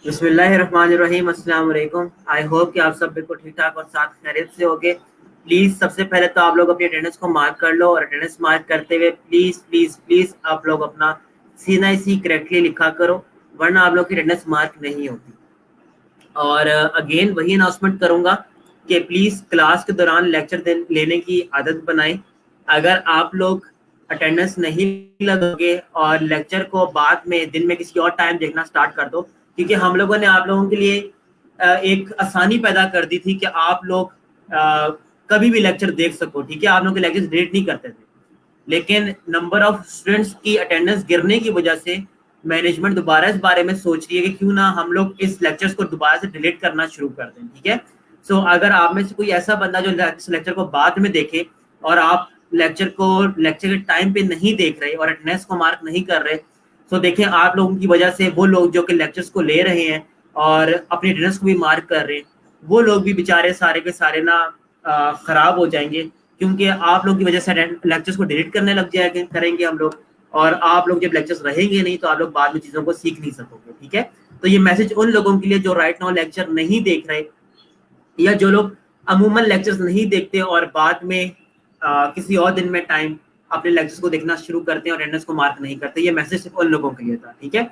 बिस्मिल्लाहिर्रहमानिर्रहीम, अस्सलाम वालेकुम। आई होप कि आप सब बिल्कुल ठीक ठाक और साथ खैरियत से होगे। प्लीज़ सबसे पहले तो आप लोग अपनी अटेंडेंस को मार्क कर लो, और अटेंडेंस मार्क करते हुए प्लीज़ प्लीज़ प्लीज़ आप लोग अपना CNIC करेक्टली लिखा करो, वरना आप लोग की अटेंडेंस मार्क नहीं होती। और अगेन वही अनाउंसमेंट करूंगा कि प्लीज़ क्लास के दौरान लेक्चर लेने की आदत बनाएं। अगर आप लोग अटेंडेंस नहीं लगोगे और लेक्चर को बाद में दिन में किसी और टाइम देखना स्टार्ट कर दो, क्योंकि हम लोगों ने आप लोगों के लिए एक आसानी पैदा कर दी थी कि आप लोग कभी भी लेक्चर देख सको। ठीक है, आप लोग के लेक्चर डिलीट नहीं करते थे, लेकिन नंबर ऑफ स्टूडेंट्स की अटेंडेंस गिरने की वजह से मैनेजमेंट दोबारा इस बारे में सोच रही है कि क्यों ना हम लोग इस लेक्चर्स को दोबारा से डिलीट करना शुरू कर दें। ठीक है, सो अगर आप में से कोई ऐसा बंदा जो इस लेक्चर को बाद में देखे और आप लेक्चर के टाइम पे नहीं देख रहे और अटेंडेंस को मार्क नहीं कर रहे, तो देखें आप लोगों की वजह से वो लोग जो कि लेक्चर्स को ले रहे हैं और अपनी अटेंडेंस को भी मार्क कर रहे हैं, वो लोग भी बेचारे सारे के सारे ना खराब हो जाएंगे, क्योंकि आप लोग की वजह से लेक्चर्स को डिलीट करने लग जाएंगे करेंगे हम लोग। और आप लोग जब लेक्चर्स रहेंगे नहीं तो आप लोग बाद में चीज़ों को सीख नहीं सकोगे। ठीक है, तो ये मैसेज उन लोगों के लिए जो राइट नाउ लेक्चर नहीं देख रहे, या जो लोग अमूमन लेक्चर्स नहीं देखते और बाद में किसी और दिन में टाइम अपने लेक्चर्स को देखना शुरू करते हैं और अटेंडेंस को मार्क नहीं करते। ये मैसेज सिर्फ उन लोगों के लिए था। ठीक है,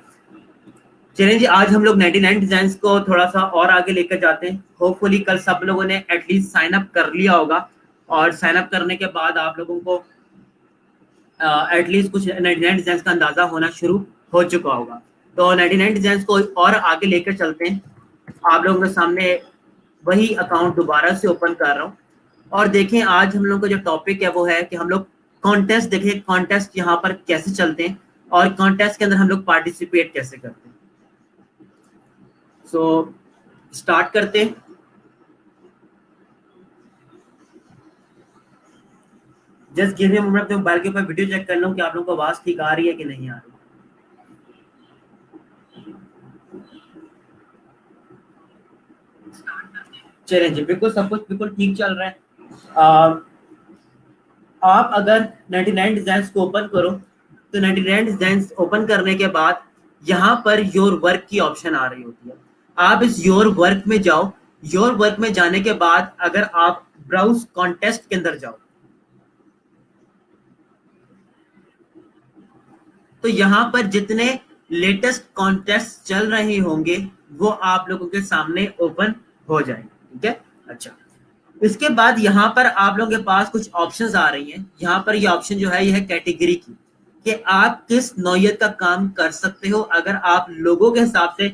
चलें जी, आज हम लोग 99 डिजाइन को थोड़ा सा और आगे लेकर जाते हैं। होपफुली कल सब लोगों ने एटलीस्ट साइन अप कर लिया होगा, और साइन अप करने के बाद आप लोगों को एटलीस्ट कुछ 99 डिजाइन का अंदाजा होना शुरू हो चुका होगा। तो 99 डिजाइन को और आगे लेकर चलते हैं। आप लोगों के सामने वही अकाउंट दोबारा से ओपन कर रहा हूँ, और देखें आज हम लोग का जो टॉपिक है वो है कि हम लोग कॉन्टेस्ट देखें, कॉन्टेस्ट यहाँ पर कैसे चलते हैं और कॉन्टेस्ट के अंदर हम लोग पार्टिसिपेट कैसे करते हैं। सो स्टार्ट करते हैं। Just give me a moment, अपने मोबाइल के ऊपर वीडियो चेक कर लूं कि आप लोगों को आवाज ठीक आ रही है कि नहीं आ रही। चलें जी, बिल्कुल सब कुछ बिल्कुल ठीक चल रहा है। आ, आप अगर 99 डिजाइन को ओपन करो, तो 99 डिजाइन ओपन करने के बाद यहाँ पर योर वर्क की ऑप्शन आ रही होती है। आप इस योर वर्क में जाओ। योर वर्क में जाने के बाद अगर आप ब्राउज कॉन्टेस्ट के अंदर जाओ, तो यहाँ पर जितने लेटेस्ट कॉन्टेस्ट चल रहे होंगे वो आप लोगों के सामने ओपन हो जाएंगे। ठीक है, अच्छा, इसके बाद यहाँ पर आप लोगों के पास कुछ ऑप्शंस आ रही हैं। यहाँ पर ये ऑप्शन जो है, यह है कैटेगरी की, कि आप किस नौयत का काम कर सकते हो। अगर आप लोगों के हिसाब से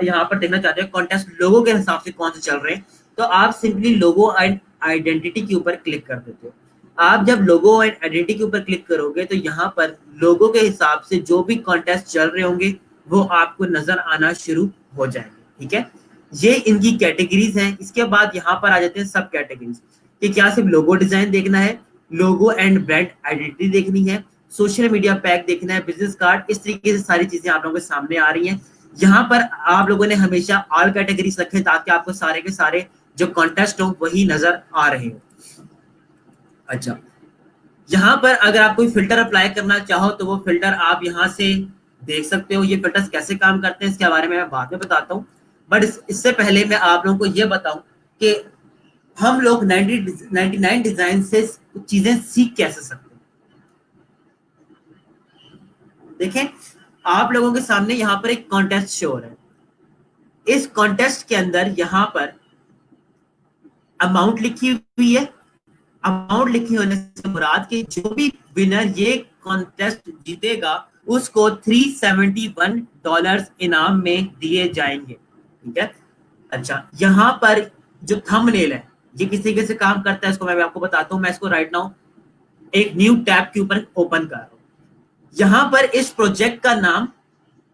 यहाँ पर देखना चाहते हो कॉन्टेस्ट लोगों के हिसाब से कौन से चल रहे हैं, तो आप सिंपली लोगो एंड आइडेंटिटी के ऊपर क्लिक कर देते हो। आप जब लोगो एंड आइडेंटिटी के ऊपर क्लिक करोगे तो यहाँ पर लोगों के हिसाब से जो भी कॉन्टेस्ट चल रहे होंगे वो आपको नजर आना शुरू हो जाएंगे। ठीक है, ये इनकी कैटेगरीज हैं। इसके बाद यहाँ पर आ जाते हैं सब कैटेगरीज, कि क्या सिर्फ लोगो डिजाइन देखना है, लोगो एंड ब्रांड आइडेंटिटी देखनी है, सोशल मीडिया पैक देखना है, बिजनेस कार्ड, इस तरीके से सारी चीजें आप लोगों के सामने आ रही हैं। यहाँ पर आप लोगों ने हमेशा ऑल कैटेगरीज रखे ताकि आपको सारे के सारे जो कॉन्टेस्ट हो वही नजर आ रहे हो। अच्छा, यहाँ पर अगर आप कोई फिल्टर अप्लाई करना चाहो तो वो फिल्टर आप यहाँ से देख सकते हो। ये फिल्टर्स कैसे काम करते हैं इसके बारे में मैं बाद में बताता हूँ, बट इससे पहले मैं आप लोगों को ये बताऊं कि हम लोग 99 डिजाइन से चीजें सीख कैसे सकते हैं। देखें, आप लोगों के सामने यहाँ पर एक कॉन्टेस्ट शो हो रहा है। इस कॉन्टेस्ट के अंदर यहाँ पर अमाउंट लिखी हुई है। अमाउंट लिखी होने से मुराद कि जो भी विनर ये कॉन्टेस्ट जीतेगा उसको $371 इनाम में दिए जाएंगे। ठीक है, अच्छा, यहाँ पर जो थंबनेल है ये किस तरीके से काम करता है इसको मैं आपको बताता हूँ। मैं इसको राइट नाउ एक न्यू टैब के ऊपर ओपन कर रहा हूँ। यहाँ पर इस प्रोजेक्ट का नाम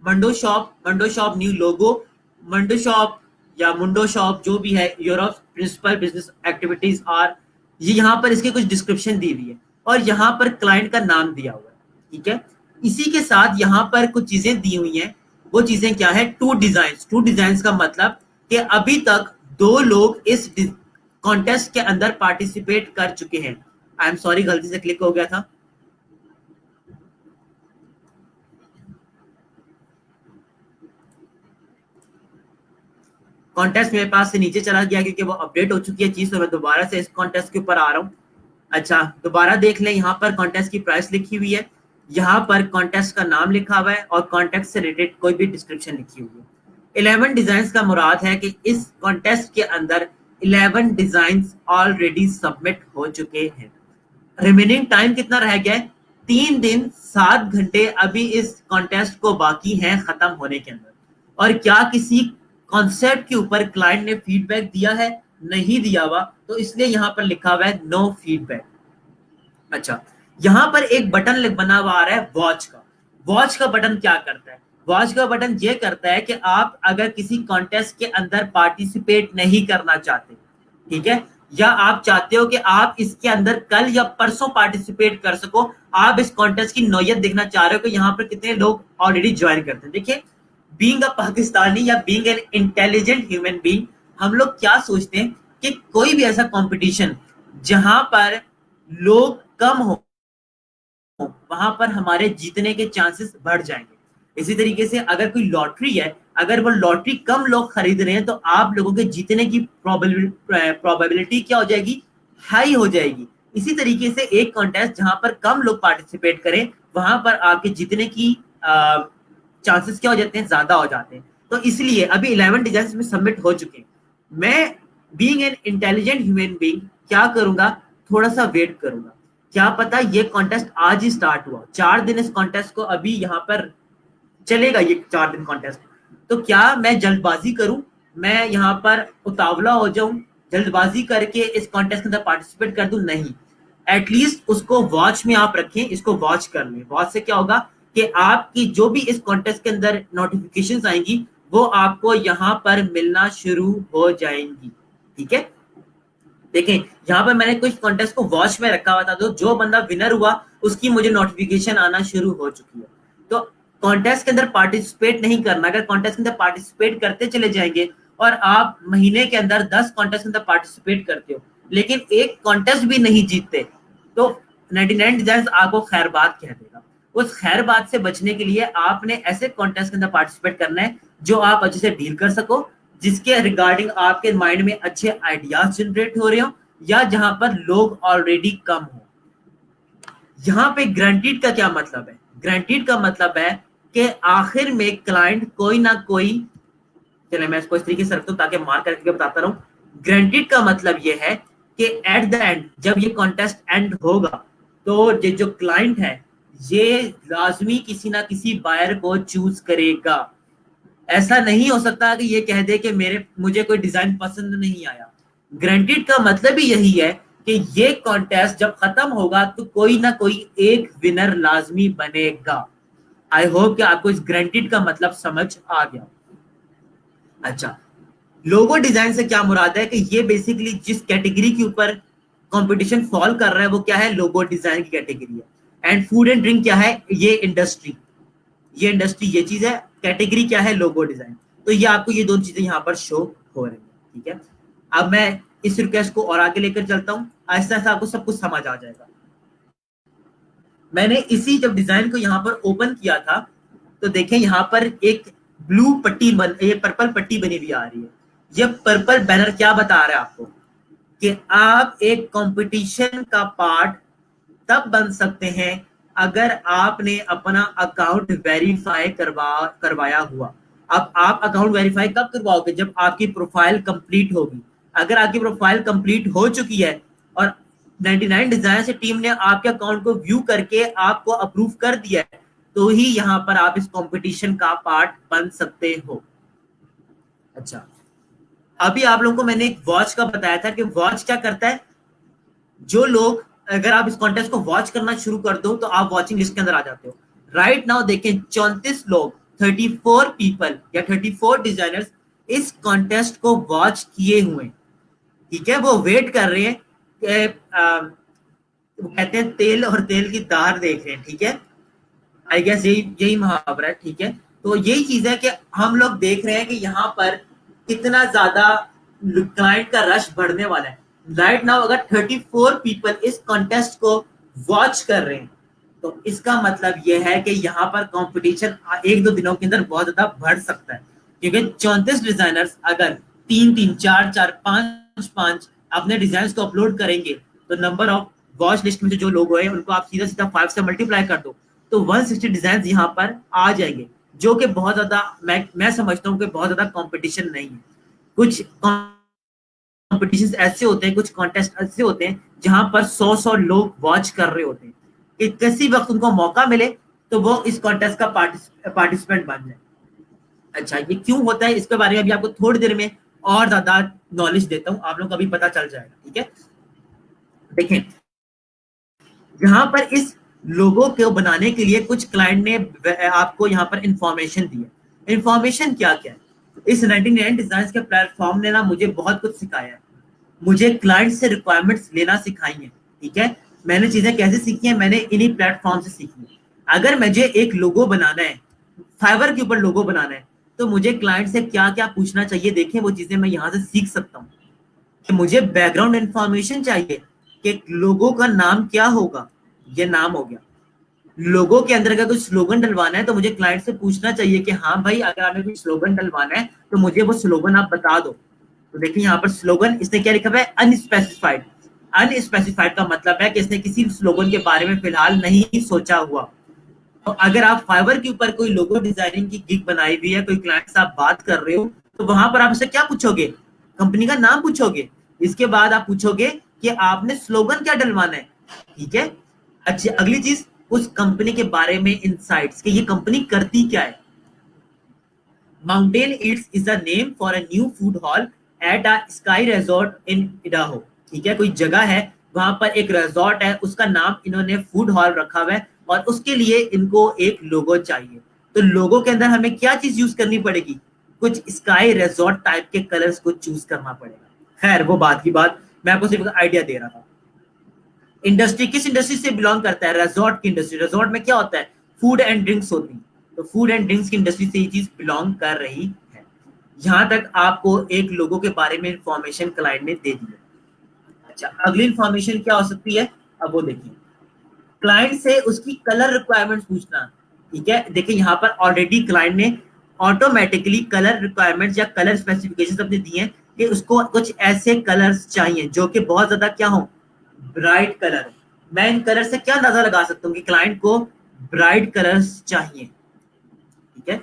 Mando shop new logo, Mando shop या मुंडो शॉप जो भी है, your principal business activities are, ये यहाँ पर इसके कुछ डिस्क्रिप्शन दी हुई है और यहाँ पर क्लाइंट का नाम दिया हुआ है। ठीक है, इसी के साथ यहाँ पर कुछ चीजें दी हुई हैं। वो चीजें क्या है? टू डिजाइन का मतलब कि अभी तक 2 लोग इस कॉन्टेस्ट के अंदर पार्टिसिपेट कर चुके हैं। आई एम सॉरी, गलती से क्लिक हो गया था। कॉन्टेस्ट मेरे पास से नीचे चला गया क्योंकि वो अपडेट हो चुकी है चीज, तो मैं दोबारा से इस कॉन्टेस्ट के ऊपर आ रहा हूँ। अच्छा, दोबारा देख लें, यहाँ पर कॉन्टेस्ट की प्राइस लिखी हुई है, यहाँ पर कॉन्टेस्ट का नाम लिखा हुआ है और कॉन्टेस्ट से रिलेटेड कोई भी डिस्क्रिप्शन लिखी हुई है। 11 डिजाइन का मुराद है कि इस कॉन्टेस्ट के अंदर 11 डिजाइन ऑलरेडी सबमिट हो चुके हैं। रिमेनिंग टाइम कितना रह गया है? 3 दिन 7 घंटे अभी इस कॉन्टेस्ट को बाकी है खत्म होने के अंदर। और क्या किसी कॉन्सेप्ट के ऊपर क्लाइंट ने फीडबैक दिया है? नहीं दिया हुआ, तो इसलिए यहाँ पर लिखा हुआ है नो फीडबैक। अच्छा, यहाँ पर एक बटन बना हुआ आ रहा है वॉच का। वॉच का बटन क्या करता है? वॉच का बटन ये करता है कि आप अगर किसी कॉन्टेस्ट के अंदर पार्टिसिपेट नहीं करना चाहते, ठीक है, या आप चाहते हो कि आप इसके अंदर कल या परसों पार्टिसिपेट कर सको, आप इस कॉन्टेस्ट की नौयत देखना चाह रहे हो कि यहाँ पर कितने लोग ऑलरेडी ज्वाइन करते हैं। देखिए, बीइंग अ पाकिस्तानी या being an intelligent human being, हम लोग क्या सोचते हैं कि कोई भी ऐसा कंपटीशन जहां पर लोग कम हो, वहां पर हमारे जीतने के चांसेस बढ़ जाएंगे। इसी तरीके से अगर कोई लॉटरी है, अगर वो लॉटरी कम लोग खरीद रहे हैं, तो आप लोगों के जीतने की प्रोबेबिलिटी क्या हो जाएगी? हाई हो जाएगी। इसी तरीके से एक कॉन्टेस्ट जहां पर कम लोग पार्टिसिपेट करें, वहां पर आपके जीतने की चांसेस क्या हो जाते हैं? ज्यादा हो जाते हैं। तो इसलिए अभी 11 डिजाइन में सबमिट हो चुके हैं। मैं being an intelligent human being क्या करूंगा? थोड़ा सा वेट करूंगा। क्या पता ये कॉन्टेस्ट आज ही स्टार्ट हुआ, 4 दिन इस कॉन्टेस्ट को अभी यहाँ पर चलेगा, ये 4 दिन कॉन्टेस्ट। तो क्या मैं जल्दबाजी करूं? मैं यहाँ पर उतावला हो जाऊं, जल्दबाजी करके इस कॉन्टेस्ट के अंदर पार्टिसिपेट कर दूं? नहीं। एटलीस्ट उसको वॉच में आप रखें, इसको वॉच कर लें। वॉच से क्या होगा कि आपकी जो भी इस कॉन्टेस्ट के अंदर नोटिफिकेशंस आएंगी, वो आपको यहाँ पर मिलना शुरू हो जाएंगी। ठीक है, देखें, यहाँ पर मैंने कुछ कॉन्टेस्ट को वॉच में रखा हुआ था, तो जो बंदा विनर हुआ उसकी मुझे नोटिफिकेशन आना शुरू हो चुकी है। तो कॉन्टेस्ट के अंदर पार्टिसिपेट नहीं करना। अगर कॉन्टेस्ट के अंदर पार्टिसिपेट करते चले जाएंगे और आप महीने के अंदर 10 कॉन्टेस्ट के अंदर पार्टिसिपेट करते हो लेकिन एक कॉन्टेस्ट भी नहीं जीतते, तो 99 डिजाइन आपको खैरबाद कह देगा। उस खैरबाद से बचने के लिए आपने ऐसे कॉन्टेस्ट के अंदर पार्टिसिपेट करना है जो आप अच्छे से डील कर सको, जिसके रिगार्डिंग आपके माइंड में अच्छे आइडियाज जनरेट हो रहे हो, या जहां पर लोग ऑलरेडी कम हो। यहाँ पे ग्रांटेड का क्या मतलब है? ग्रांटेड का मतलब है कि आखिर में क्लाइंट कोई ना कोई, चले मैं इसको इस तरीके से रखता हूं ताकि मार्क करके बताता रहूं। ग्रांटेड का मतलब ये है कि एट द एंड जब ये कॉन्टेस्ट एंड होगा, तो ये जो क्लाइंट है ये लाजमी किसी ना किसी बायर को चूज करेगा। ऐसा नहीं हो सकता कि ये कह दे कि मुझे कोई डिजाइन पसंद नहीं आया। ग्रांटेड का मतलब ही यही है कि ये कॉन्टेस्ट जब खत्म होगा तो कोई ना कोई एक विनर लाजमी बनेगा। आई होप कि आपको इस ग्रांटेड का मतलब समझ आ गया। अच्छा, लोगो डिजाइन से क्या मुराद है कि ये बेसिकली जिस कैटेगरी के ऊपर कंपटीशन फॉल कर रहा है वो क्या है? लोगो डिजाइन की कैटेगरी है। एंड फूड एंड ड्रिंक क्या है? ये इंडस्ट्री, ये इंडस्ट्री ये चीज है। कैटेगरी क्या है? Logo design. तो ये आपको ये दोनों चीजें यहाँ पर शो हो रही है। ठीक है, अब मैं इस रिक्वेस्ट को और आगे लेकर चलता हूँ, ऐसा ऐसा आपको सब कुछ समझ आ जाएगा। मैंने इसी जब डिजाइन को यहाँ पर ओपन किया था, तो देखें यहाँ पर एक ब्लू पट्टी ये पर्पल पट्टी बनी हुई आ रही है। ये पर्पल बैनर क्या बता रहा है आपको? कि आप एक कंपटीशन का पार्ट तब बन सकते हैं अगर आपने अपना अकाउंट वेरीफाई करवाया हुआ। अब आप अकाउंट वेरीफाई कब करवाओगे? जब आपकी प्रोफाइल कंप्लीट होगी। अगर आपकी प्रोफाइल कंप्लीट हो चुकी है और 99 डिजाइन से टीम ने आपके अकाउंट को व्यू करके आपको अप्रूव कर दिया है, तो ही यहां पर आप इस कंपटीशन का पार्ट बन सकते हो। अच्छा, अभी आप लोगों को मैंने एक वॉच का बताया था कि वॉच क्या करता है। जो लोग, अगर आप इस कॉन्टेस्ट को वॉच करना शुरू कर दो तो आप वॉचिंग लिस्ट के अंदर आ जाते हो। राइट नाउ देखें, 34 लोग, 34 पीपल या 34 डिजाइनर्स इस कॉन्टेस्ट को वॉच किए हुए। ठीक है, वो वेट कर रहे हैं कि वो कहते हैं तेल और तेल की धार देख रहे हैं। ठीक है, आई गेस यही यही मुहावरा है। ठीक है, तो यही चीज है कि हम लोग देख रहे हैं कि यहाँ पर कितना ज्यादा क्लाइंट का रश बढ़ने वाला है। राइट नाउ अगर 34 पीपल इस कॉन्टेस्ट को वॉच कर रहे हैं, तो इसका मतलब यह है कि यहाँ पर कंपटीशन 1-2 दिनों के अंदर बहुत ज्यादा बढ़ सकता है। क्योंकि 34 डिजाइनर्स अगर तीन तीन, चार चार, पांच पांच अपने डिजाइन को अपलोड करेंगे, तो नंबर ऑफ वॉच लिस्ट में जो लोग हैं उनको आप सीधा सीधा 5 से मल्टीप्लाई कर दो, तो 160 डिजाइन यहाँ पर आ जाएंगे, जो कि बहुत ज्यादा मैं समझता हूँ कि बहुत ज्यादा कंपटीशन नहीं है। कुछ कंपटीशन ऐसे होते हैं, कुछ कॉन्टेस्ट ऐसे होते हैं जहां पर 100 लोग वॉच कर रहे होते हैं कि किसी वक्त उनको मौका मिले तो वो इस कॉन्टेस्ट का पार्टिसिपेंट बन जाए। अच्छा, ये क्यों होता है इसके बारे में अभी आपको थोड़ी देर में और ज्यादा नॉलेज देता हूँ, आप लोग को अभी पता चल जाएगा। ठीक है, देखें, यहाँ पर इस लोगो को बनाने के लिए कुछ क्लाइंट ने आपको यहाँ पर इंफॉर्मेशन दी है। इंफॉर्मेशन क्या क्या है? इस 99 डिजाइन के प्लेटफॉर्म ने ना मुझे बहुत कुछ सिखाया है, मुझे क्लाइंट से रिक्वायरमेंट्स लेना सिखाई है। ठीक है, मैंने चीजें कैसे सीखी हैं, मैंने इन्हीं प्लेटफॉर्म से सीखी है। अगर मुझे एक लोगो बनाना है, फाइवर के ऊपर लोगो बनाना है, तो मुझे क्लाइंट से क्या क्या पूछना चाहिए, देखें वो चीजें मैं यहाँ से सीख सकता हूँ। मुझे बैकग्राउंड इंफॉर्मेशन चाहिए कि लोगो का नाम क्या होगा, ये नाम हो गया। लोगों के अंदर अगर कुछ स्लोगन डलवाना है तो मुझे क्लाइंट से पूछना चाहिए कि हाँ भाई, अगर आपने कुछ स्लोगन डलवाना है तो मुझे वो स्लोगन आप बता दो। तो देखिए यहाँ पर स्लोगन इसने क्या लिखा हुआ है, अनस्पेसिफाइड। अनस्पेसिफाइड का मतलब है कि इसने किसी स्लोगन के बारे में फिलहाल नहीं सोचा हुआ। तो अगर आप फाइवर के ऊपर कोई लोगो डिजाइनिंग की गिग बनाई हुई है, कोई क्लाइंट से आप बात कर रहे हो, तो वहां पर आप उससे क्या पूछोगे, कंपनी का नाम पूछोगे। इसके बाद आप पूछोगे कि आपने स्लोगन क्या डलवाना है। ठीक है, अच्छी अगली चीज, उस कंपनी के बारे में इंसाइट्स कि ये कंपनी करती क्या है। Mountain Yeats is the name for a new food hall at a sky resort in Idaho. ठीक है, कोई जगह है वहां पर एक रिजॉर्ट है, उसका नाम इन्होंने फूड हॉल रखा हुआ है और उसके लिए इनको एक लोगो चाहिए। तो लोगो के अंदर हमें क्या चीज यूज करनी पड़ेगी, कुछ स्काई रिजॉर्ट टाइप के कलर्स को चूज करना पड़ेगा। खैर वो बात की बात, मैं आपको सिर्फ आइडिया दे रहा था। इंडस्ट्री किस इंडस्ट्री से बिलोंग करता है, रिजॉर्ट की इंडस्ट्री। रिजॉर्ट में क्या होता है, फूड एंड ड्रिंक्स होती है, तो फूड एंड ड्रिंक्स की इंडस्ट्री से ये चीज बिलोंग कर रही है। यहां तक आपको एक लोगों के बारे में इंफॉर्मेशन क्लाइंट ने दे दी है। अच्छा, अगली इंफॉर्मेशन क्या हो सकती है, अब वो देखिए, क्लाइंट से उसकी कलर रिक्वायरमेंट्स पूछना। ठीक है, देखिए यहाँ पर ऑलरेडी क्लाइंट ने ऑटोमेटिकली कलर रिक्वायरमेंट्स या कलर स्पेसिफिकेशन अपने दिए हैं कि उसको कुछ ऐसे कलर्स चाहिए जो कि बहुत ज्यादा क्या हो, ब्राइट कलर। मैं इन कलर से क्या अंदाजा लगा सकता हूँ कि क्लाइंट को ब्राइट कलर्स चाहिए। ठीक है,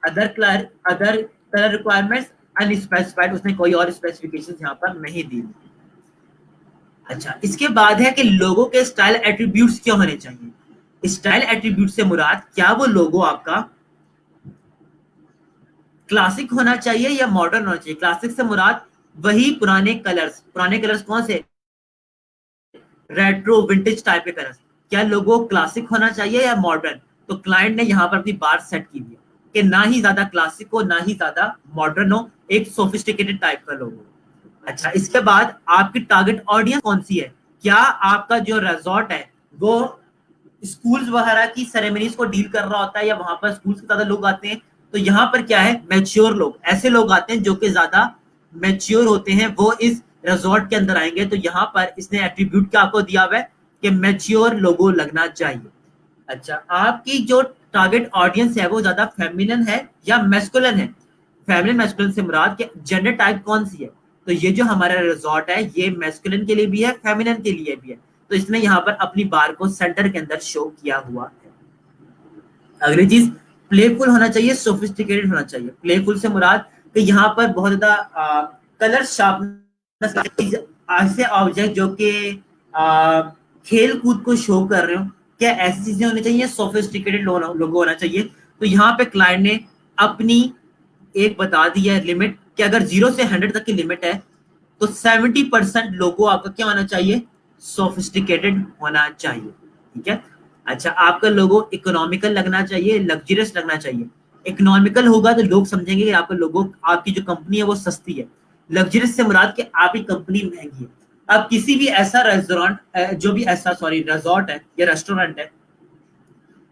अदर कलर रिक्वायरमेंट्स अनस्पेसिफाइड, उसने कोई और स्पेसिफिकेशन यहाँ पर नहीं दी। अच्छा, इसके बाद है कि लोगों के स्टाइल एट्रीब्यूट्स क्या होने चाहिए। स्टाइल एट्रीब्यूट से मुराद, क्या वो लोगो आपका क्लासिक होना चाहिए या मॉडर्न होना चाहिए। क्लासिक से मुराद वही पुराने कलर्स कौन से, रेट्रो विंटेज टाइप के कलर्स। क्या लोगो क्लासिक होना चाहिए या मॉडर्न। तो क्लाइंट ने यहाँ पर अपनी बात सेट की हुई है कि ना ही ज्यादा क्लासिक हो ना ही ज्यादा मॉडर्न हो, एक सोफिस्टिकेटेड टाइप का लोगो। अच्छा, इसके बाद आपकी टारगेट ऑडियंस कौन सी है। क्या आपका जो रिजॉर्ट है वो स्कूल्स वगैरह की सेरेमनीज को डील कर रहा होता है, या वहां पर स्कूल्स से ज्यादा लोग आते हैं। तो यहाँ पर क्या है, मैच्योर लोग, ऐसे लोग आते हैं जो कि ज्यादा मैच्योर होते हैं, वो इस रिजॉर्ट के अंदर आएंगे। तो यहाँ पर इसने एट्रीब्यूट क्या आपको दिया हुआ है कि मैच्योर लोगो लगना चाहिए। अच्छा, आपकी जो टारगेट ऑडियंस है वो ज्यादा फेमिनिन है या मैस्कुलिन है। फेमिनिन मैस्कुलिन से मुराद के जेंडर टाइप कौन सी है। तो ये जो हमारा रिजॉर्ट है ये मैस्कुलिन के लिए भी है, फेमिनिन के लिए भी है। तो इसने यहाँ पर अपनी बार को सेंटर के अंदर शो किया हुआ है। अगली चीज, प्लेफुल होना चाहिए, सोफिस्टिकेटेड होना चाहिए। प्लेफुल से मुराद कि यहाँ पर बहुत ज्यादा कलर शार्पनेस, ऐसे ऑब्जेक्ट जो कि खेल कूद को शो कर रहे हो, क्या ऐसी चीजें होनी चाहिए। सोफिस्टिकेटेड लोगो होना चाहिए। तो यहाँ पे क्लाइंट ने अपनी एक बता दी है लिमिट कि अगर 0 से 100 तक की लिमिट है तो 70% लोगो आपका क्या होना चाहिए, सोफिस्टिकेटेड होना चाहिए। ठीक है, अच्छा, आपका लोगो इकोनॉमिकल लगना चाहिए, लग्जरियस लगना चाहिए। इकोनॉमिकल होगा तो लोग समझेंगे कि आपका लोगो, आपकी जो कंपनी है वो सस्ती है। लग्जरियस से मुराद कि आपकी कंपनी महंगी है। अब किसी भी ऐसा रेस्टोरेंट, जो भी ऐसा सॉरी रिजॉर्ट है या रेस्टोरेंट है,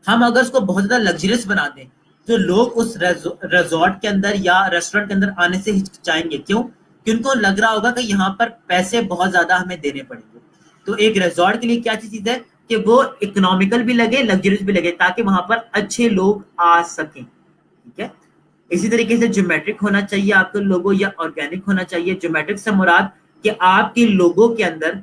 हम अगर उसको बहुत ज्यादा लग्जरियस बना दें तो लोग उस रिजॉर्ट के अंदर या रेस्टोरेंट के अंदर आने से हिचकिचाएंगे। क्यों, कि उनको लग रहा होगा कि यहाँ पर पैसे बहुत ज्यादा हमें देने पड़ेंगे। तो एक रिजॉर्ट के लिए क्या चीज है कि वो इकोनॉमिकल भी लगे, लग्जरियस भी लगे, ताकि वहां पर अच्छे लोग आ सकें। ठीक है, इसी तरीके से ज्योमेट्रिक होना चाहिए आपका लोगो या ऑर्गेनिक होना चाहिए। ज्योमेट्रिक से मुराद कि आपके लोगो के अंदर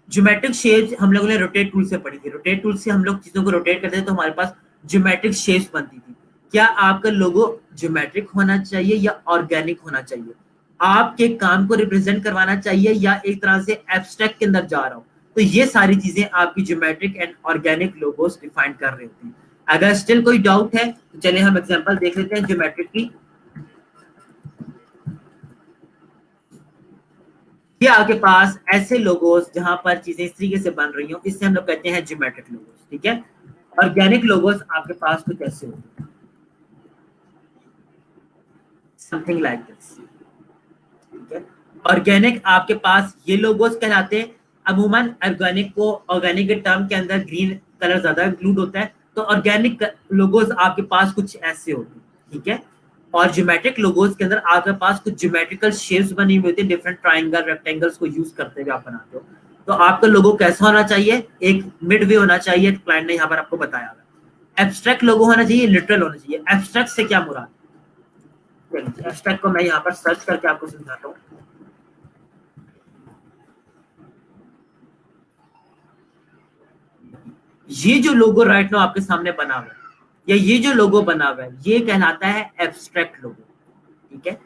ज्योमेट्रिक शेप्स हम लोगों ने रोटेट टूल से पढ़ी थी। रोटेट टूल से हम लोग चीजों को रोटेट करते थे तो हमारे पास ज्योमेट्रिक शेप्स बनती थी। क्या आपका लोगो ज्योमेट्रिक होना चाहिए या ऑर्गेनिक होना चाहिए? आपके काम को रिप्रेजेंट करवाना चाहिए या एक तरह से एब्स्ट्रैक्ट के अंदर जा रहा हो? तो ये सारी चीजें आपकी geometric and organic logos define कर रहे होते हैं। अगर स्टिल कोई डाउट है तो चलिए हम एग्जांपल देख लेते हैं ज्योमेट्रिक की। ये आपके पास ऐसे लोगोस जहां पर चीजें इस तरीके से बन रही हो, इससे हम लोग कहते हैं ज्योमेट्रिक लोगोस। ठीक है, ऑर्गेनिक लोगोस आपके पास कुछ ऐसे होते हैं, समथिंग लाइक दिस। ठीक है, ऑर्गेनिक आपके पास ये लोगोस कहलाते हैं। अमूमन ऑर्गेनिक को, ऑर्गेनिक के टर्म के अंदर ग्रीन कलर ज्यादा इंक्लूड होता है, तो ऑर्गेनिक लोगोस आपके पास कुछ ऐसे होते हैं। ठीक है, और ज्योमेट्रिक लोगोस के अंदर आपके पास कुछ ज्योमेट्रिकल शेप्स बनी हुई होती है, डिफरेंट ट्राइंगल रेक्टेंगल्स को यूज करते हुए आप बनाते हो। तो आपका लोगो कैसा होना चाहिए? एक मिड वे होना चाहिए, क्लाइंट ने यहाँ पर आपको बताया। एब्स्ट्रैक्ट लोगो होना चाहिए, लिटरल होना चाहिए। एब्स्ट्रैक्ट से क्या मुराद? एब्स्ट्रैक्ट को मैं यहाँ पर सर्च करके आपको समझाता हूँ। ये जो लोगो राइट नाउ आपके सामने बना हुआ है, या ये जो लोगो बना हुआ है, ये कहलाता है एब्स्ट्रैक्ट लोगो। ठीक है,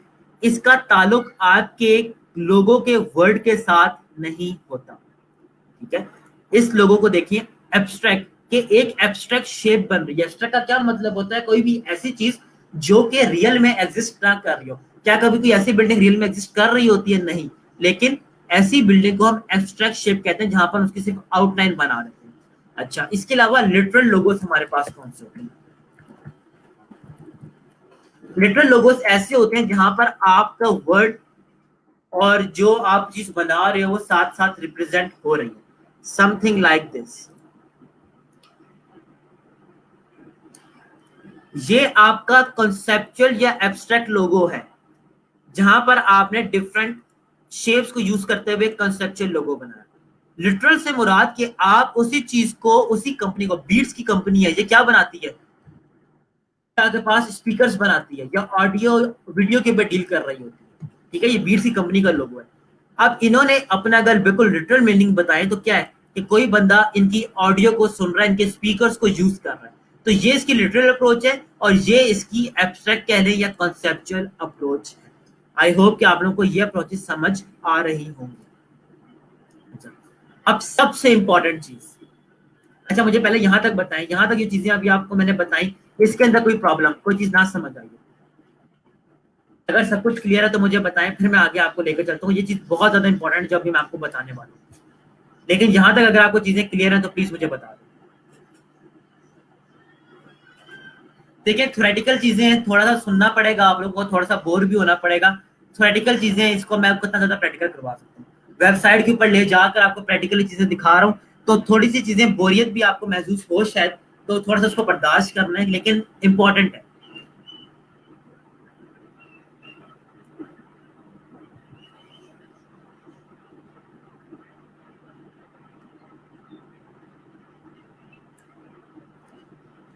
इसका ताल्लुक आपके लोगो के वर्ड के साथ नहीं होता। ठीक है, इस लोगो को देखिए, एब्स्ट्रैक्ट के एक एब्स्ट्रैक्ट शेप बन रही है। एब्स्ट्रैक्ट का क्या मतलब होता है? कोई भी ऐसी चीज जो कि रियल में एग्जिस्ट ना कर रही हो। क्या कभी कोई ऐसी बिल्डिंग रियल में एग्जिस्ट कर रही होती है? नहीं, लेकिन ऐसी बिल्डिंग को हम एब्स्ट्रैक्ट शेप कहते हैं जहां पर उसकी सिर्फ आउटलाइन बना देते हैं। अच्छा, इसके अलावा लिटरल लोगोस हमारे पास कौन से होते हैं? लिटरल लोगोस ऐसे होते हैं जहां पर आपका वर्ड और जो आप चीज बना रहे हो वो साथ साथ रिप्रेजेंट हो रही है, समथिंग लाइक दिस। ये आपका कॉन्सेप्चुअल या एब्स्ट्रैक्ट लोगो है, जहां पर आपने डिफरेंट शेप्स को यूज करते हुए कंसेप्चुअल लोगो बनाया। लिटरल से मुराद कि आप उसी चीज को, उसी कंपनी को, बीट्स की कंपनी है, ये क्या बनाती है? आपके पास स्पीकर्स बनाती है या ऑडियो वीडियो के ऊपर डील कर रही होती है। ठीक है, ये बीट्स की कंपनी का लोगो है। अब इन्होंने अपना अगर बिल्कुल लिटरल मीनिंग बताए तो क्या है कि कोई बंदा इनकी ऑडियो को सुन रहा है, इनके स्पीकर्स को यूज कर रहा है, तो ये इसकी लिटरल अप्रोच है और ये इसकी एब्स्ट्रैक्ट कह लें या कॉन्सेप्चुअल अप्रोच है। आई होप कि आप लोगों को ये अप्रोचेस समझ आ रही होंगी। अब सबसे इंपॉर्टेंट चीज, अच्छा मुझे पहले यहां तक बताएं, यहां तक ये चीजें अभी आपको मैंने बताई, इसके अंदर कोई प्रॉब्लम, कोई चीज ना समझ आई? अगर सब कुछ क्लियर है तो मुझे बताएं, फिर मैं आगे आपको लेकर चलता हूँ। ये चीज बहुत ज्यादा इंपॉर्टेंट है जो अभी मैं आपको बताने वाला हूँ, लेकिन यहां तक अगर आपको चीजें क्लियर है तो प्लीज मुझे बता दें। देखिए, थ्योरेटिकल चीजें हैं, थोड़ा सा सुनना पड़ेगा आप लोगों को, थोड़ा सा बोर भी होना पड़ेगा। थ्योरेटिकल चीजें हैं, इसको मैं आपको इतना ज्यादा प्रैक्टिकल करवा सकता हूँ। वेबसाइट के ऊपर ले जाकर आपको प्रैक्टिकली चीजें दिखा रहा हूँ, तो थोड़ी सी चीजें बोरियत भी आपको महसूस हो शायद, तो थोड़ा सा उसको बर्दाश्त करना है, लेकिन इंपॉर्टेंट है।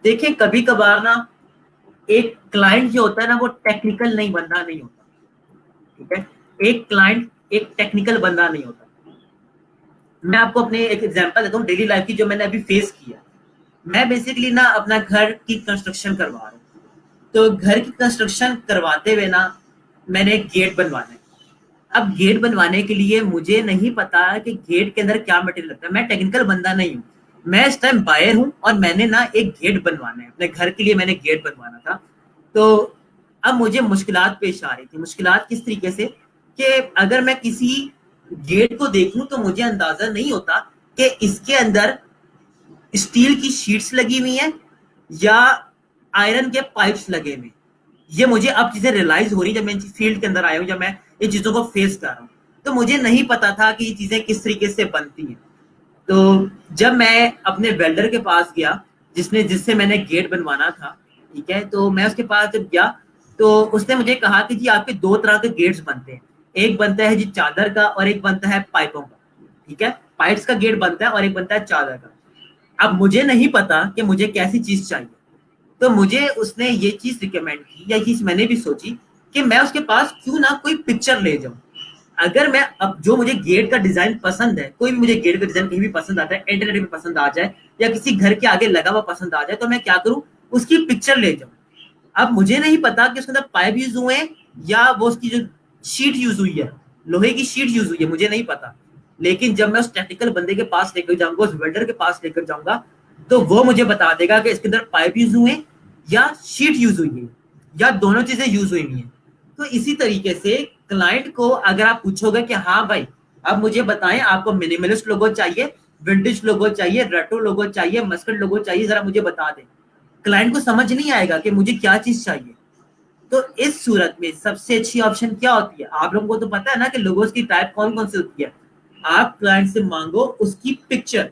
देखिए, कभी कभार ना एक क्लाइंट जो होता है ना वो टेक्निकल नहीं, बंदा नहीं होता। ठीक है, एक क्लाइंट एक टेक्निकल बंदा नहीं होता। मैं आपको अपने एक एग्जांपल देता हूँ डेली लाइफ की, जो मैंने अभी फेस किया। मैं बेसिकली ना अपना घर की कंस्ट्रक्शन करवा रहा हूँ, तो घर की कंस्ट्रक्शन करवाते हुए ना मैंने एक गेट बनवाना है। अब गेट बनवाने के लिए मुझे नहीं पता कि गेट के अंदर क्या मटेरियल लगता है, मैं टेक्निकल बंदा नहीं हूँ। मैं इस टाइम बायर हूँ और मैंने ना एक गेट बनवाना है अपने घर के लिए, मैंने गेट बनवाना था। तो अब मुझे मुश्किलात पेश आ रही थी। मुश्किलात किस तरीके से कि अगर मैं किसी गेट को देखूं तो मुझे अंदाजा नहीं होता कि इसके अंदर स्टील की शीट्स लगी हुई हैं या आयरन के पाइप्स लगे हुए। ये मुझे अब चीजें रियलाइज हो रही जब मैं फील्ड के अंदर आया हूँ, जब मैं इन चीजों को फेस कर रहा हूँ। तो मुझे नहीं पता था कि ये चीजें किस तरीके से बनती हैं। तो जब मैं अपने वेल्डर के पास गया, जिससे मैंने गेट बनवाना था, ठीक है, तो मैं उसके पास जब गया तो उसने मुझे कहा कि जी आपके दो तरह के गेट्स बनते हैं, एक बनता है जी चादर का और एक बनता है पाइपों का। ठीक है, पाइप्स का गेट बनता है और एक बनता है चादर का। अब मुझे नहीं पता कि मुझे कैसी चीज चाहिए, तो मुझे उसने ये चीज रिकमेंड की, या चीज मैंने भी सोची कि मैं उसके पास क्यों ना कोई पिक्चर ले जाऊं। अगर मैं अब जो मुझे गेट का डिजाइन पसंद है, कोई भी मुझे गेट का डिजाइन कहीं भी पसंद आता है, इंटरनेट में पसंद आ जाए या किसी घर के आगे लगा हुआ पसंद आ जाए, तो मैं क्या करूं, उसकी पिक्चर ले जाऊं। अब मुझे नहीं पता कि उसके अंदर पाइप यूज हुए हैं या वो उसकी जो शीट यूज हुई है, लोहे की शीट यूज हुई है, मुझे नहीं पता। लेकिन जब मैं उस टेक्निकल बंदे के पास लेकर जाऊंगा, उस वेल्डर के पास लेकर जाऊंगा, तो वो मुझे बता देगा कि इसके अंदर पाइप यूज हुए या शीट यूज हुई है या दोनों चीजें यूज हुई हैं। तो इसी तरीके से क्लाइंट को अगर आप पूछोगे कि हाँ भाई अब मुझे बताएं आपको मिनिमलिस्ट लोगो चाहिए, विंटेज लोगो चाहिए, रेट्रो लोगो चाहिए, मस्कट लोगो चाहिए, जरा मुझे बता दें। क्लाइंट को समझ नहीं आएगा कि मुझे क्या चीज चाहिए। तो इस सूरत में सबसे अच्छी ऑप्शन क्या होती है, आप लोगों को तो पता है ना कि लोगोस की टाइप कौन कौन सी होती है। आप क्लाइंट से मांगो उसकी पिक्चर,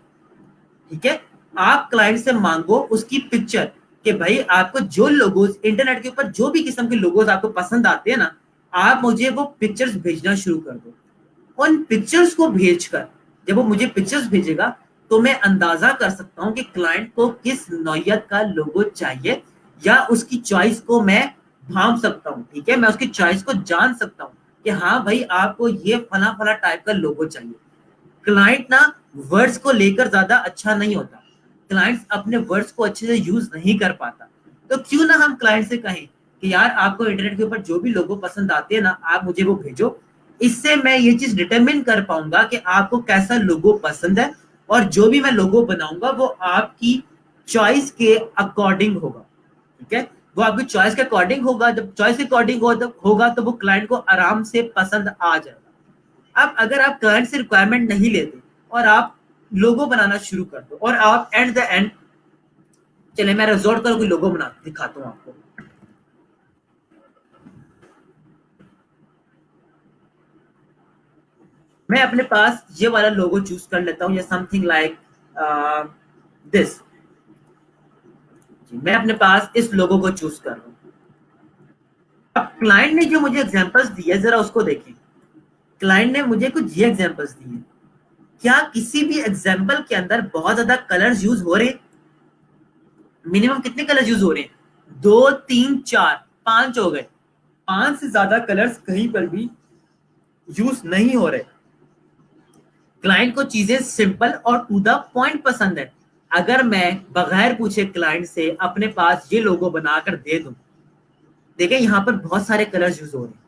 ठीक है, आप क्लाइंट से मांगो उसकी पिक्चर कि भाई आपको जो लोगोस इंटरनेट के ऊपर जो भी किस्म के लोगोस आपको पसंद आते हैं ना, आप मुझे वो पिक्चर्स भेजना शुरू कर दो। उन पिक्चर्स को भेजकर जब वो मुझे पिक्चर्स भेजेगा, तो मैं अंदाजा कर सकता हूँ कि क्लाइंट को किस नौयत का लोगो चाहिए, या उसकी चॉइस को मैं भांप सकता हूँ। ठीक है, मैं उसकी चॉइस को जान सकता हूँ कि हाँ भाई आपको ये फला फला टाइप का लोगो चाहिए। क्लाइंट ना वर्ड्स को लेकर ज्यादा अच्छा नहीं होता, क्लाइंट्स अपने वर्ड्स को अच्छे से यूज नहीं कर पाता। तो क्यों ना हम क्लाइंट से कहें कि यार आपको इंटरनेट के ऊपर जो भी लोगो पसंद आते हैं ना, आप मुझे वो भेजो। इससे मैं ये चीज डिटरमिन कर पाऊंगा कि आपको कैसा लोगो पसंद है, और जो भी मैं लोगो बनाऊंगा वो आपकी चॉइस के अकॉर्डिंग होगा। ठीक है, वो आपकी चॉइस के अकॉर्डिंग होगा। जब चॉइस के अकॉर्डिंग होगा तो वो क्लाइंट को आराम से पसंद आ जाएगा। अब अगर आप क्लाइंट से रिक्वायरमेंट नहीं लेते और आप लोगो बनाना शुरू कर दो, और आप एट द एंड, चले मैं रिजॉर्ट कर कोई लोगो बना दिखाता हूँ आपको। मैं अपने पास ये वाला लोगो चूज कर लेता हूँ, या समथिंग लाइक दिस। मैं अपने पास इस लोगो को चूज कर रहा हूँ। अब क्लाइंट ने जो मुझे एग्जांपल्स दिए जरा उसको देखें। क्लाइंट ने मुझे कुछ ये एग्जांपल्स दिए। क्या किसी भी एग्जांपल के अंदर बहुत ज्यादा कलर्स यूज हो रहे हैं? मिनिमम कितने कलर्स यूज हो रहे हैं? दो, तीन, चार, पांच हो गए। पांच से ज्यादा कलर्स कहीं पर भी यूज नहीं हो रहे। क्लाइंट को चीजें सिंपल और टू द पॉइंट पसंद है। अगर मैं बगैर पूछे क्लाइंट से अपने पास ये लोगो बनाकर दे दूं, देखें यहाँ पर बहुत सारे कलर्स यूज हो रहे हैं,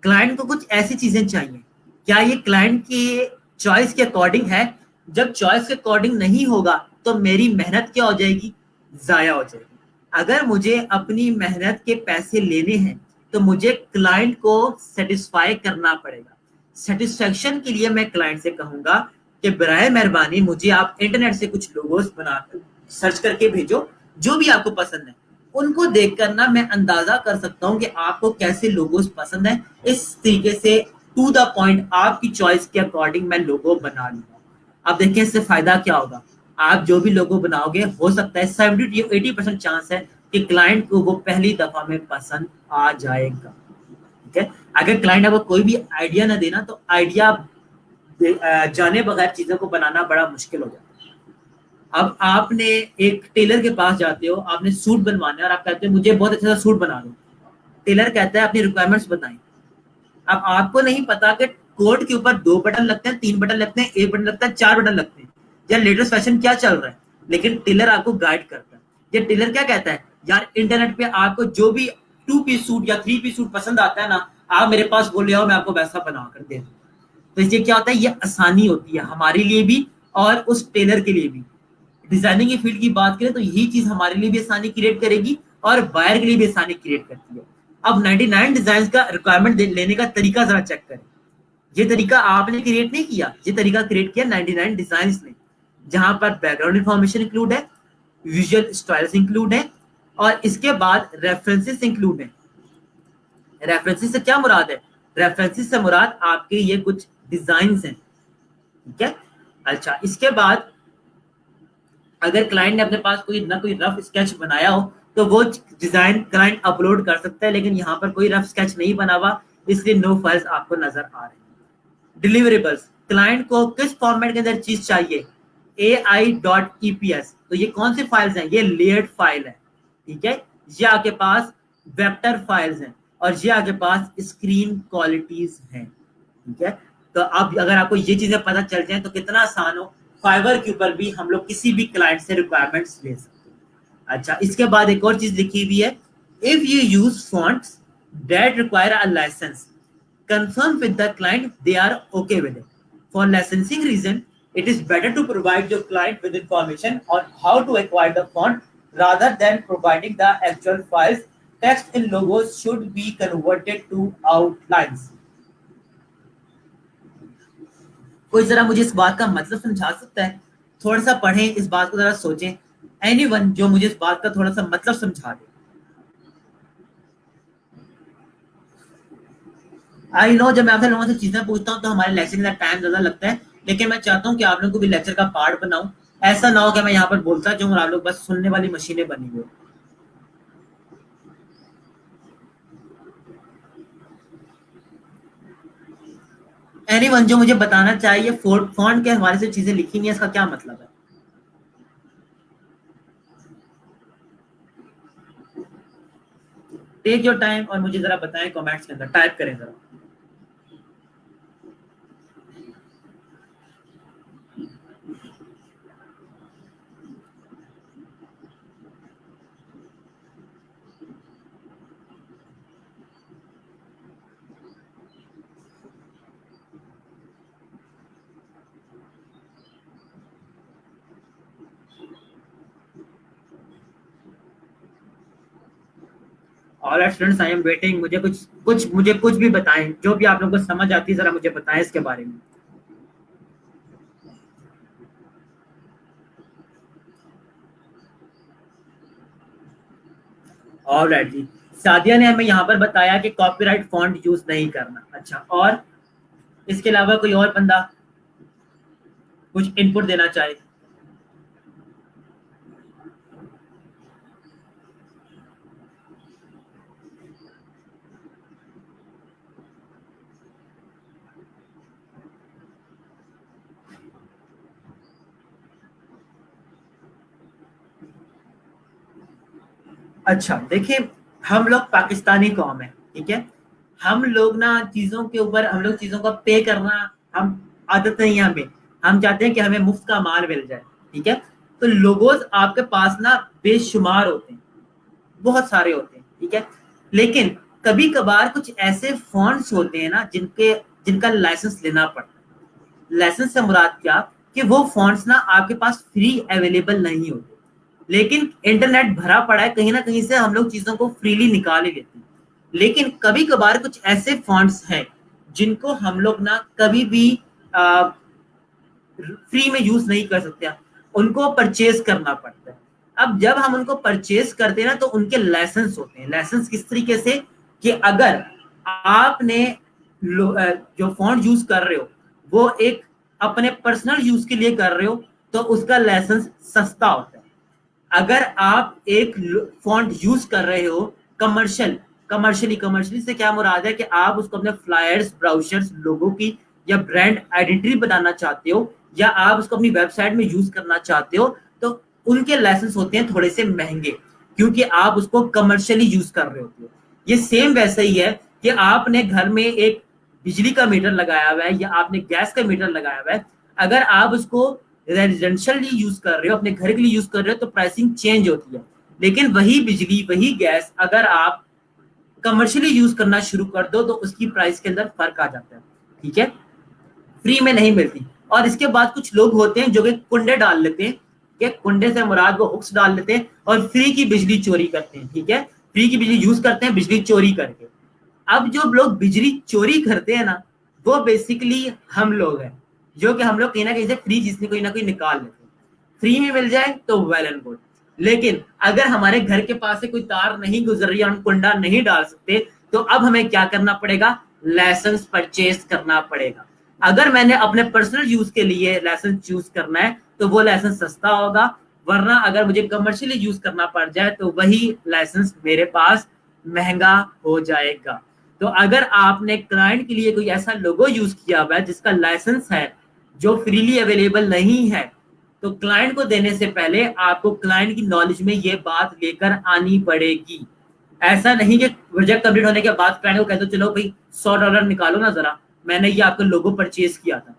क्लाइंट को कुछ ऐसी चीजें चाहिए। क्या ये क्लाइंट की चॉइस के अकॉर्डिंग है? जब चॉइस के अकॉर्डिंग नहीं होगा तो मेरी मेहनत क्या हो जाएगी? जाया हो जाएगी। अगर मुझे अपनी मेहनत के पैसे लेने हैं तो मुझे क्लाइंट को सेटिस्फाई करना पड़ेगा। सेटिस्फेक्शन के लिए मैं क्लाइंट से कहूंगा कि बराए मेहरबानी मुझे आप इंटरनेट से कुछ लोगोस बनाकर सर्च करके भेजो, जो भी आपको पसंद है। उनको देखकर ना मैं अंदाजा कर सकता हूँ कि आपको कैसे लोगोस पसंद है। इस तरीके से टू द पॉइंट आपकी चॉइस के अकॉर्डिंग मैं लोगो बना लूंगा। अब देखिए इससे फायदा क्या होगा। आप जो भी लोगो बनाओगे, हो सकता है 70 to 80% चांस है कि क्लाइंट को वो पहली दफा में पसंद आ जाएगा। ठीक है, अगर क्लाइंट आपको कोई भी आइडिया ना देना, तो आइडिया जाने बगैर चीजों को बनाना बड़ा मुश्किल हो जाता है। अब आपने एक टेलर के पास जाते हो, आपने सूट बनवाना है और आप कहते हो मुझे बहुत अच्छा सा सूट बना दो। टेलर कहता है अपनी रिक्वायरमेंट्स बताएं। अब आपको नहीं पता कि कोट के ऊपर दो बटन लगते हैं, तीन बटन लगते हैं, एक बटन लगता है, चार बटन लगते हैं, या लेटेस्ट फैशन क्या चल रहा है। लेकिन टेलर आपको गाइड करता है। ये टेलर क्या कहता है, यार इंटरनेट पे आपको जो भी टू पीस सूट या थ्री पीस सूट पसंद आता है ना, आप मेरे पास बोल आओ, मैं आपको वैसा बना कर दे दूँ। तो इससे क्या होता है, ये आसानी होती है हमारे लिए भी और उस टेलर के लिए भी। डिजाइनिंग की फील्ड की बात करें तो यही चीज हमारे लिए भी आसानी क्रिएट करेगी और बायर के लिए भी आसानी क्रिएट करती है। अब 99 डिजाइन का रिक्वायरमेंट लेने का तरीका जरा चेक करें। ये तरीका आपने क्रिएट नहीं किया, ये तरीका क्रिएट किया 99 डिजाइन ने, जहां पर बैकग्राउंड इंफॉर्मेशन इंक्लूड है, विजुअल स्टाइल्स इंक्लूड है, और इसके बाद रेफरेंसेस इंक्लूड है। रेफरेंसेस से क्या मुराद है? रेफरेंसेस से मुराद आपके ये कुछ डिजाइन हैं। ठीक है, अच्छा इसके बाद अगर क्लाइंट ने अपने पास कोई ना कोई रफ स्केच बनाया हो, तो वो डिजाइन क्लाइंट अपलोड कर सकता है। लेकिन यहाँ पर कोई रफ स्केच नहीं बना हुआ, इसलिए नो फाइल्स आपको नजर आ रही है। डिलीवरेबल्स, क्लाइंट को किस फॉर्मेट के अंदर चीज चाहिए? AI.EPS। तो ये कौन सी फाइल्स हैं? ये लेयर्ड फाइल है। ठीक है, ये आपके पास वेक्टर फाइल्स हैं और ये आपके पास स्क्रीन क्वालिटीज हैं। ठीक है, तो अब अगर आपको ये चीजें पता चल जाए तो कितना आसान हो, फाइवर के ऊपर भी हम लोग किसी भी क्लाइंट से रिक्वायरमेंट्स ले सकते हैं। अच्छा, इसके बाद एक और चीज लिखी हुई है, if you use fonts that require a licence confirm with the client they are okay with it. For licensing reason, it is better to provide your client with information on how to acquire the font rather than providing the actual files. Text in logos should be converted to outlines. कोई जरा मुझे इस बात का मतलब समझा सकता है? थोड़ा सा पढ़ें, इस बात को जरा सोचें। एनीवन जो मुझे इस बात का थोड़ा सा मतलब समझा दे। आई नो जब मैं आपसे लोगों से चीजें पूछता हूँ तो हमारे लेक्चर का टाइम ज्यादा लगता है, लेकिन मैं चाहता हूँ कि आप लोगों को भी लेक्चर का पार्ट बनाऊं। ऐसा ना हो कि मैं यहाँ पर बोलता जाऊँ और आप लोग बस सुनने वाली मशीनें बनी हुई। एनीवन जो मुझे बताना चाहिए फॉन्ट के हवाले से चीजें लिखी हुई है, इसका क्या मतलब है? टेक योर टाइम और मुझे जरा बताएं, कमेंट्स के अंदर टाइप करें जरा। Alright students, I am waiting. मुझे कुछ भी बताएं, जो भी आप लोगों को समझ आती है जरा मुझे बताएं इसके बारे में। ऑलराइट जी, सादिया ने हमें यहाँ पर बताया कि कॉपीराइट फॉन्ट यूज नहीं करना। अच्छा, और इसके अलावा कोई और बंदा कुछ इनपुट देना चाहे? अच्छा देखिए, हम लोग पाकिस्तानी कौम है, ठीक है, हम लोग ना चीजों के ऊपर, हम लोग चीजों का पे करना, हम आदत नहीं है हमें। हम चाहते हैं कि हमें मुफ्त का माल मिल जाए। ठीक है, तो लोगोज आपके पास ना बेशुमार होते हैं, बहुत सारे होते हैं। ठीक है, लेकिन कभी कभार कुछ ऐसे फॉन्ट्स होते हैं ना जिनके जिनका लाइसेंस लेना पड़ता है। लाइसेंस से मुराद क्या, कि वो फॉन्ट्स ना आपके पास फ्री अवेलेबल नहीं होते, लेकिन इंटरनेट भरा पड़ा है, कहीं ना कहीं से हम लोग चीजों को फ्रीली निकाल ही लेते हैं। लेकिन कभी कभार कुछ ऐसे फॉन्ट्स हैं जिनको हम लोग ना कभी भी फ्री में यूज नहीं कर सकते, उनको परचेज करना पड़ता है। अब जब हम उनको परचेज करते हैं ना तो उनके लाइसेंस होते हैं। लाइसेंस किस तरीके से, कि अगर आपने जो फॉन्ट यूज कर रहे हो वो एक अपने पर्सनल यूज के लिए कर रहे हो तो उसका लाइसेंस सस्ता होता है। अगर आप एक फॉन्ट यूज कर रहे हो कमर्शियली से क्या मुराद है, कि आप उसको अपने फ्लायर्स, ब्राउचर्स, लोगों की या ब्रांड आइडेंटिटी बनाना चाहते हो, या आप उसको अपनी वेबसाइट में यूज करना चाहते हो, तो उनके लाइसेंस होते हैं थोड़े से महंगे, क्योंकि आप उसको कमर्शियली यूज कर रहे होते हो। ये सेम वैसा ही है कि आपने घर में एक बिजली का मीटर लगाया हुआ है या आपने गैस का मीटर लगाया हुआ है। अगर आप उसको रेजिडेंशियली यूज कर रहे हो, अपने घर के लिए यूज कर रहे हो, तो प्राइसिंग चेंज होती है। लेकिन वही बिजली, वही गैस अगर आप कमर्शियली यूज करना शुरू कर दो तो उसकी प्राइस के अंदर फर्क आ जाता है। ठीक है, फ्री में नहीं मिलती। और इसके बाद कुछ लोग होते हैं जो कि कुंडे डाल लेते हैं, ठीक है, कुंडे से मुराद वो हुक्स डाल लेते हैं और फ्री की बिजली चोरी करते हैं। ठीक है, फ्री की बिजली यूज करते हैं बिजली चोरी करके। अब जो लोग बिजली चोरी करते हैं ना, वो बेसिकली हम लोग हैं, जो कि हम लोग कहीं ना कहीं से फ्री चीज कोई ना कोई निकाल लेते हैं। फ्री में मिल जाए तो वेल एंड गुड, लेकिन अगर हमारे घर के पास से कोई तार नहीं गुजर रही है, हम कुंडा नहीं डाल सकते, तो अब हमें क्या करना पड़ेगा, लाइसेंस परचेज करना पड़ेगा। अगर मैंने अपने पर्सनल यूज के लिए लाइसेंस चूज करना है तो वो लाइसेंस सस्ता होगा, वरना अगर मुझे कमर्शियली यूज करना पड़ जाए तो वही लाइसेंस मेरे पास महंगा हो जाएगा। तो अगर आपने क्लाइंट के लिए कोई ऐसा लोगो यूज किया हुआ है जिसका लाइसेंस है जो फ्रीली अवेलेबल नहीं है, तो क्लाइंट को देने से पहले आपको क्लाइंट की नॉलेज में ये बात लेकर आनी पड़ेगी। ऐसा नहीं कि प्रोजेक्ट कंप्लीट होने के बाद क्लाइंट को कह दो चलो भाई $100 निकालो ना जरा, मैंने ये आपका लोगो परचेज किया था।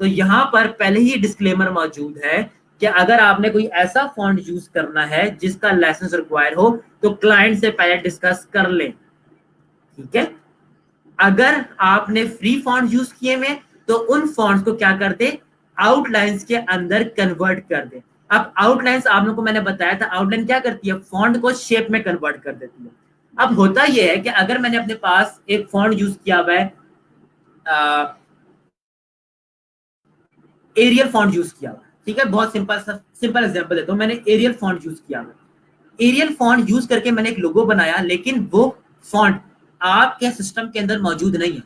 तो यहाँ पर पहले ही डिस्क्लेमर मौजूद है कि अगर आपने कोई ऐसा फॉन्ट यूज करना है जिसका लाइसेंस रिक्वायर हो तो क्लाइंट से पहले डिस्कस कर लें, ठीक है। अगर आपने फ्री फॉन्ट यूज किए में तो उन फॉन्ट्स को क्या कर दे, आउटलाइंस के अंदर कन्वर्ट कर दे। अब आउटलाइंस आप लोगों को मैंने बताया था, आउटलाइन क्या करती है, फॉन्ट को शेप में कन्वर्ट कर देती है। अब होता यह है कि अगर मैंने अपने पास एक फॉन्ट यूज किया हुआ है, एरियल फॉन्ट यूज किया हुआ है, ठीक है, बहुत सिंपल एग्जांपल देता हूं, मैंने एरियल फॉन्ट यूज किया हुआ है, एरियल फॉन्ट यूज करके मैंने एक लोगो बनाया, लेकिन वो फॉन्ट आपके सिस्टम के अंदर मौजूद नहीं है।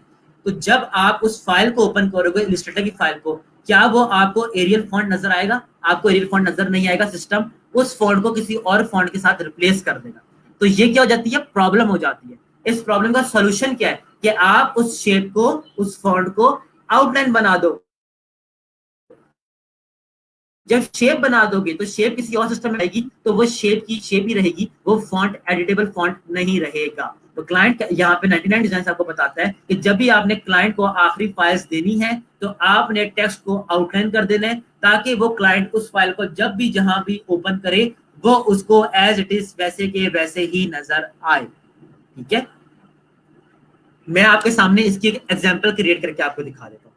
तो जब आप उस फाइल को ओपन करोगे, इलस्ट्रेटर की फाइल को, क्या वो आपको एरियल फॉन्ट नजर आएगा? आपको एरियल फॉन्ट नजर नहीं आएगा। सिस्टम उस फॉन्ट को किसी और फॉन्ट के साथ रिप्लेस कर देगा। तो ये क्या हो जाती है, प्रॉब्लम हो जाती है। इस प्रॉब्लम का सोल्यूशन क्या है कि आप उस शेप को, उस फॉन्ट को आउटलाइन बना दो। जब शेप बना दोगे तो शेप किसी और सिस्टम में आएगी, तो वो शेप की शेप ही रहेगी, वो फॉन्ट एडिटेबल फॉन्ट नहीं रहेगा। तो क्लाइंट यहाँ पे 99 डिजाइन आपको बताता है कि जब भी आपने क्लाइंट को आखिरी फाइल्स देनी है तो आपने टेक्स्ट को आउटलाइन कर देना है, ताकि वो क्लाइंट उस फाइल को जब भी जहां भी ओपन करे वो उसको एज इट इज वैसे के वैसे ही नजर आए, ठीक है। मैं आपके सामने इसकी एक एग्जाम्पल क्रिएट करके आपको दिखा देता हूँ।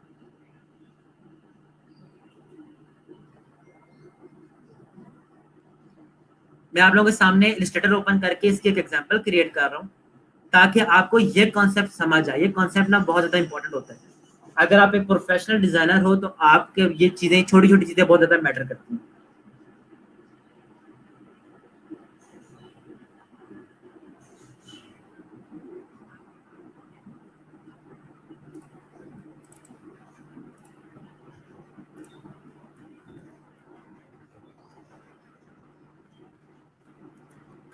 मैं आप लोगों के सामने इलस्ट्रेटर ओपन करके इसकी एक एग्जांपल क्रिएट कर रहा हूँ, ताकि आपको ये कॉन्सेप्ट समझ आए। ये कॉन्सेप्ट ना बहुत ज्यादा इंपॉर्टेंट होता है। अगर आप एक प्रोफेशनल डिजाइनर हो तो आपके ये चीजें, छोटी छोटी चीजें बहुत ज्यादा मैटर करती हैं।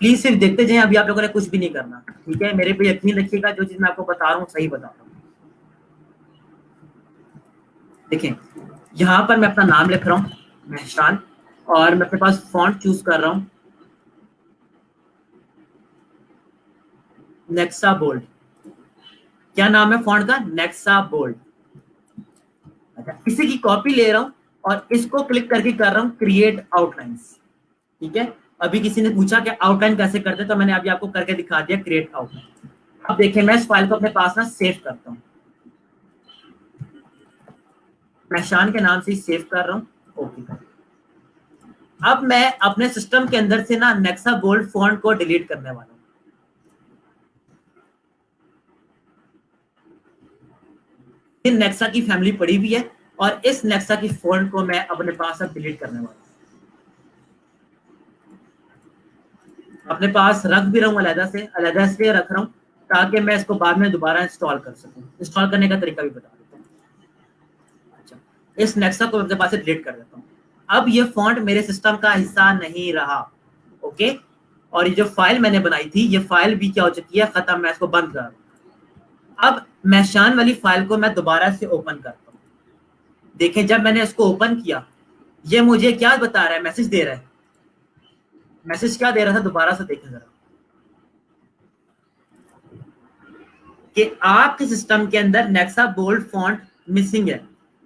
प्लीज सिर्फ देखते जाएं, अभी आप लोगों ने कुछ भी नहीं करना, ठीक है। मेरे पे यकीन रखिएगा, जो चीज मैं आपको बता रहा हूँ सही बता रहा हूँ। देखें, यहाँ पर मैं अपना नाम लिख रहा हूँ, महशान, और मैं अपने पास फॉन्ट चूज कर रहा हूँ, नेक्सा बोल्ड। क्या नाम है फॉन्ट का? Nexa bold. अच्छा, इसी की कॉपी ले रहा हूँ और इसको क्लिक करके कर रहा हूँ क्रिएट आउटलाइंस, ठीक है। अभी किसी ने पूछा कि आउटलाइन कैसे करते हैं, तो मैंने अभी आपको करके दिखा दिया, क्रिएट आउटलाइन। अब देखिए, मैं इस फाइल को अपने पास ना सेव करता हूँ, महशान के नाम से ही सेव कर रहा हूँ, ओके। अब मैं अपने सिस्टम के अंदर से ना नेक्सा बोल्ड फॉन्ट को डिलीट करने वाला हूँ। नेक्सा की फैमिली पड़ी हुई है और इस नेक्सा की फॉन्ट को मैं अपने पास अब डिलीट करने वाला हूँ। अपने पास रख भी रहा हूँ, अलग से रख रहा हूँ, ताकि मैं इसको बाद में दोबारा इंस्टॉल कर सकूँ। इंस्टॉल करने का तरीका भी बता देता हूँ। अच्छा, इस नेक्सा को अपने पास से डिलीट कर देता हूँ। अब ये फॉन्ट मेरे सिस्टम का हिस्सा नहीं रहा, ओके। और ये जो फाइल मैंने बनाई थी, ये फाइल भी क्या हो चुकी है, खत्म। मैं इसको बंद कर रहा हूँ। अब महशान वाली फाइल को मैं दोबारा से ओपन करता हूँ। देखें, जब मैंने इसको ओपन किया, ये मुझे क्या बता रहा है, मैसेज दे रहा है। मैसेज क्या दे रहा था, दोबारा से देखें जरा, कि आपके सिस्टम के अंदर नेक्सा बोल्ड फॉन्ट मिसिंग है।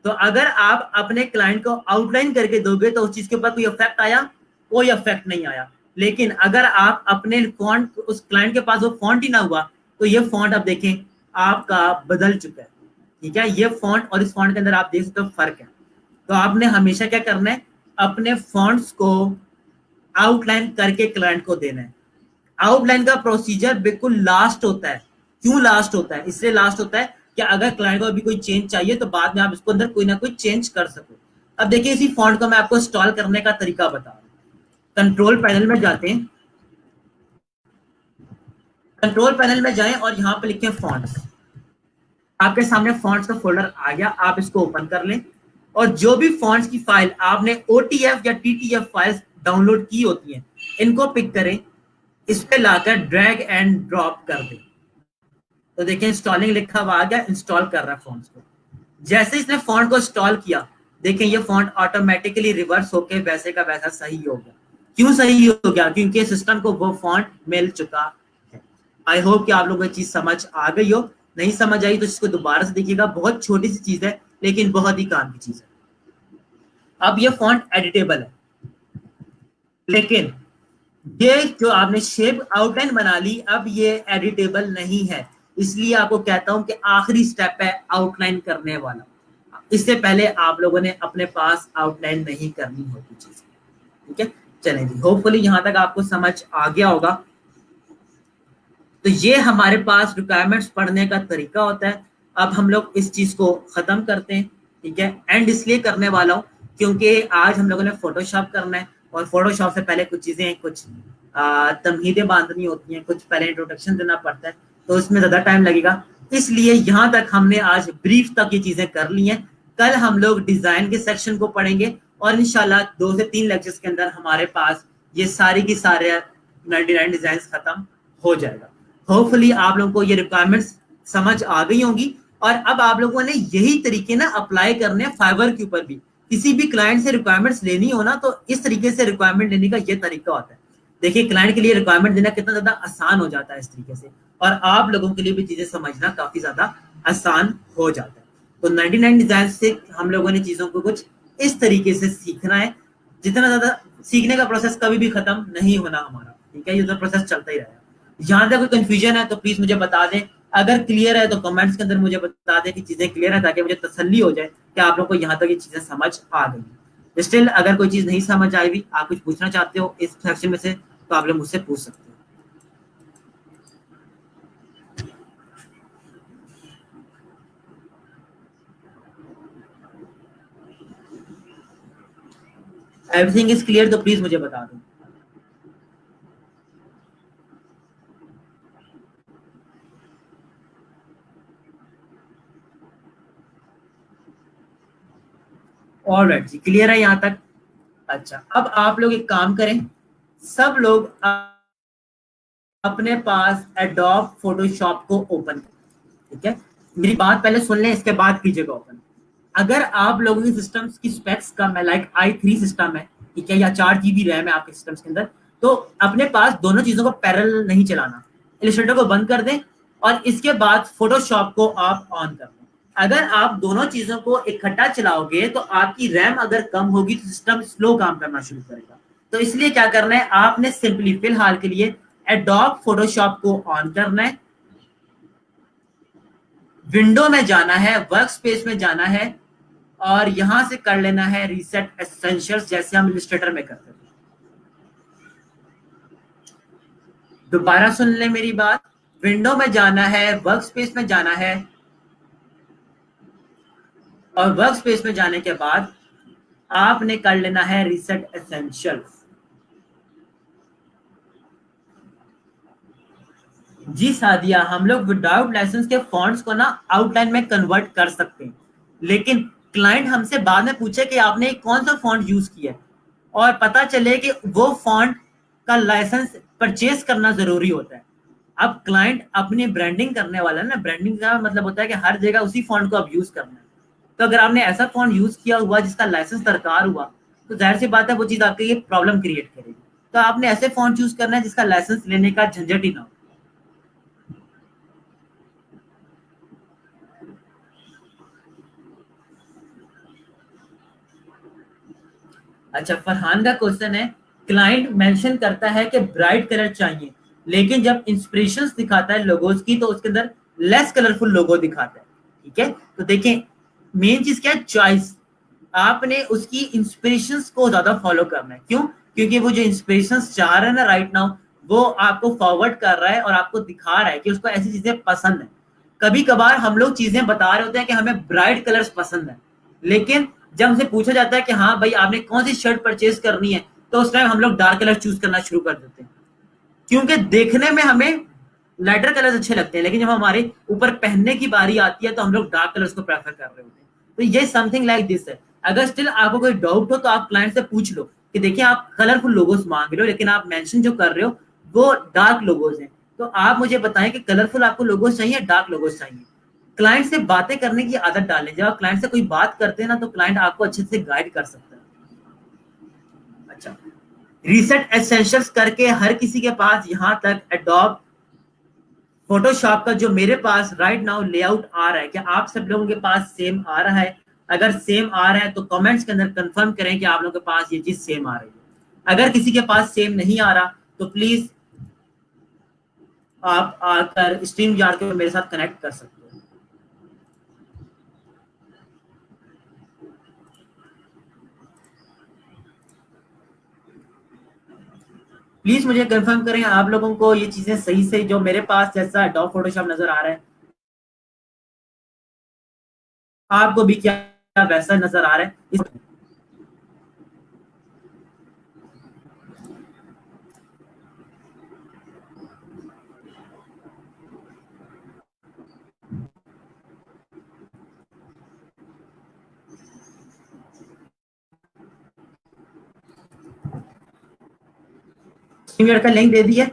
तो अगर आप अपने क्लाइंट को आउटलाइन करके दोगे तो उस चीज के ऊपर कोई इफेक्ट आया? कोई इफेक्ट नहीं आया। लेकिन अगर आप अपने फॉन्ट, उस क्लाइंट के पास वो फॉन्ट ही ना हुआ, तो ये फॉन्ट अब देखें आपका बदल चुका है, ठीक है। ये फॉन्ट और इस फॉन्ट के अंदर आप देख सकते हो फर्क है। तो आपने हमेशा क्या करना है, अपने फॉन्ट्स को आउटलाइन करके क्लाइंट को देना है। आउटलाइन का प्रोसीजर बिल्कुल लास्ट होता है। क्यों लास्ट होता है? इसलिए लास्ट होता है कि अगर क्लाइंट को अभी कोई चेंज चाहिए तो बाद में आप इसको अंदर कोई ना कोई चेंज कर सको। अब देखिए, इसी फॉन्ट को मैं आपको इंस्टॉल करने का तरीका बता रहा हूँ। कंट्रोल पैनल में जाते हैं, कंट्रोल पैनल में जाएं और यहाँ पे लिखें फॉन्ट्स। आपके सामने फॉन्ट्स का फोल्डर आ गया, आप इसको ओपन कर लें और जो भी फॉन्ट्स की फाइल आपने OTF या TTF फाइल्स डाउनलोड की होती हैं, इनको पिक करें, इस पे लाकर ड्रैग एंड ड्रॉप कर दें। तो देखिए, इंस्टॉलिंग लिखा हुआ आ गया, इंस्टॉल कर रहा है फॉन्ट्स को। जैसे इसने फॉन्ट को इंस्टॉल किया, देखें ये फॉन्ट ऑटोमेटिकली रिवर्स होके वैसे का वैसा सही हो गया। क्यों सही हो गया? क्योंकि सिस्टम को वो फॉन्ट मिल चुका है। आई होप कि आप लोगों को ये चीज समझ आ गई हो। नहीं समझ आई तो इसको दोबारा से देखिएगा, बहुत छोटी सी चीज है लेकिन बहुत ही काम की चीज है। अब ये फॉन्ट एडिटेबल है, लेकिन ये जो आपने शेप आउटलाइन बना ली, अब ये एडिटेबल नहीं है। इसलिए आपको कहता हूं कि आखिरी स्टेप है आउटलाइन करने वाला। इससे पहले आप लोगों ने अपने पास आउटलाइन नहीं करनी होती चीज। ठीक है, चलें जी, होपफुली यहां तक आपको समझ आ गया होगा। तो ये हमारे पास रिक्वायरमेंट्स पढ़ने का तरीका होता है। अब हम लोग इस चीज को खत्म करते हैं। ठीक है, एंड इसलिए करने वाला हूँ क्योंकि आज हम लोगों ने फोटोशॉप करना है, और फोटोशॉप से पहले कुछ चीजें, कुछ तमहीदें बांधनी होती हैं, कुछ पहले इंट्रोडक्शन देना पड़ता है, तो इसमें ज्यादा टाइम लगेगा। इसलिए यहाँ तक हमने आज ब्रीफ तक ये चीजें कर ली हैं। कल हम लोग डिजाइन के सेक्शन को पढ़ेंगे, और इंशाल्लाह 2 से 3 लेक्चर्स के अंदर हमारे पास ये सारी की सारे 99 डिजाइन खत्म हो जाएगा। होपफुली आप लोगों को ये रिक्वायरमेंट्स समझ आ गई होंगी, और अब आप लोगों ने यही तरीके ना अप्लाई करने हैं फाइवर के ऊपर भी। किसी भी क्लाइंट से रिक्वायरमेंट्स लेनी हो ना, तो इस तरीके से रिक्वायरमेंट लेने का ये तरीका होता है। देखिए क्लाइंट के लिए रिक्वायरमेंट देना कितना ज्यादा आसान हो जाता है इस तरीके से, और आप लोगों के लिए भी चीजें समझना काफी ज्यादा आसान हो जाता है। तो 99 डिजाइन से हम लोगों ने चीजों को कुछ इस तरीके से सीखना है। जितना ज्यादा सीखने का प्रोसेस कभी भी खत्म नहीं होना हमारा। ठीक है, ये तो प्रोसेस चलता ही रहेगा। जहां तक कोई कंफ्यूजन है तो प्लीज मुझे बता दें। अगर क्लियर है तो कमेंट्स के अंदर मुझे बता दें कि चीजें क्लियर है, ताकि मुझे तसल्ली हो जाए कि आप लोग को यहाँ तक ये चीजें समझ आ गई। स्टिल अगर कोई चीज नहीं समझ आई हुई, आप कुछ पूछना चाहते हो इस सेक्शन में से, तो आप लोग मुझसे पूछ सकते हो। एवरीथिंग इज क्लियर तो प्लीज मुझे बता दो। ऑलराइट जी, क्लियर है यहाँ तक? अच्छा, अब आप लोग एक काम करें, सब लोग अपने पास एडोब फोटोशॉप को ओपन करें। ठीक है, मेरी बात पहले सुन लें, इसके बाद कीजिएगा ओपन। अगर आप लोगों की सिस्टम्स की स्पेक्स कम है, लाइक i3 सिस्टम है, ठीक है, या 4 GB रैम है आपके सिस्टम्स के अंदर, तो अपने पास दोनों चीजों को पैरेलल नहीं चलाना। इलस्ट्रेटर को बंद कर दें और इसके बाद फोटोशॉप को आप ऑन कर दें। अगर आप दोनों चीजों को इकट्ठा चलाओगे तो आपकी रैम अगर कम होगी तो सिस्टम स्लो काम करना शुरू करेगा। तो इसलिए क्या करना है, आपने सिंपली फिलहाल के लिए एडोब फोटोशॉप को ऑन करना है, विंडो में जाना है, वर्क स्पेस में जाना है, और यहां से कर लेना है रीसेट एसेंशियल्स, जैसे हम इलस्ट्रेटर में करते हैं। दोबारा सुन ले मेरी बात, विंडो में जाना है, वर्क स्पेस में जाना है, और वर्क स्पेस में जाने के बाद आपने कर लेना है रीसेट एसेंशियल्स। जी सादिया, हम लोग विदाउट लाइसेंस के फॉन्ट्स को ना आउटलाइन में कन्वर्ट कर सकते हैं, लेकिन क्लाइंट हमसे बाद में पूछे कि आपने कौन सा फॉन्ट यूज किया है, और पता चले कि वो फॉन्ट का लाइसेंस परचेज करना जरूरी होता है। अब क्लाइंट अपनी ब्रांडिंग करने वाला है ना, ब्रांडिंग का मतलब होता है कि हर जगह उसी फॉन्ट को अब यूज करना है। तो अगर आपने ऐसा फॉन्ट यूज किया हुआ जिसका लाइसेंस दरकार हुआ, तो जाहिर सी बात है वो चीज आपके लिए प्रॉब्लम क्रिएट करेगी। तो आपने ऐसे फॉन्ट यूज करना है जिसका लाइसेंस लेने का झंझट ही ना हो। अच्छा, फरहान का क्वेश्चन है, क्लाइंट मेंशन करता है कि ब्राइट कलर चाहिए, लेकिन जब इंस्पिरेशंस दिखाता है लोगोज की तो उसके अंदर लेस कलरफुल लोगो दिखाता है। ठीक है, तो देखें मेन चीज क्या है, चॉइस। आपने उसकी इंस्पिरेशंस को ज्यादा फॉलो करना है। क्यों? क्योंकि वो जो इंस्पिरेशंस चाह रहा है ना राइट नाउ, वो आपको फॉरवर्ड कर रहा है और आपको दिखा रहा है कि उसको ऐसी चीजें पसंद है। कभी कभार हम लोग चीजें बता रहे होते हैं कि हमें ब्राइट कलर्स पसंद है, लेकिन जब हमसे पूछा जाता है कि हाँ भाई आपने कौन सी शर्ट परचेज करनी है, तो उस टाइम हम लोग डार्क कलर चूज करना शुरू कर देते हैं, क्योंकि देखने में हमें लाइटर कलर्स अच्छे लगते हैं, लेकिन जब हमारे ऊपर पहनने की बारी आती है तो हम लोग डार्क कलर्स को प्रेफर कर रहे होते हैं। तो ये समथिंग लाइक दिस है। अगर स्टिल आपको कोई डाउट हो तो आप क्लाइंट से पूछ लो कि देखिए आप कलरफुल लोगोस मांग रहे हो, लेकिन आप मेंशन जो कर रहे हो वो डार्क लोगोस हैं, तो आप मुझे बताएं कि कलरफुल आपको लोगोस चाहिए, डार्क लोगोस चाहिए। क्लाइंट से बातें करने की आदत डालें। जब आप क्लाइंट से कोई बात करते हैं ना, तो क्लाइंट आपको अच्छे से गाइड कर सकता है। अच्छा, रीसेट एसेंशियल्स करके हर किसी के पास यहाँ तक एडोब फोटोशॉप का जो मेरे पास राइट नाउ लेआउट आ रहा है, क्या आप सब लोगों के पास सेम आ रहा है? अगर सेम आ रहा है तो कमेंट्स के अंदर कंफर्म करें कि आप लोगों के पास ये चीज सेम आ रही है। अगर किसी के पास सेम नहीं आ रहा तो प्लीज आप आकर स्ट्रीम जार के मेरे साथ कनेक्ट कर सकते हो। प्लीज मुझे कंफर्म करें आप लोगों को ये चीजें सही से जो मेरे पास जैसा डॉक फोटोशॉप नजर आ रहा है, आपको भी क्या वैसा नजर आ रहा है? स्ट्रीम यार्ड का लिंक दे दिया।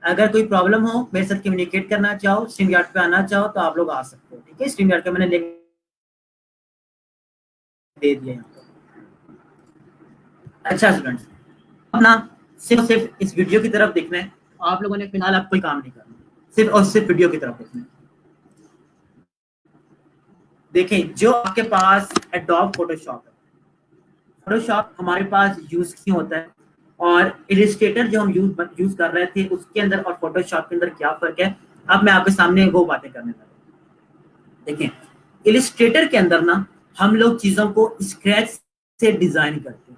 अगर कोई प्रॉब्लम हो, मेरे साथ कम्युनिकेट करना चाहो, स्ट्रीम यार्ड पे आना चाहो, तो आप लोग आ सकते हो। ठीक है, स्ट्रीम यार्ड का मैंने लिंक दे दिया यहाँ पर। अच्छा स्टूडेंट्स, अपना सिर्फ इस वीडियो की तरफ देखना है। आप लोगों ने फिलहाल अब कोई काम नहीं करना, सिर्फ और सिर्फ वीडियो की तरफ देखना है। देखें, जो आपके पास एडोब फोटोशॉप है, फोटोशॉप हमारे पास यूज क्यों होता है, और इलिस्ट्रेटर जो हम यूज कर रहे थे उसके अंदर और फोटोशॉप के अंदर क्या फर्क है, अब मैं आपके सामने वो बातें करने लगा। देखें, इलिस्ट्रेटर के अंदर ना हम लोग चीजों को स्क्रैच से डिजाइन करते हैं।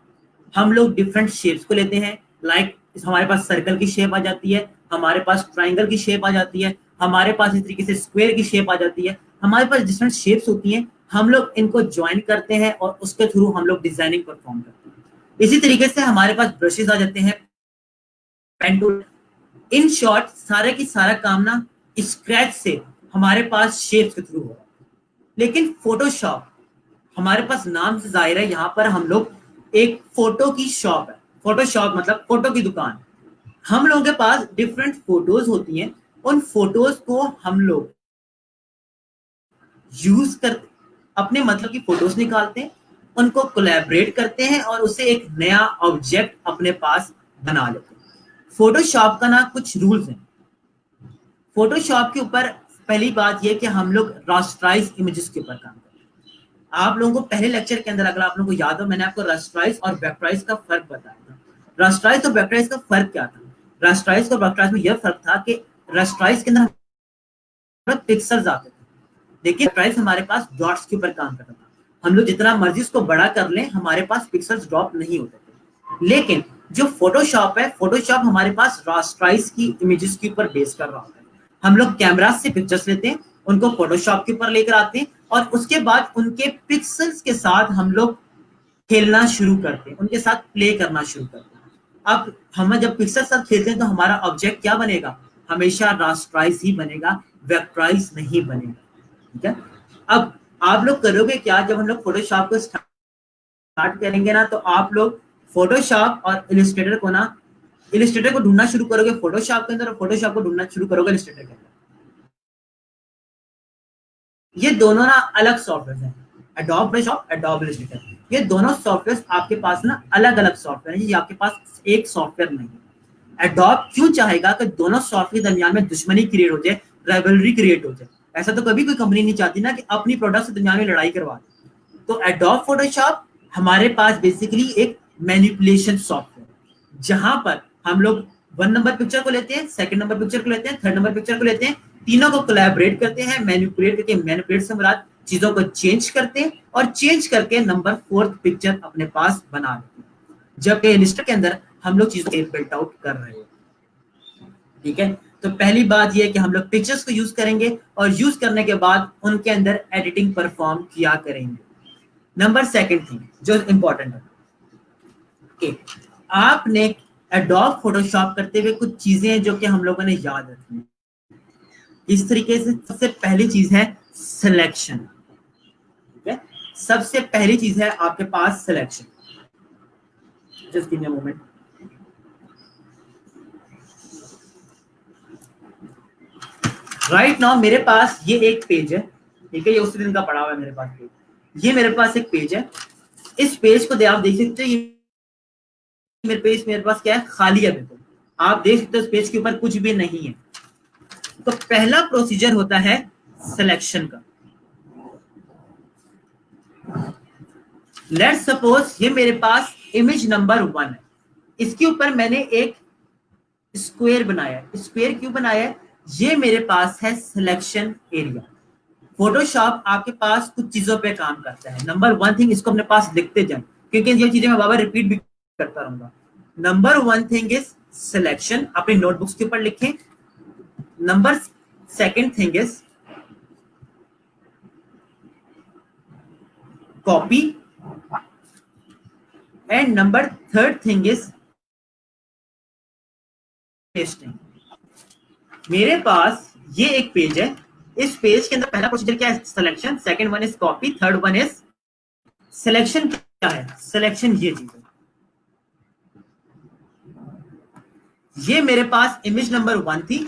हम लोग डिफरेंट शेप्स को लेते हैं, लाइक हमारे पास सर्कल की शेप आ जाती है, हमारे पास ट्राइंगल की शेप आ जाती है, हमारे पास इस तरीके से स्क्वायर की शेप आ जाती है। हमारे पास डिफरेंट शेप्स होती हैं, हम लोग इनको ज्वाइन करते हैं और उसके थ्रू हम लोग डिजाइनिंग परफॉर्म करते हैं। इसी तरीके से हमारे पास ब्रशेस आ जाते हैं, पेन टूल। इन शॉर्ट सारे की सारा काम ना स्क्रैच से हमारे पास शेप्स के थ्रू हो रहा है। लेकिन फोटोशॉप हमारे पास नाम से जाहिर है, यहाँ पर हम लोग एक फोटो की शॉप है। फोटोशॉप मतलब फोटो की दुकान। हम लोगों के पास डिफरेंट फोटोज होती हैं, उन फोटोज को हम लोग यूज कर अपने मतलब की फोटोज निकालते हैं, उनको कोलैबोरेट करते हैं और उसे एक नया ऑब्जेक्ट अपने पास बना लेते हैं। फोटोशॉप का ना कुछ रूल्स हैं। फोटोशॉप के ऊपर पहली बात यह कि हम लोग रास्टराइज इमेजेस के ऊपर काम करते हैं। आप लोगों को पहले लेक्चर के अंदर, अगर आप लोगों को याद हो, मैंने आपको रास्टराइज और वेक्टराइज का फर्क बताया था। रास्टराइज और वेक्टराइज का फर्क क्या था? रास्टराइज और वेक्टराइज में यह फर्क था कि रास्टराइज के अंदर पिक्सल्स आते थे, लेकिन वेक्टराइज हमारे पास डॉट्स के ऊपर काम करता था। हम लोग जितना मर्जी उसको बड़ा कर लें, हमारे पास पिक्सल्स ड्रॉप नहीं होते थे। लेकिन जो फोटोशॉप है, फोटोशॉप हमारे पास रास्टराइज की इमेजेस के ऊपर बेस कर रहा होता है। हम लोग कैमरा से पिक्चर्स लेते हैं, उनको फोटोशॉप के ऊपर लेकर आते हैं और उसके बाद उनके पिक्सल्स के साथ हम लोग खेलना शुरू करते हैं, उनके साथ प्ले करना शुरू करते हैं। अब हम जब पिक्सल साथ खेलते हैं तो हमारा ऑब्जेक्ट क्या बनेगा? हमेशा रास्टराइज ही बनेगा, वेक्टराइज नहीं बनेगा। ठीक है, अब आप लोग करोगे क्या, जब हम लोग फोटोशॉप को स्टार्ट करेंगे ना, तो आप लोग फोटोशॉप और इलिस्ट्रेटर को ना, इलिस्ट्रेटर को ढूंढना शुरू करोगे फोटोशॉप के अंदर और फोटोशॉप को ढूंढना शुरू करोगे इलिस्ट्रेटर के अंदर। ये दोनों ना अलग सॉफ्टवेयर हैं, एडोब फोटोशॉप, एडोब इलस्ट्रेटर। ये दोनों सॉफ्टवेयर आपके पास ना अलग अलग सॉफ्टवेयर हैं, ये आपके पास एक सॉफ्टवेयर नहीं है। एडोब क्यों चाहेगा कि दोनों सॉफ्टवेयर के दरमियान में दुश्मनी क्रिएट हो जाए, राइवलरी क्रिएट हो जाए? ऐसा तो कभी कोई कंपनी नहीं चाहती ना कि अपनी प्रोडक्ट के दरमियान में लड़ाई करवा दे। तो एडोब फोटोशॉप हमारे पास बेसिकली एक मैनिपुलेशन सॉफ्टवेयर है, जहां पर हम लोग 1 नंबर पिक्चर को लेते हैं, सेकंड नंबर पिक्चर को लेते हैं, थर्ड नंबर पिक्चर को लेते हैं, तीनों को कोलैबोरेट करते हैं, मैनिपुलेट करके, मैनिपुलेट से मुराद चीजों को चेंज करते हैं और चेंज करके नंबर 4th पिक्चर अपने पास बना लेते हैं। जबकि इलिस्ट्रेटर के अंदर हम लोग चीजों को बिल्ट आउट कर रहे हैं। ठीक है, तो पहली बात यह है कि हम लोग पिक्चर्स को यूज करेंगे और यूज करने के बाद उनके अंदर एडिटिंग परफॉर्म किया करेंगे। नंबर सेकंड थिंग जो इंपॉर्टेंट है कि आपने एडोब फोटोशॉप करते हुए कुछ चीजें हैं जो कि हम लोगों ने याद रखनी है। इस तरीके से सबसे पहली चीज है सिलेक्शन। ठीक है, सबसे पहली चीज है आपके पास selection. Just give me a moment. Right now मेरे पास ये एक पेज है, ठीक है, ये उसी दिन का पड़ा हुआ है मेरे पास पेज। ये मेरे पास एक पेज है, इस पेज को आप देख सकते हो, ये मेरे पास क्या है, खाली है बिल्कुल। आप देख सकते हो इस पेज के ऊपर कुछ भी नहीं है। तो पहला प्रोसीजर होता है सिलेक्शन का। लेट्स सपोज ये मेरे पास इमेज नंबर 1 है, इसके ऊपर मैंने एक स्क्वायर बनाया है। स्क्वायर क्यों बनाया है? ये मेरे पास है सिलेक्शन एरिया। फोटोशॉप आपके पास कुछ चीजों पे काम करता है। नंबर 1 थिंग, इसको अपने पास लिखते जाए, क्योंकि ये चीजें मैं बार बार रिपीट भी करता रहूंगा। नंबर 1 थिंग इज सिलेक्शन, अपनी नोटबुक्स के ऊपर लिखें। Number second thing is copy, and number third thing is pasting. मेरे पास ये एक पेज है, इस पेज के अंदर पहला प्रोसीजर क्या है? Selection. Second one is copy, third one is selection. क्या है सिलेक्शन? ये चीज है। ये मेरे पास इमेज नंबर 1 थी,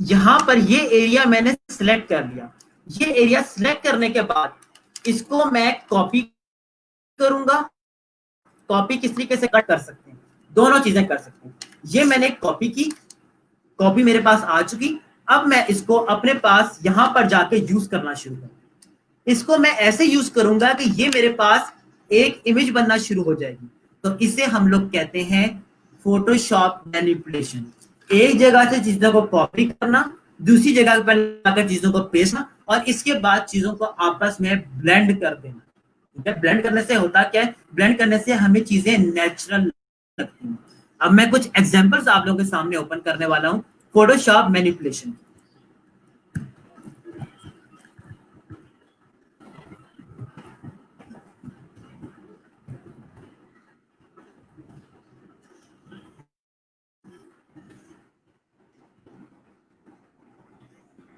यहां पर ये एरिया मैंने सिलेक्ट कर लिया। ये एरिया सिलेक्ट करने के बाद इसको मैं कॉपी करूंगा। कॉपी किस तरीके से कट कर सकते हैं? दोनों चीजें कर सकते हैं। ये मैंने कॉपी की, कॉपी मेरे पास आ चुकी। अब मैं इसको अपने पास यहां पर जाके यूज करना शुरू करूं। इसको मैं ऐसे यूज करूंगा कि ये मेरे पास एक इमेज बनना शुरू हो जाएगी। तो इसे हम लोग कहते हैं फोटोशॉप मैनिपुलेशन। एक जगह से चीजों को कॉपी करना, दूसरी जगह पर लाकर चीजों को पेस्टना, और इसके बाद चीजों को आपस में ब्लेंड कर देना। ठीक है, ब्लेंड करने से होता क्या है? ब्लेंड करने से हमें चीजें नेचुरल लगती हैं। अब मैं कुछ एग्जांपल्स आप लोगों के सामने ओपन करने वाला हूं फोटोशॉप मैनिपुलेशन।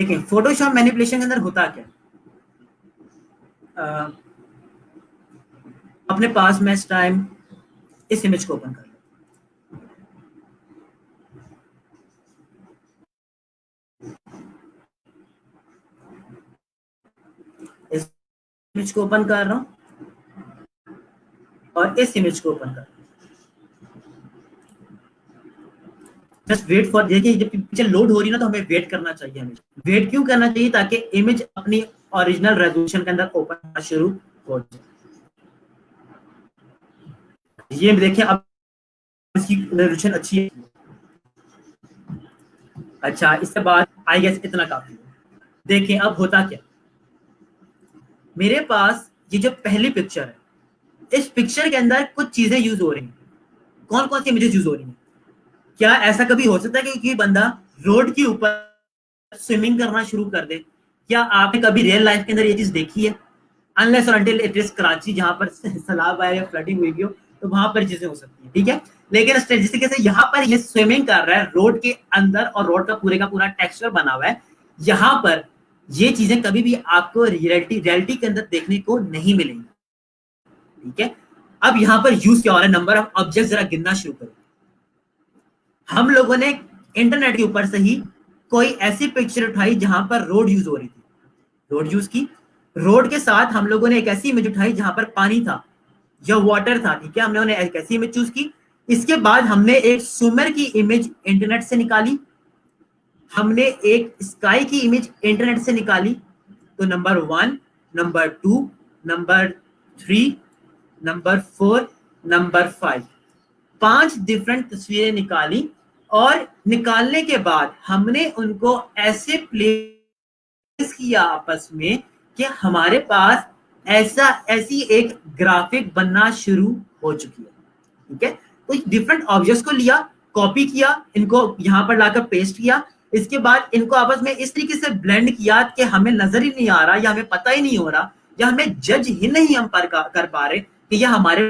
देखिए फोटोशॉप मैनिपुलेशन के अंदर होता क्या है। अपने पास मैं इस टाइम इस इमेज को ओपन कर लेता हूं। इस इमेज को ओपन कर रहा हूं और इस इमेज को ओपन कर रहा हूं। जस्ट वेट फॉर, देखिए जब पिक्चर लोड हो रही है ना, तो हमें वेट करना चाहिए। हमें वेट क्यों करना चाहिए? ताकि इमेज अपनी ओरिजिनल रेजोल्यूशन के अंदर ओपन होना शुरू हो जाए। ये देखिए अब इसकी रेजोल्यूशन अच्छी है। अच्छा, इसके बाद आई गेस इतना काफी है। देखिए अब होता क्या, मेरे पास ये जो पहली पिक्चर है, इस पिक्चर के अंदर कुछ चीजें यूज हो रही हैं। कौन कौन सी इमेजेस यूज हो रही हैं? क्या ऐसा कभी हो सकता है कि बंदा रोड के ऊपर स्विमिंग करना शुरू कर दे? क्या आपने कभी रियल लाइफ के अंदर ये चीज देखी है? अनलेस और अनटिल इट इज कराची, जहां पर सैलाब आया या फ्लडिंग हुई हो, तो वहां पर चीजें हो सकती है। ठीक है, लेकिन जिस तरीके से यहाँ पर ये स्विमिंग कर रहा है रोड के अंदर, और रोड का पूरे का पूरा टेक्सचर बना हुआ है, यहाँ पर ये चीजें कभी भी आपको रियलिटी के अंदर देखने को नहीं मिलेंगी। ठीक है, अब यहाँ पर यूज क्या हो रहा है? नंबर ऑफ ऑब्जेक्ट जरा गिनना शुरू करो। हम लोगों ने इंटरनेट के ऊपर से ही कोई ऐसी पिक्चर उठाई जहां पर रोड यूज हो रही थी, रोड यूज की। रोड के साथ हम लोगों ने एक ऐसी इमेज उठाई जहां पर पानी था या वाटर था। ठीक है, हमने उन्हें एक ऐसी इमेज चूज की। इसके बाद हमने एक स्विमर की इमेज इंटरनेट से निकाली, हमने एक स्काई की इमेज इंटरनेट से निकाली। तो number 1, number 2, number 3, number 4, number 5, 5 different तस्वीरें निकाली। और निकालने के बाद हमने उनको ऐसे प्लेस किया आपस में कि हमारे पास ऐसी एक ग्राफिक बनना शुरू हो चुकी है। ठीक है, तो डिफरेंट ऑब्जेक्ट्स को लिया, कॉपी किया, इनको यहां पर लाकर पेस्ट किया। इसके बाद इनको आपस में इस तरीके से ब्लेंड किया कि हमें नजर ही नहीं आ रहा, या हमें पता ही नहीं हो रहा, या हमें जज ही नहीं हम कर पा रहे कि यह हमारे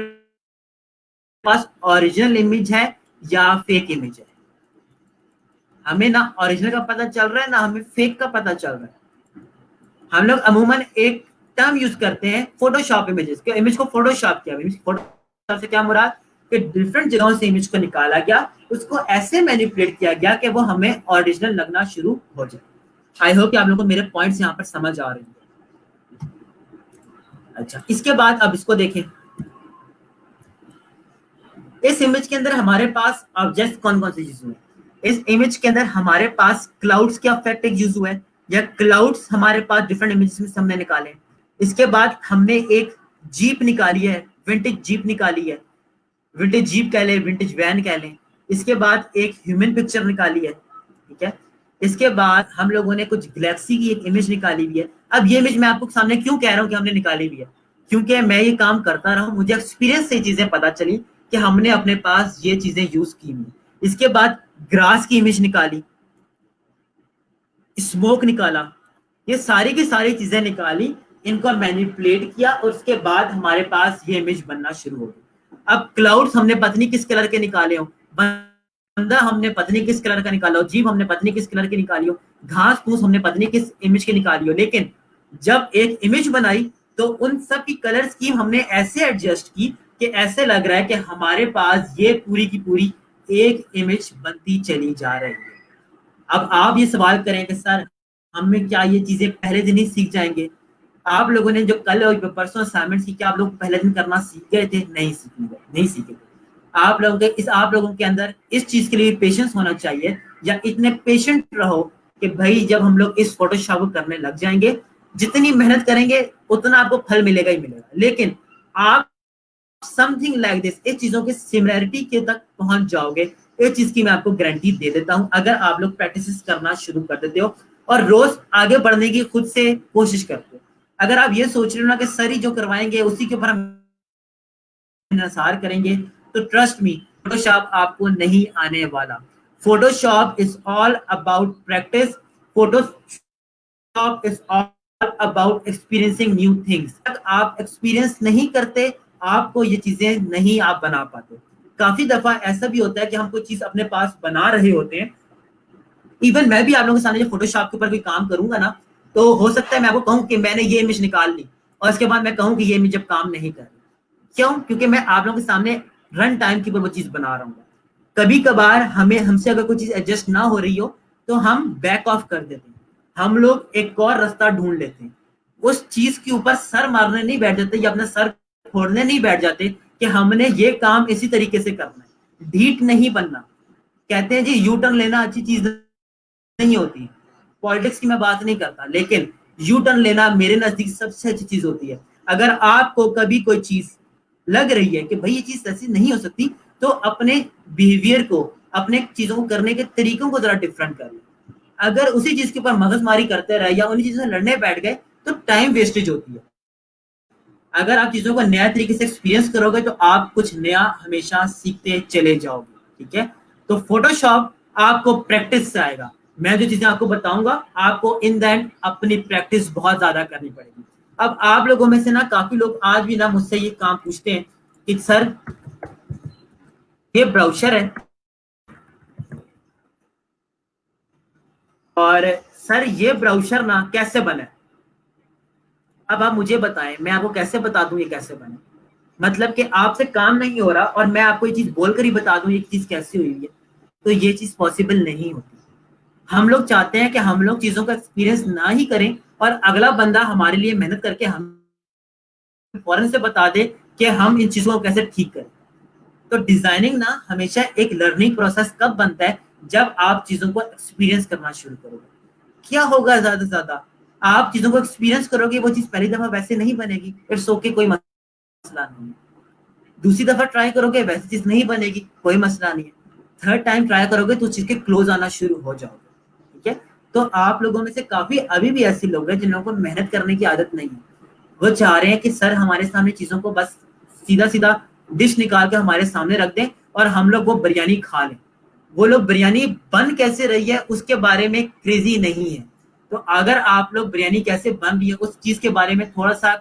पास ओरिजिनल इमेज है या फेक इमेज है। हमें ना ओरिजिनल का पता चल रहा है, ना हमें फेक का पता चल रहा है। हम लोग अमूमन एक टर्म यूज करते हैं फोटोशॉप इमेजेस के। इमेज को फोटोशॉप किया, फोटोशॉप से क्या मुराद? कि डिफरेंट जगहों से इमेज को निकाला गया, उसको ऐसे मैनिपुलेट किया गया कि वो हमें ओरिजिनल लगना शुरू हो जाए। आई होप कि आप लोगों को मेरे पॉइंट्स यहाँ पर समझ आ रहे हैं। अच्छा, इसके बाद अब इसको देखें। इस इमेज के अंदर हमारे पास ऑब्जेक्ट्स कौन कौन से यूज हुए? इस इमेज के अंदर हमारे पास क्लाउड्स के इफेक्ट एक यूज हुआ है, या क्लाउड्स हमारे पास डिफरेंट इमेजेस में हमने निकाले। इसके बाद हमने एक जीप निकाली है, विंटेज जीप निकाली है, विंटेज जीप कह लें, विंटेज वैन कह लें। इसके बाद एक ह्यूमन पिक्चर निकाली है, ठीक है। इसके बाद हम लोगों ने कुछ गैलेक्सी की एक इमेज निकाली हुई है। अब ये इमेज मैं आपको सामने क्यों कह रहा हूँ कि हमने निकाली हुई है, क्योंकि मैं ये काम करता रहा हूँ, मुझे एक्सपीरियंस से चीजें पता चली कि हमने अपने पास ये चीजें यूज की हुई। इसके बाद ग्रास की इमेज निकाली, स्मोक निकाला, ये सारी की सारी चीजें निकाली, इनको मैनिपुलेट किया और उसके बाद हमारे पास ये इमेज बनना शुरू हो गई। अब क्लाउड्स हमने पत्नी किस कलर के निकाले हो, बंदा हमने पत्नी किस कलर का निकाला हो, जीप हमने पत्नी किस कलर की निकाली हो, घास फूस हमने पत्नी किस इमेज की निकाली हो। लेकिन जब एक इमेज बनाई तो उन सब की कलर स्कीम हमने ऐसे एडजस्ट की कि ऐसे लग रहा है कि हमारे पास ये पूरी की पूरी एक इमेज बनती चली जा रही है। अब आप ये सवाल करें कि सर हमें क्या ये चीजें पहले दिन ही सीख जाएंगे? आप लोगों ने जो कल और परसों असाइनमेंट की, क्या आप लोग पहले दिन करना सीख गए थे? नहीं सीख गए, नहीं सीखे थे। आप लोगों के अंदर इस चीज के लिए पेशेंस होना चाहिए, या इतने पेशेंट रहो कि भाई जब हम लोग इस फोटोशॉप को करने लग जाएंगे, जितनी मेहनत करेंगे उतना आपको फल मिलेगा ही मिलेगा। लेकिन आप समथिंग लाइक दिस, इस चीजों की सिमिलैरिटी के तक पहुंच जाओगे, इस चीज की मैं आपको गारंटी दे देता हूं, अगर आप लोग प्रैक्टिस करना शुरू कर देते हो और रोज आगे बढ़ने की खुद से कोशिश करते हो। अगर आप ये सोच रहे हो ना कि सर ही जो करवाएंगे उसी के ऊपर हम इंसार करेंगे, तो ट्रस्ट मी, फोटोशॉप आपको नहीं आने वाला। Photoshop is all about practice, Photoshop is all about experiencing new things. तक आप एक्सपीरियंस नहीं करते, आपको ये चीजें नहीं आप बना पाते। काफी दफा ऐसा भी होता है कि हम कोई चीज अपने पास बना रहे होते हैं, इवन मैं भी आप लोगों के सामने जो फोटोशॉप के ऊपर कोई काम करूंगा ना, तो हो सकता है मैं आपको कहूं कि मैंने ये इमेज निकाल ली और इसके बाद मैं कहूं कि ये इमेज जब काम नहीं कर रही। क्यों? क्योंकि मैं आप लोगों के सामने रन टाइम के ऊपर वो चीज बना रहा हूँ। कभी कभार हमें हमसे अगर कोई चीज एडजस्ट ना हो रही हो तो हम बैक ऑफ कर देते हैं, हम लोग एक और रास्ता ढूंढ लेते हैं। उस चीज के ऊपर सर मारने नहीं बैठ जाते या अपना सर फोड़ने नहीं बैठ जाते कि हमने ये काम इसी तरीके से करना है। ढीठ नहीं बनना। कहते हैं जी यू टर्न लेना अच्छी चीज नहीं होती। पॉलिटिक्स की मैं बात नहीं करता, लेकिन यू टर्न लेना मेरे नजदीक सबसे अच्छी चीज होती है। अगर आपको कभी कोई चीज लग रही है कि भाई ये चीज ऐसी नहीं हो सकती, तो अपने बिहेवियर को, अपने चीजों को करने के तरीकों को जरा डिफरेंट कर ले। अगर उसी चीज के ऊपर मगजमारी करते रहे या उन्हीं चीजों से लड़ने बैठ गए तो टाइम वेस्टेज होती है। अगर आप चीजों को नया तरीके से एक्सपीरियंस करोगे तो आप कुछ नया हमेशा सीखते चले जाओगे, ठीक है। तो फोटोशॉप आपको प्रैक्टिस से आएगा। मैं जो चीजें आपको बताऊंगा आपको इन द एंड अपनी प्रैक्टिस बहुत ज्यादा करनी पड़ेगी। अब आप लोगों में से ना काफी लोग आज भी ना मुझसे ये काम पूछते हैं कि सर ये ब्राउजर है और सर ये ब्राउजर ना कैसे बने? अब आप मुझे बताएं, मैं आपको कैसे बता दूं ये कैसे बने? मतलब कि आपसे काम नहीं हो रहा और मैं आपको ये चीज बोलकर ही बता दूं ये चीज कैसी हुई है, तो ये चीज पॉसिबल नहीं होती। हम लोग चाहते हैं कि हम लोग चीजों का एक्सपीरियंस ना ही करें और अगला बंदा हमारे लिए मेहनत करके हम फौरन से बता दे कि हम इन चीजों को कैसे ठीक करें। तो डिजाइनिंग ना हमेशा एक लर्निंग प्रोसेस कब बनता है, जब आप चीजों को एक्सपीरियंस करना शुरू करोगे। क्या होगा ज्यादा से ज्यादा, आप चीजों को एक्सपीरियंस करोगे, वो चीज पहली दफा वैसे नहीं बनेगी, इट्स ओके, कोई मसला नहीं है। दूसरी दफा ट्राई करोगे वैसी चीज नहीं बनेगी, कोई मसला नहीं है। थर्ड टाइम ट्राई करोगे तो चीज के क्लोज आना शुरू हो जाओगे, ठीक है। तो आप लोगों में से काफी अभी भी ऐसे लोग हैं जिन लोगों को मेहनत करने की आदत नहीं है। वो चाह रहे हैं कि सर हमारे सामने चीजों को बस सीधा सीधा डिश निकाल के हमारे सामने रख दें और हम लोग वो बिरयानी खा लें। वो लोग बिरयानी बन कैसे रही है उसके बारे में क्रेजी नहीं है। तो अगर आप लोग बिरयानी कैसे बन रही है उस चीज के बारे में थोड़ा सा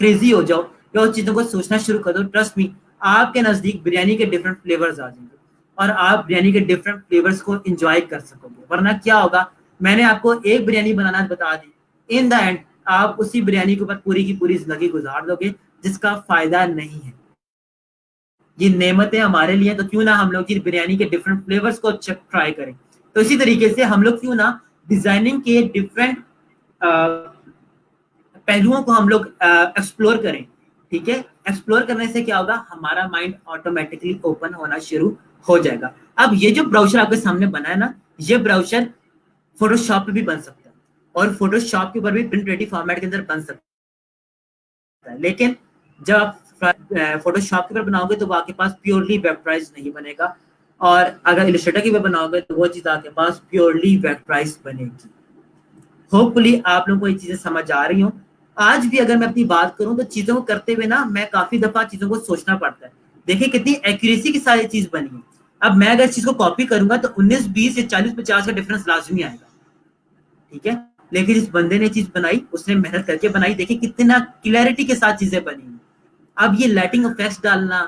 क्रेजी हो जाओ या उस चीजों को सोचना शुरू कर दो, ट्रस्ट मी, आपके नजदीक बिरयानी के डिफरेंट फ्लेवर्स आ जाएंगे और आप बिरयानी के डिफरेंट फ्लेवर्स को एंजॉय कर सकोगे। वरना क्या होगा, मैंने आपको एक बिरयानी बनाना बता दी, इन द एंड आप उसी बिरयानी के ऊपर पूरी की पूरी जिंदगी गुजार दोगे जिसका फायदा नहीं है। ये नेमतें हमारे लिए, तो क्यों ना हम लोग की बिरयानी के डिफरेंट फ्लेवर्स को ट्राई करें। तो इसी तरीके से हम लोग क्यों ना डिजाइनिंग के डिफरेंट पहलुओं को हम लोग एक्सप्लोर करें, ठीक है। एक्सप्लोर करने से क्या होगा, हमारा माइंड ऑटोमेटिकली ओपन होना शुरू हो जाएगा। अब ये जो ब्राउजर आपके सामने बना है ना, ये ब्राउजर फोटोशॉप पे भी बन सकता है और फोटोशॉप के ऊपर भी प्रिंट रेडी फॉर्मेट के अंदर बन सकता है, लेकिन जब आप फोटोशॉप के ऊपर बनाओगे तो वो आपके पास प्योरली वेक्टराइज नहीं बनेगा, और अगर इलस्ट्रेटर के ऊपर बनाओगे तो वो चीज आपके पास प्योरली वेक्टराइज बनेगी। होपफुली आप लोगों को ये चीजें समझ आ रही हो। आज भी अगर मैं अपनी बात करूं तो चीजों को करते हुए ना मैं काफी दफा चीजों को सोचना पड़ता है। देखिए कितनी एक्यूरेसी के साथ ये चीज बनी है। अब मैं अगर इस चीज को कॉपी करूंगा तो 19 20 या 40 50 का डिफरेंस लाजमी आएगा, ठीक है। लेकिन इस बंदे ने चीज बनाई, उसने मेहनत करके बनाई, देखिए कितना क्लैरिटी के साथ चीजें बनी। अब ये लाइटिंग इफेक्ट्स डालना,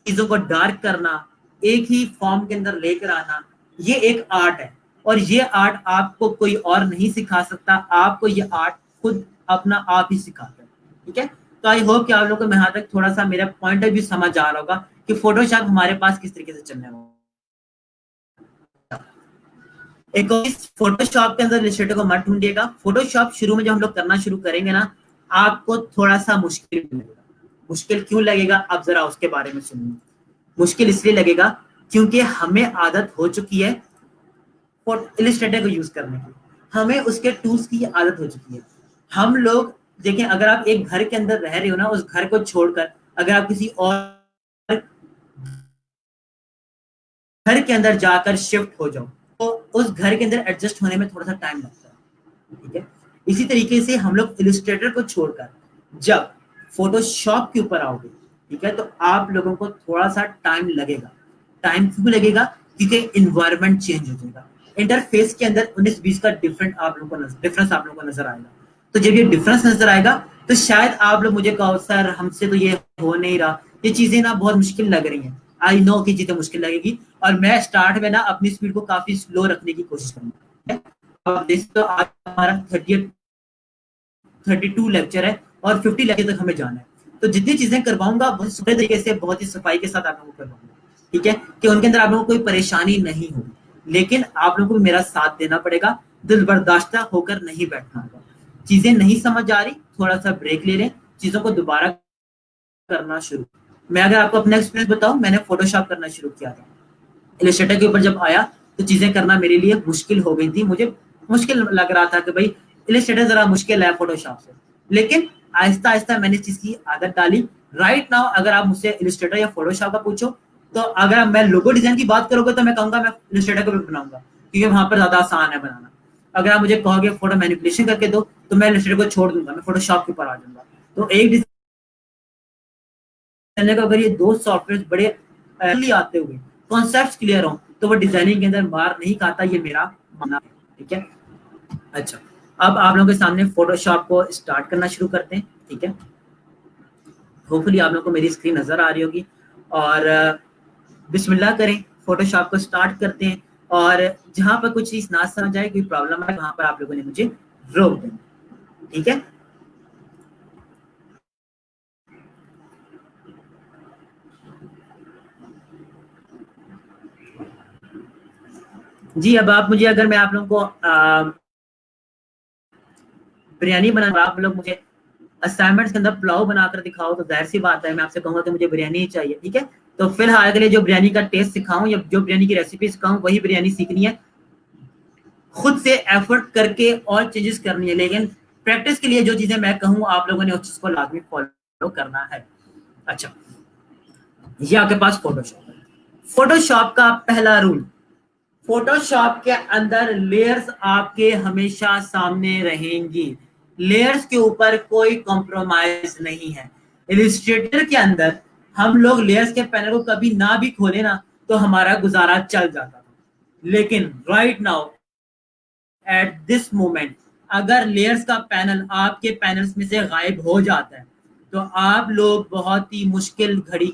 चीजों को डार्क करना, एक ही फॉर्म के अंदर लेकर आना, ये एक आर्ट है। और ये आर्ट आपको कोई और नहीं सिखा सकता, आपको ये आर्ट खुद अपना आप ही सिखाता है, ठीक है। तो आई होप कि आप लोगों को यहाँ तक थोड़ा सा मेरा पॉइंट ऑफ व्यू समझ आ रहा होगा कि फोटोशॉप हमारे पास किस तरीके से चलने वाला। एक और फोटोशॉप के अंदर इलस्ट्रेटर को मत ढूंढिएगा। फोटोशॉप शुरू में जब हम लोग करना शुरू करेंगे ना, आपको थोड़ा सा मुश्किल लगेगा। मुश्किल क्यों लगेगा, आप जरा उसके बारे में सुनिए। मुश्किल इसलिए लगेगा क्योंकि हमें आदत हो चुकी है इलस्ट्रेटर को यूज करने की, हमें उसके टूल्स की आदत हो चुकी है। हम लोग देखें, अगर आप एक घर के अंदर रह रहे हो ना, उस घर को छोड़कर अगर आप किसी और घर के अंदर जाकर शिफ्ट हो जाओ तो उस घर के अंदर एडजस्ट होने में थोड़ा सा टाइम लगता है, ठीक है। इसी तरीके से हम लोग इलस्ट्रेटर को छोड़कर जब फोटोशॉप के ऊपर आओगे, ठीक है, तो आप लोगों को थोड़ा सा टाइम लगेगा। टाइम क्यों लगेगा, क्योंकि इन्वायरमेंट चेंज हो जाएगा। इंटरफेस के अंदर 19 20 का डिफरेंस आप लोगों को नजर आएगा। तो जब ये डिफरेंस नजर आएगा तो शायद आप लोग मुझे कहो सर हमसे तो ये हो नहीं रहा, ये चीजें ना बहुत मुश्किल लग रही हैं। आई नो कि चीजें मुश्किल लगेगी, और मैं स्टार्ट में ना अपनी स्पीड को काफी स्लो रखने की कोशिश करूंगा। अब देखो तो आज हमारा 32 लेक्चर है और 50 लेक्चर तक हमें जाना है। तो जितनी चीजें करवाऊंगा बहुत सुंदर तरीके से, बहुत ही सफाई के साथ आप लोगों को करवाऊंगा, ठीक है, कि उनके अंदर आप लोगों को कोई परेशानी नहीं होगी। लेकिन आप लोगों को मेरा साथ देना पड़ेगा, दिल बर्दाश्ता होकर नहीं बैठना होगा। चीजें नहीं समझ आ रही, थोड़ा सा ब्रेक ले लें, चीजों को दोबारा करना शुरू। मैं अगर आपको अपना एक्सपीरियंस बताऊं, मैंने फोटोशॉप करना शुरू किया था। इलस्ट्रेटर के ऊपर जब आया तो चीजें करना मेरे लिए मुश्किल हो गई थी। मुझे मुश्किल लग रहा था कि भाई इलस्ट्रेटर जरा मुश्किल है फोटोशॉप से, लेकिन आहिस्ता आहिस्ता मैंने इस चीज की आदत डाली। राइट नाउ अगर आप मुझसे इलस्ट्रेटर या फोटोशॉप का पूछो, तो अगर मैं लोगो डिजाइन की बात करोगे तो मैं कहूंगा मैं इलस्ट्रेटर को भी बनाऊंगा, क्योंकि वहां पर ज्यादा आसान है बनाना। अगर आप मुझे कहोगे फोटो मैनिपुलेशन करके दो, तो मैं इलस्ट्रेटर को छोड़ दूंगा, मैं फोटोशॉप के ऊपर आ जाऊंगा। तो एक डिजाइनर को अगर ये दो सॉफ्टवेयर बड़े अर्ली आते हुए कॉन्सेप्ट क्लियर हो तो वो डिजाइनिंग के अंदर मार नहीं खाता, ये मेरा मानना है, ठीक है। अच्छा, अब आप लोगों के सामने फोटोशॉप को स्टार्ट करना शुरू करते हैं, ठीक है। होपफुली आप लोगों को मेरी स्क्रीन नजर आ रही होगी, और बिस्मिल्लाह करें, फोटोशॉप को स्टार्ट करते हैं। और जहां पर कुछ चीज ना समझ आए, कोई प्रॉब्लम आए, वहां पर आप लोगों ने मुझे रोक देना, ठीक है। जी, अब आप मुझे, अगर मैं आप लोगों को बिरयानी बना, आप लोग मुझे असाइनमेंट्स के अंदर पुलाव बनाकर दिखाओ, तो जाहिर सी बात है मैं आपसे कहूंगा कि मुझे बिरयानी ही चाहिए, ठीक है। तो फिलहाल के लिए जो बिरयानी का टेस्ट सिखाऊं या जो बिरयानी की रेसिपी सिखाऊं वही बिरयानी सीखनी है, खुद से एफर्ट करके और चेंजेस करनी है। लेकिन प्रैक्टिस के लिए जो चीजें मैं कहूँ आप लोगों ने उस चीज को लाजमी फॉलो करना है। अच्छा, ये आपके पास फोटोशॉप है। फोटोशॉप का पहला रूल, फोटोशॉप के अंदर लेयर्स आपके हमेशा सामने रहेंगी। लेयर्स के ऊपर कोई कॉम्प्रोमाइज नहीं है। इलिस्ट्रेटर के अंदर हम लोग लेयर्स के पैनल को कभी ना भी खोले ना तो हमारा गुजारा चल जाता था। लेकिन right now at this moment अगर लेयर्स का पैनल आपके पैनल्स में से गायब हो जाता है तो आप लोग बहुत ही मुश्किल घड़ी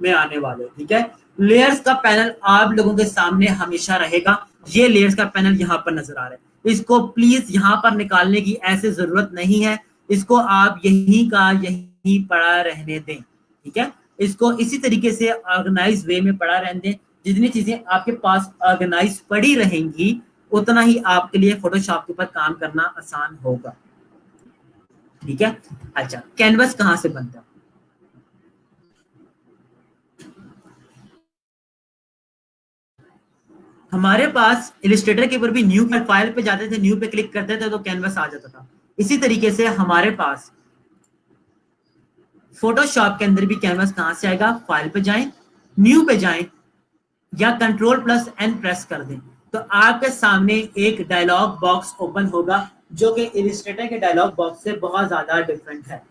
में आने वाले हो, ठीक है। लेयर्स का पैनल आप लोगों के सामने हमेशा रहेगा। ये लेयर्स का पैनल यहाँ पर नजर आ रहा है, इसको प्लीज यहाँ पर निकालने की ऐसे जरूरत नहीं है। इसको आप यहीं का यहीं पड़ा रहने दें, ठीक है। इसको इसी तरीके से ऑर्गेनाइज वे में पड़ा रहने दें। जितनी चीजें आपके पास ऑर्गेनाइज पड़ी रहेंगी उतना ही आपके लिए फोटोशॉप के ऊपर काम करना आसान होगा। ठीक है। अच्छा, कैनवस कहां से बनता है? हमारे पास इलिस्ट्रेटर के ऊपर भी न्यू फाइल पे जाते थे, न्यू पे क्लिक करते थे तो कैनवस आ जाता था। इसी तरीके से हमारे पास फोटोशॉप के अंदर भी कैनवस कहां से आएगा? फाइल पे जाएं, न्यू पे जाएं, या कंट्रोल प्लस एन प्रेस कर दें तो आपके सामने एक डायलॉग बॉक्स ओपन होगा जो कि इलिस्ट्रेटर के डायलॉग बॉक्स से बहुत ज्यादा डिफरेंट है।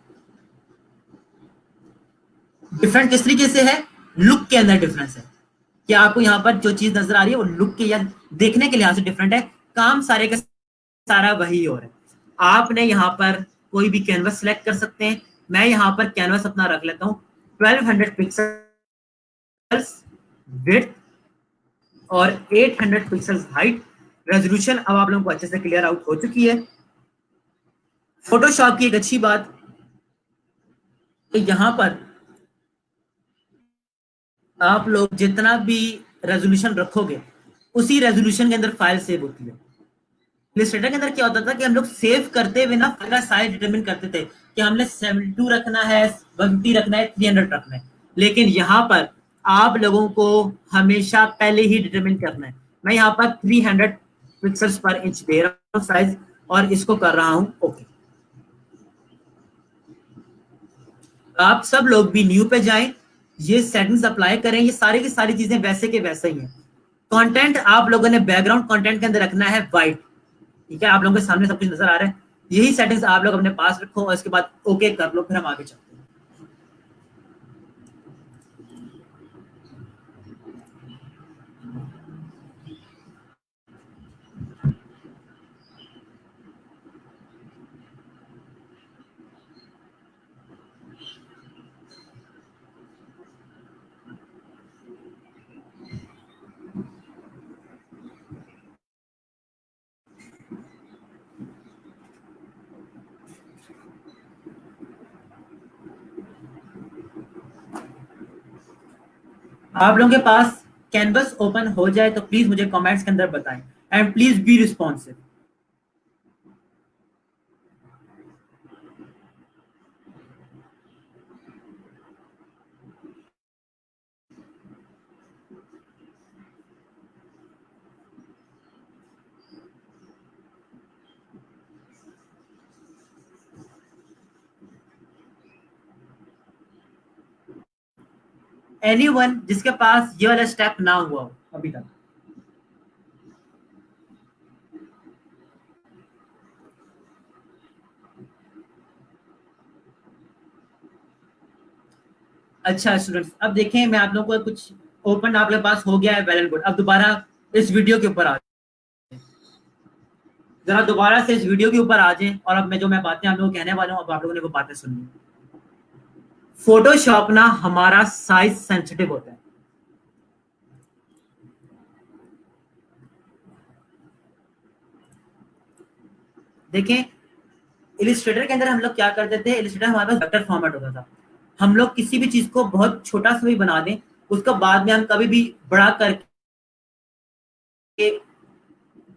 डिफरेंट किस तरीके से है? लुक के अंदर डिफरेंस है कि आपको यहाँ पर जो चीज नजर आ रही है वो लुक के या देखने के लिहाज से डिफरेंट है, काम सारे का सारा वही हो रहा है। आपने यहाँ पर कोई भी कैनवस सिलेक्ट कर सकते हैं। मैं यहाँ पर कैनवस अपना रख लेता हूँ 1200 पिक्सल्स विड्थ और 800 पिक्सल्स हाइट। रेजोल्यूशन अब आप लोगों को अच्छे से क्लियर आउट हो चुकी है। फोटोशॉप की एक अच्छी बात तो यहाँ पर आप लोग जितना भी रेजोल्यूशन रखोगे उसी रेजोल्यूशन के अंदर फाइल सेव होती है। इलस्ट्रेटर के अंदर क्या होता था कि हम लोग सेव करते हुए ना फाइल का साइज डिटरमिन करते थे कि हमने 72 रखना है, 150 रखना है, 300 रखना है। लेकिन यहाँ पर आप लोगों को हमेशा पहले ही डिटरमिन करना है। मैं यहाँ पर 300 पिक्सल्स पर इंच दे रहा हूँ साइज और इसको कर रहा हूँ ओके। आप सब लोग भी न्यू पे जाएं, ये सेटिंग्स अप्लाई करें, ये सारी की सारी चीजें वैसे के वैसे ही हैं। कंटेंट आप लोगों ने बैकग्राउंड कंटेंट के अंदर रखना है व्हाइट। ठीक है, आप लोगों के सामने सब कुछ नजर आ रहा है। यही सेटिंग्स आप लोग अपने पास रखो और इसके बाद ओके कर लो, फिर हम आगे चलते हैं। आप लोगों के पास कैनवस ओपन हो जाए तो प्लीज मुझे कमेंट्स के अंदर बताएं and please be responsive. Anyone जिसके पास ये वाला स्टेप ना हुआ हो अभी तक? अच्छा स्टूडेंट्स, अब देखें मैं आप लोगों को कुछ ओपन आपके पास हो गया है, वेल एंड गुड। अब दोबारा इस वीडियो के ऊपर आ जाए, जरा दोबारा से इस वीडियो के ऊपर आ जाए और अब मैं जो मैं बातें आप लोगों को कहने वाला हूँ अब आप लोगों ने वो बातें सुननी। फोटोशॉप ना हमारा साइज सेंसिटिव होता है। देखें, इलिस्ट्रेटर के अंदर हम लोग क्या करते थे, इलिस्ट्रेटर हमारे पास वेक्टर फॉर्मेट होता था। हम लोग किसी भी चीज को बहुत छोटा सा भी बना दें, उसको बाद में हम कभी भी बड़ा करके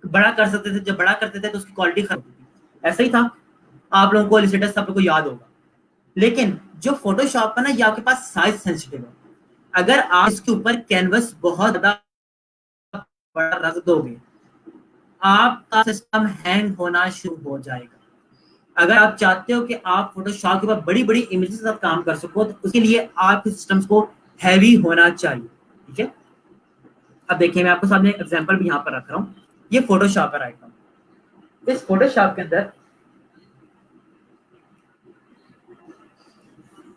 बड़ा कर सकते थे। जब बड़ा करते थे तो उसकी क्वालिटी खराब होती थी। ऐसा ही था, आप लोगों को इलिस्ट्रेटर सब को याद होगा। लेकिन जो फोटोशॉप का ना ये आपके पास साइज सेंसिटिव है। अगर आप इसके ऊपर कैनवस बहुत ज्यादा बड़ा रख दोगे आपका सिस्टम हैंग होना शुरू हो जाएगा। अगर आप चाहते हो कि आप फोटोशॉप के ऊपर बड़ी बड़ी इमेजेस के साथ काम कर सको तो उसके लिए आपके सिस्टम्स को हैवी होना चाहिए। ठीक है, अब देखिए मैं आपको सामने एक एग्जांपल भी यहाँ पर रख रहा हूँ। ये फोटोशॉप है राइट नाउ। इस फोटोशॉप के अंदर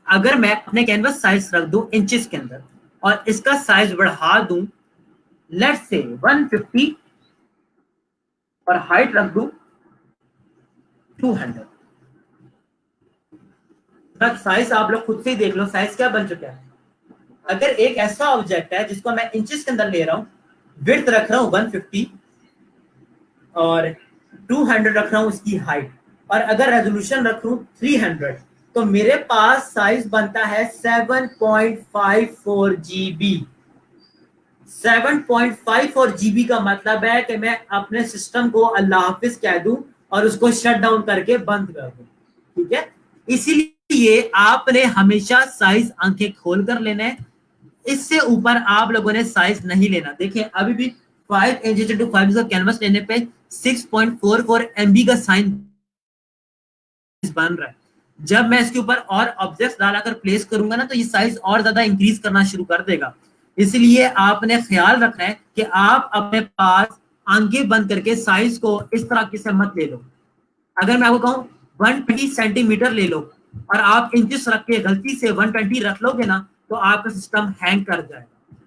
अगर मैं अपने कैनवस साइज रख दूं इंचेस के अंदर और इसका साइज बढ़ा दूं लेट्स से 150 और हाइट रख दूं 200, साइज आप लोग खुद से ही देख लो साइज क्या बन चुका है। अगर एक ऐसा ऑब्जेक्ट है जिसको मैं इंचेस के अंदर ले रहा हूँ, विड्थ रख रहा हूँ 150 और 200 रख रहा हूँ उसकी हाइट, और अगर रेजोल्यूशन रखूं 300 तो मेरे पास साइज बनता है 7.54 GB। 7.54 जीबी का मतलब है कि मैं अपने सिस्टम को अल्लाह हाफिज कह दूं और उसको शट डाउन करके बंद कर दूं। ठीक है, इसीलिए आपने हमेशा साइज आंखें खोल कर लेना है। इससे ऊपर आप लोगों ने साइज नहीं लेना। देखिए अभी भी 5 इंच का कैनवस लेने पे 6.44 MB का साइन बन रहा है। जब मैं इसके ऊपर और ऑब्जेक्ट्स डालकर प्लेस करूंगा ना, तो ये साइज और ज्यादा इंक्रीज करना शुरू कर देगा। इसलिए आपने ख्याल रखना है कि आप अपने पास आंखें बंद करके साइज को इस तरह से मत ले लो। अगर मैं आपको कहूँ 120 सेंटीमीटर ले लो और आप इंचेस रख के गलती से 120 रख लोगे ना, तो आपका सिस्टम हैंग कर जाएगा।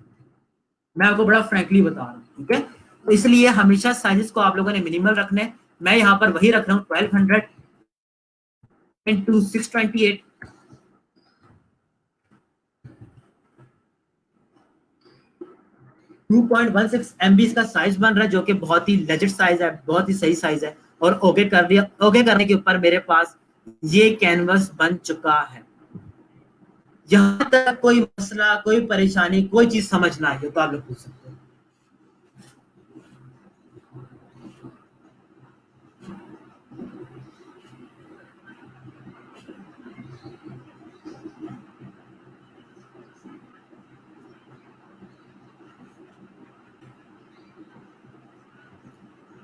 मैं आपको बड़ा फ्रैंकली बता रहा हूँ। ठीक है, तो इसलिए हमेशा साइजेस को आप लोगों ने मिनिमल रखना है। मैं यहाँ पर वही रख रहा हूँ, 1200 × 628। 2.16 MB का साइज बन रहा है, जो कि बहुत ही लेजिट साइज है, बहुत ही सही साइज है। और ओके कर दिया। ओके करने के ऊपर मेरे पास ये कैनवस बन चुका है। यहाँ तक कोई मसला, कोई परेशानी, कोई चीज समझ ना आए तो आप लोग पूछ सकते हो।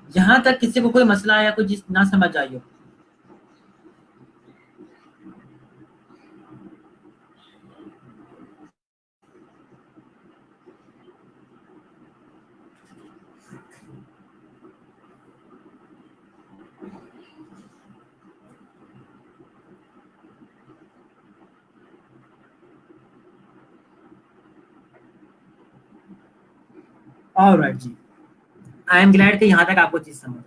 यहाँ तक किसी को कोई मसला या कोई चीज ना समझ आई हो। ऑलराइट जी, आई एम ग्लैड कि यहाँ तक आपको चीज समझ आई।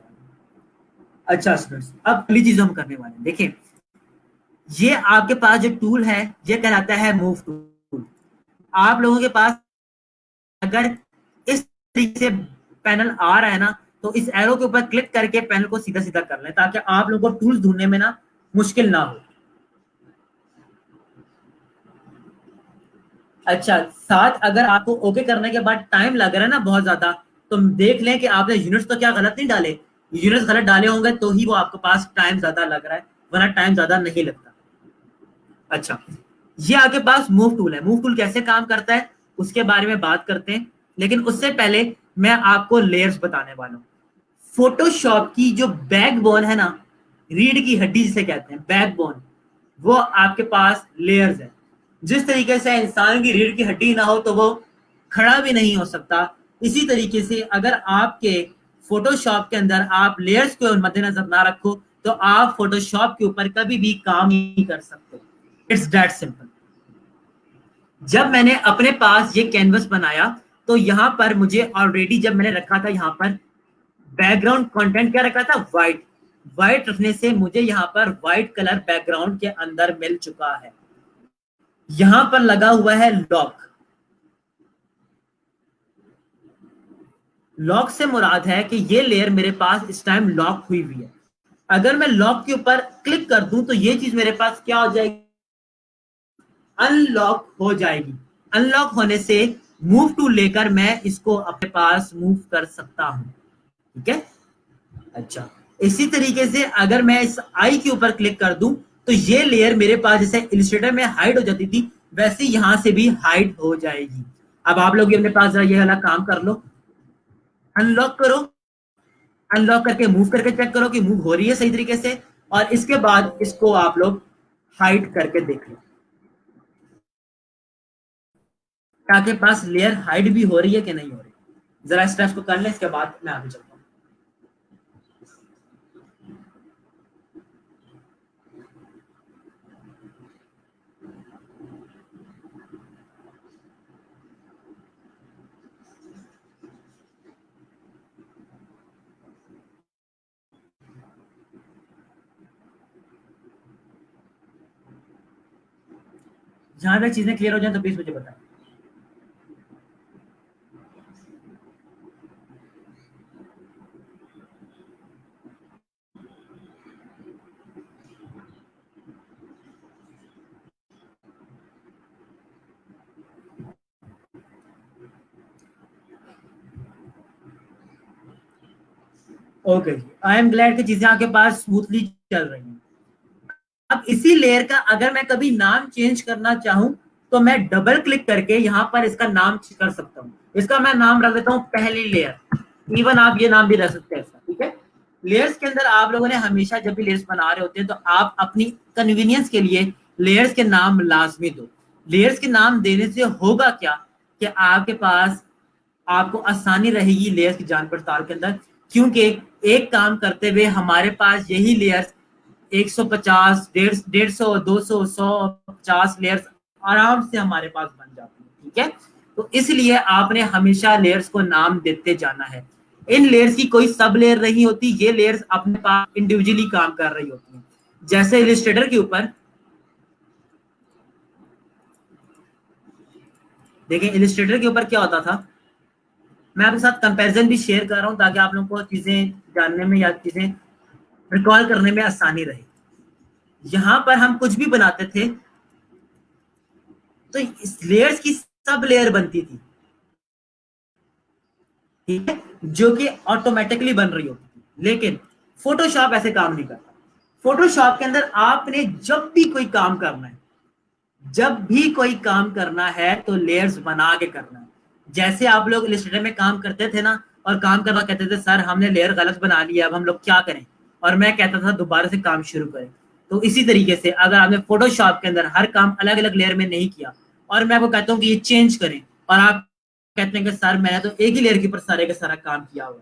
अच्छा स्टूडेंट्स, अब अगली चीज हम करने वाले हैं। देखिए, ये आपके पास जो टूल है, ये कहलाता है मूव टूल। आप लोगों के पास अगर इस तरीके से पैनल आ रहा है ना, तो इस एरो के ऊपर क्लिक करके पैनल को सीधा सीधा कर लें, ताकि आप लोगों को टूल्स ढूंढने में ना मुश्किल ना हो। अच्छा, साथ अगर आपको ओके करने के बाद टाइम लग रहा है ना बहुत ज्यादा, तो देख लें कि आपने यूनिट्स तो क्या गलत नहीं डाले। यूनिट्स गलत डाले होंगे तो ही वो आपके पास टाइम ज्यादा लग रहा है, वरना टाइम ज्यादा नहीं लगता। अच्छा, ये आपके पास मूव टूल है। मूव टूल कैसे काम करता है उसके बारे में बात करते हैं, लेकिन उससे पहले मैं आपको लेयर्स बताने वाला हूँ। फोटोशॉप की जो बैकबोन है ना, रीढ़ की हड्डी जिसे कहते हैं, बैकबोन, वो आपके पास लेयर्स है। जिस तरीके से इंसान की रीढ़ की हड्डी ना हो तो वो खड़ा भी नहीं हो सकता, इसी तरीके से अगर आपके फोटोशॉप के अंदर आप लेयर्स को मद्देनजर ना रखो, तो आप फोटोशॉप के ऊपर कभी भी काम नहीं कर सकते। It's that simple. जब मैंने अपने पास ये कैनवस बनाया, तो यहाँ पर मुझे ऑलरेडी, जब मैंने रखा था यहाँ पर बैकग्राउंड कंटेंट क्या रखा था, व्हाइट। व्हाइट रखने से मुझे यहाँ पर व्हाइट कलर बैकग्राउंड के अंदर मिल चुका है। यहाँ पर लगा हुआ है लॉक। लॉक से मुराद है कि ये लेयर मेरे पास इस टाइम लॉक हुई हुई है। अगर मैं लॉक के ऊपर क्लिक कर दूं, तो ये चीज मेरे पास क्या हो जाएगी, अनलॉक हो जाएगी। अनलॉक होने से मूव टू लेकर मैं इसको अपने पास मूव कर सकता हूं। ठीक है। अच्छा, इसी तरीके से अगर मैं इस आई के ऊपर क्लिक कर दूं, तो ये लेयर मेरे पास जैसे इलिस्ट्रेटर में हाइड हो जाती थी, वैसे यहां से भी हाइड हो जाएगी। अब आप लोग अपने पास ये वाला काम कर लो, अनलॉक करो। अनलॉक करके मूव करके चेक करो कि मूव हो रही है सही तरीके से, और इसके बाद इसको आप लोग हाइड करके देख लो, आपके पास लेयर हाइड भी हो रही है कि नहीं हो रही। जरा स्टेप्स को कर ले, इसके बाद मैं आगे चलता हूँ। जहां तक चीजें क्लियर हो जाए तो प्लीज मुझे बताएं। ओके, आई एम ग्लैड कि चीजें आपके पास स्मूथली चल रही हैं। अब इसी लेयर का अगर मैं कभी नाम चेंज करना चाहूं तो मैं डबल क्लिक करके यहाँ पर इसका नाम कर सकता हूँ। इसका मैं नाम रख देता हूँ पहली लेयर। इवन आप ये नाम भी रख सकते हैं इसका, ठीक है। लेयर्स के अंदर आप लोगों ने हमेशा जब भी लेयर्स बना रहे होते हैं तो आप अपनी कन्वीनियंस के लिए लेयर्स के नाम लाजमी दो। लेयर्स के नाम देने से होगा क्या कि आपके पास आपको आसानी रहेगी लेयर्स की जान पड़ताल के अंदर, क्योंकि एक काम करते हुए हमारे पास यही लेयर्स 150 150 200 150 लेयर्स आराम से हमारे पास बन जाती है, ठीक है। तो इसलिए आपने हमेशा लेयर्स को नाम देते जाना है। इन लेयर्स की कोई सब लेयर नहीं होती, ये लेयर्स अपने पास इंडिविजुअली काम कर रही होती हैं। जैसे इलिस्ट्रेटर के ऊपर देखें, इलिस्ट्रेटर के ऊपर क्या होता था, मैं आपके साथ कंपैरिजन भी शेयर कर रहा हूं ताकि आप लोगों को चीजें जानने में या चीजें रिकॉल करने में आसानी रहे। यहां पर हम कुछ भी बनाते थे तो इस लेयर्स की सब लेयर बनती थी, ठीक है, जो कि ऑटोमेटिकली बन रही होती थी। लेकिन फोटोशॉप ऐसे काम नहीं करता। फोटोशॉप के अंदर आपने जब भी कोई काम करना है, जब भी कोई काम करना है तो लेयर्स बना के करना है। जैसे आप लोग इलस्ट्रेटर में काम करते थे ना, और काम करना कहते थे सर हमने लेयर गलत बना लिया, अब हम लोग क्या करें, और मैं कहता था दोबारा से काम शुरू करें। तो इसी तरीके से अगर आपने फोटोशॉप के अंदर हर काम अलग अलग लेयर में नहीं किया और मैं आपको कहता हूँ कि ये चेंज करें, और आप कहते हैं कि सर मैंने तो एक ही लेयर के ऊपर सारे का सारा काम किया हुआ,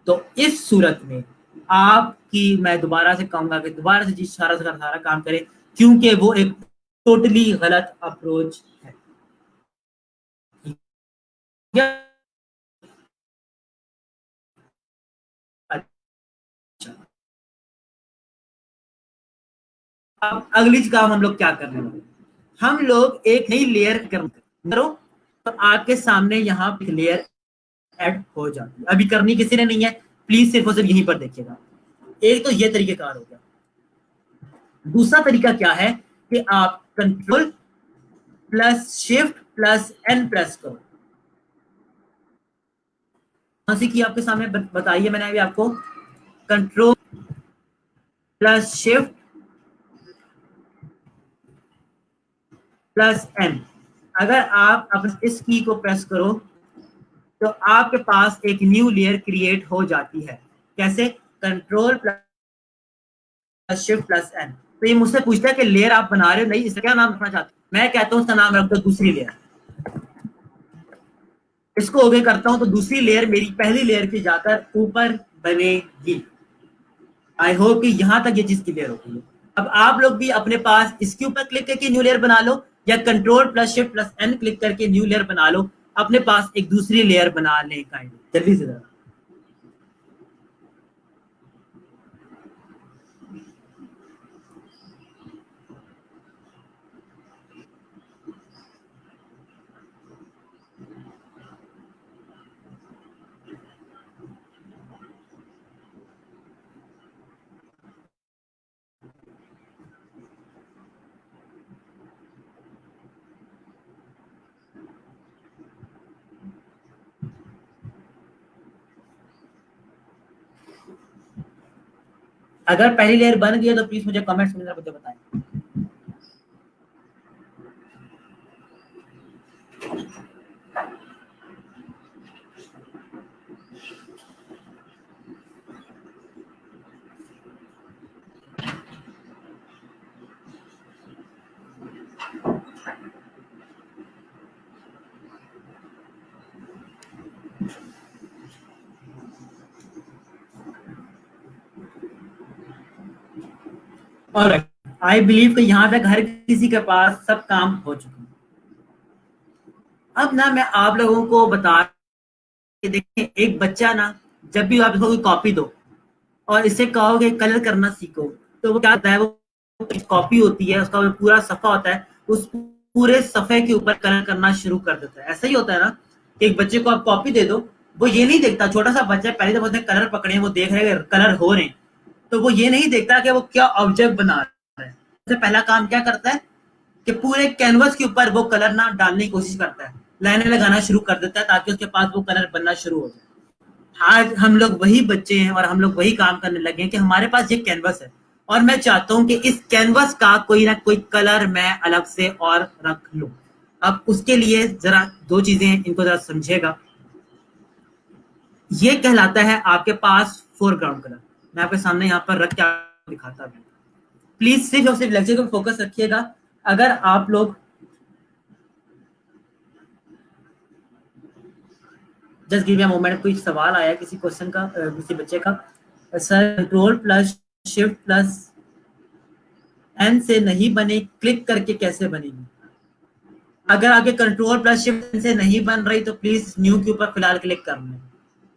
तो इस सूरत में आपकी मैं दोबारा से कहूंगा कि दोबारा से चीज सारा सारा सारा काम करें, क्योंकि वो एक टोटली गलत अप्रोच है। अच्छा, अब अगली काम हम लोग क्या करने वाले, हम लोग एक नई लेयर करो तो आपके सामने यहाँ पे लेयर ऐड हो जाती है। अभी करनी किसी ने नहीं है, प्लीज सिर्फ और सिर्फ यहीं पर देखिएगा। एक तो ये तरीकेकार हो गया। दूसरा तरीका क्या है कि आप control plus shift plus N press करो। हंसी की आपके सामने बताइए मैंने अभी आपको, control plus shift plus N. अगर आप अपने इस की को प्रेस करो तो आपके पास एक न्यू लेयर क्रिएट हो जाती है। कैसे? Control plus shift plus N. तो ये मुझसे पूछता है कि लेयर आप बना रहे हो, नहीं इसका क्या नाम रखना चाहते हो, मैं कहता हूँ इसका नाम रख दो दूसरी लेयर। इसको ओके करता हूं तो दूसरी लेयर मेरी पहली लेयर की जाकर ऊपर बनेगी। आई होप कि यहां तक ये चीज क्लियर होगी। अब आप लोग भी अपने पास इसके ऊपर क्लिक करके न्यू लेयर बना लो, या control plus shift plus N click करके न्यू लेयर बना लो, अपने पास एक दूसरी लेयर बना लें। काइंड जल्दी से जरा। अगर पहली लेयर बन गई है तो प्लीज मुझे कमेंट्स में मुझे बताएं। और आई बिलीव कि यहाँ तक हर किसी के पास सब काम हो चुके हैं। अब ना मैं आप लोगों को बता के देखें, एक बच्चा ना जब भी आप इसको कोई कॉपी दो और इसे कहोगे कलर करना सीखो, तो वो क्या होता है, वो कॉपी होती है उसका पूरा सफा होता है, उस पूरे सफे के ऊपर कलर करना शुरू कर देता है। ऐसा ही होता है ना कि एक बच्चे को आप कॉपी दे दो, वो ये नहीं देखता, छोटा सा बच्चा पहले जब उसने कलर पकड़े वो देख रहे हैं कलर हो रहे हैं, तो वो ये नहीं देखता कि वो क्या ऑब्जेक्ट बना रहा है। सबसे पहला काम क्या करता है कि पूरे कैनवस के ऊपर वो कलर ना डालने की कोशिश करता है, लाइनें लगाना शुरू कर देता है ताकि उसके पास वो कलर बनना शुरू हो जाए। आज हम लोग वही बच्चे हैं और हम लोग वही काम करने लगे हैं कि हमारे पास ये कैनवस है और मैं चाहता हूं कि इस कैनवस का कोई ना कोई कलर मैं अलग से और रख लूं। अब उसके लिए जरा दो चीजें इनको जरा समझेगा। ये कहलाता है आपके पास फोरग्राउंड कलर। मैं आपके सामने यहाँ पर रख के दिखाता हूँ। प्लीज सिर्फ और सिर्फ लेक्चर को फोकस रखिएगा। अगर आप लोग just give me a moment, कोई सवाल आया किसी क्वेश्चन का किसी बच्चे का, sir control plus shift plus N से नहीं बने, क्लिक करके कैसे बनेगी? अगर आपके कंट्रोल प्लस शिफ्ट से नहीं बन रही तो प्लीज न्यू के ऊपर फिलहाल क्लिक करना है।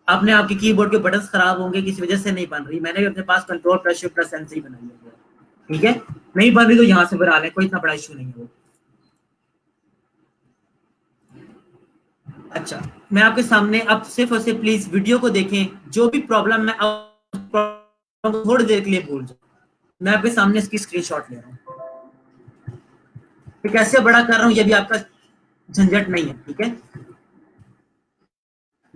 अपने आपके कीबोर्ड के बटन खराब होंगे किसी वजह से नहीं बन रही। मैंने भी अपने पास control plus shift plus N से ही बनाई है। ठीक है, नहीं बन रही तो यहाँ से बना लें, कोई इतना बड़ा इशू नहीं है। अच्छा, मैं आपके सामने अब सिर्फ और सिर्फ प्लीज वीडियो को देखें। जो भी प्रॉब्लम मैं अब थोड़ी देर के लिए भूल जाऊँ। मैं आपके सामने इसकी स्क्रीनशॉट ले रहा हूँ। कैसे बड़ा कर रहा हूँ ये भी आपका झंझट नहीं है। ठीक है,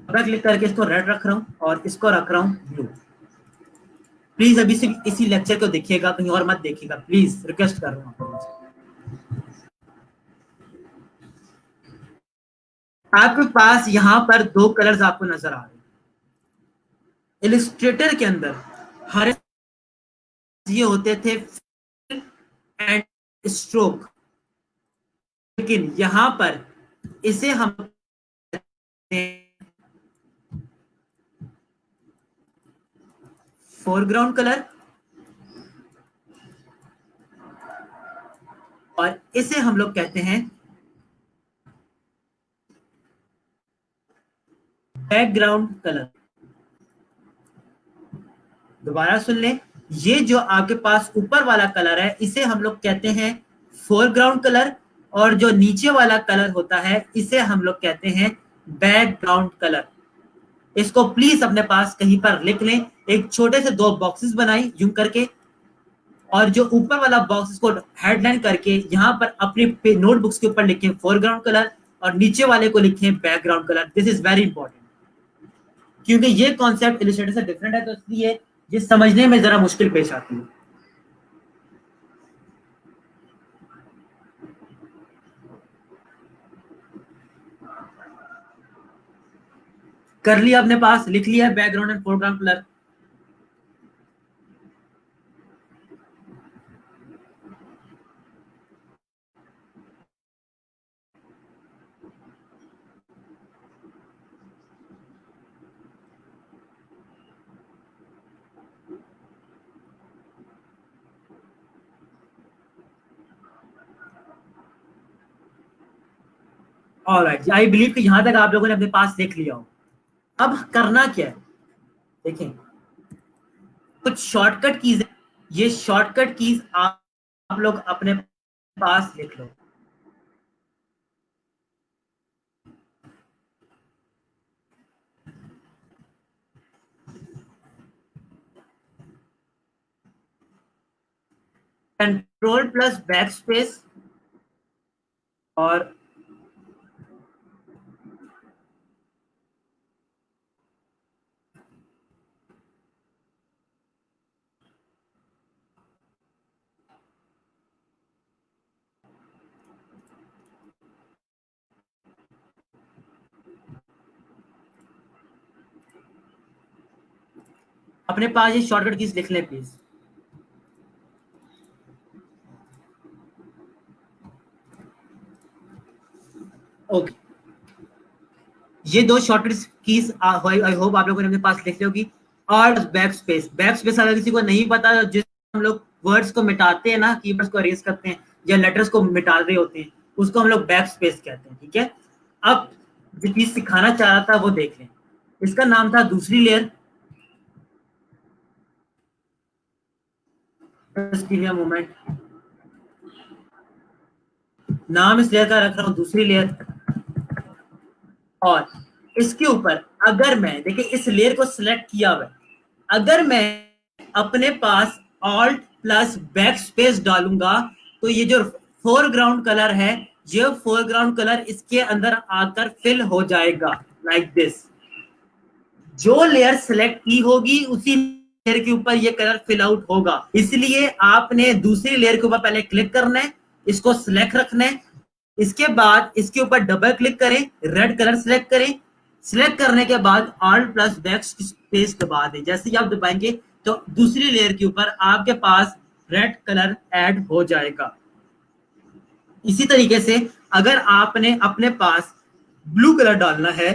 मैं क्लिक करके इसको रेड रख रहा हूँ और इसको रख रहा हूँ ब्लू। प्लीज अभी सिर्फ इसी लेक्चर को देखिएगा, कहीं और मत देखिएगा, प्लीज रिक्वेस्ट कर रहा हूँ। आपके पास यहाँ पर दो कलर्स आपको नजर आ रहे हैं। इलिस्ट्रेटर के अंदर हर ये होते थे एंड स्ट्रोक, लेकिन यहां पर इसे हम फोरग्राउंड कलर और इसे हम लोग कहते हैं बैकग्राउंड कलर। दोबारा सुन लें, ये जो आपके पास ऊपर वाला कलर है इसे हम लोग कहते हैं फोरग्राउंड कलर, और जो नीचे वाला कलर होता है इसे हम लोग कहते हैं बैकग्राउंड कलर। इसको प्लीज अपने पास कहीं पर लिख लें। एक छोटे से दो बॉक्सेस बनाई यूं करके, और जो ऊपर वाला बॉक्स को हेडलाइन करके यहाँ पर अपने नोटबुक्स के ऊपर लिखें फोरग्राउंड कलर और नीचे वाले को लिखें background colour. This is very important, क्योंकि ये कॉन्सेप्ट इलस्ट्रेटर से डिफरेंट है, तो इसलिए ये समझने में जरा मुश्किल पेश आती है। कर लिया अपने पास, लिख लिया background and foreground colour. Alright, I believe कि यहां तक आप लोगों ने अपने पास देख लिया हो। अब करना क्या है, देखें, कुछ शॉर्टकट कीज है। ये शॉर्टकट कीज आप लोग अपने पास लिख लो। कंट्रोल प्लस बैक स्पेस और अपने पास ये शॉर्टकट कीज लिख लें प्लीज। ओके, ये दो शॉर्टकट कीज आई होप आप लोगों ने अपने पास लिख ली होगी। और बैक स्पेस अगर किसी को नहीं पता, जिस हम लोग वर्ड्स को मिटाते हैं ना, कीवर्ड्स को अरेज करते हैं या लेटर्स को मिटा रहे होते हैं, उसको हम लोग बैक स्पेस कहते हैं। ठीक है, अब जो चीज सिखाना चाह रहा था वो देख लें। इसका नाम था दूसरी लेयर। मोमेंट, नाम इस लेयर का रख रहा हूं दूसरी लेयर। और इसके ऊपर अगर मैं देखिए इस लेयर को सिलेक्ट किया हुआ है, अगर मैं अपने पास ऑल्ट प्लस बैक स्पेस डालूंगा तो ये जो फोरग्राउंड कलर है, ये फोरग्राउंड कलर इसके अंदर आकर फिल हो जाएगा लाइक दिस। जो लेयर सेलेक्ट की होगी उसी लेयर के ऊपर ये कलर फिल आउट होगा। इसलिए आपने दूसरी लेयर के ऊपर पहले क्लिक करना है, इसको सिलेक्ट रखना है, इसके बाद इसके ऊपर डबल क्लिक करें, रेड कलर सिलेक्ट करें, सिलेक्ट करने के बाद Alt प्लस बैक स्पेस दबा दें। जैसे ही आप दबाएंगे तो दूसरी लेयर के ऊपर आपके पास रेड कलर ऐड हो जाएगा। इसी तरीके से अगर आपने अपने पास ब्लू कलर डालना है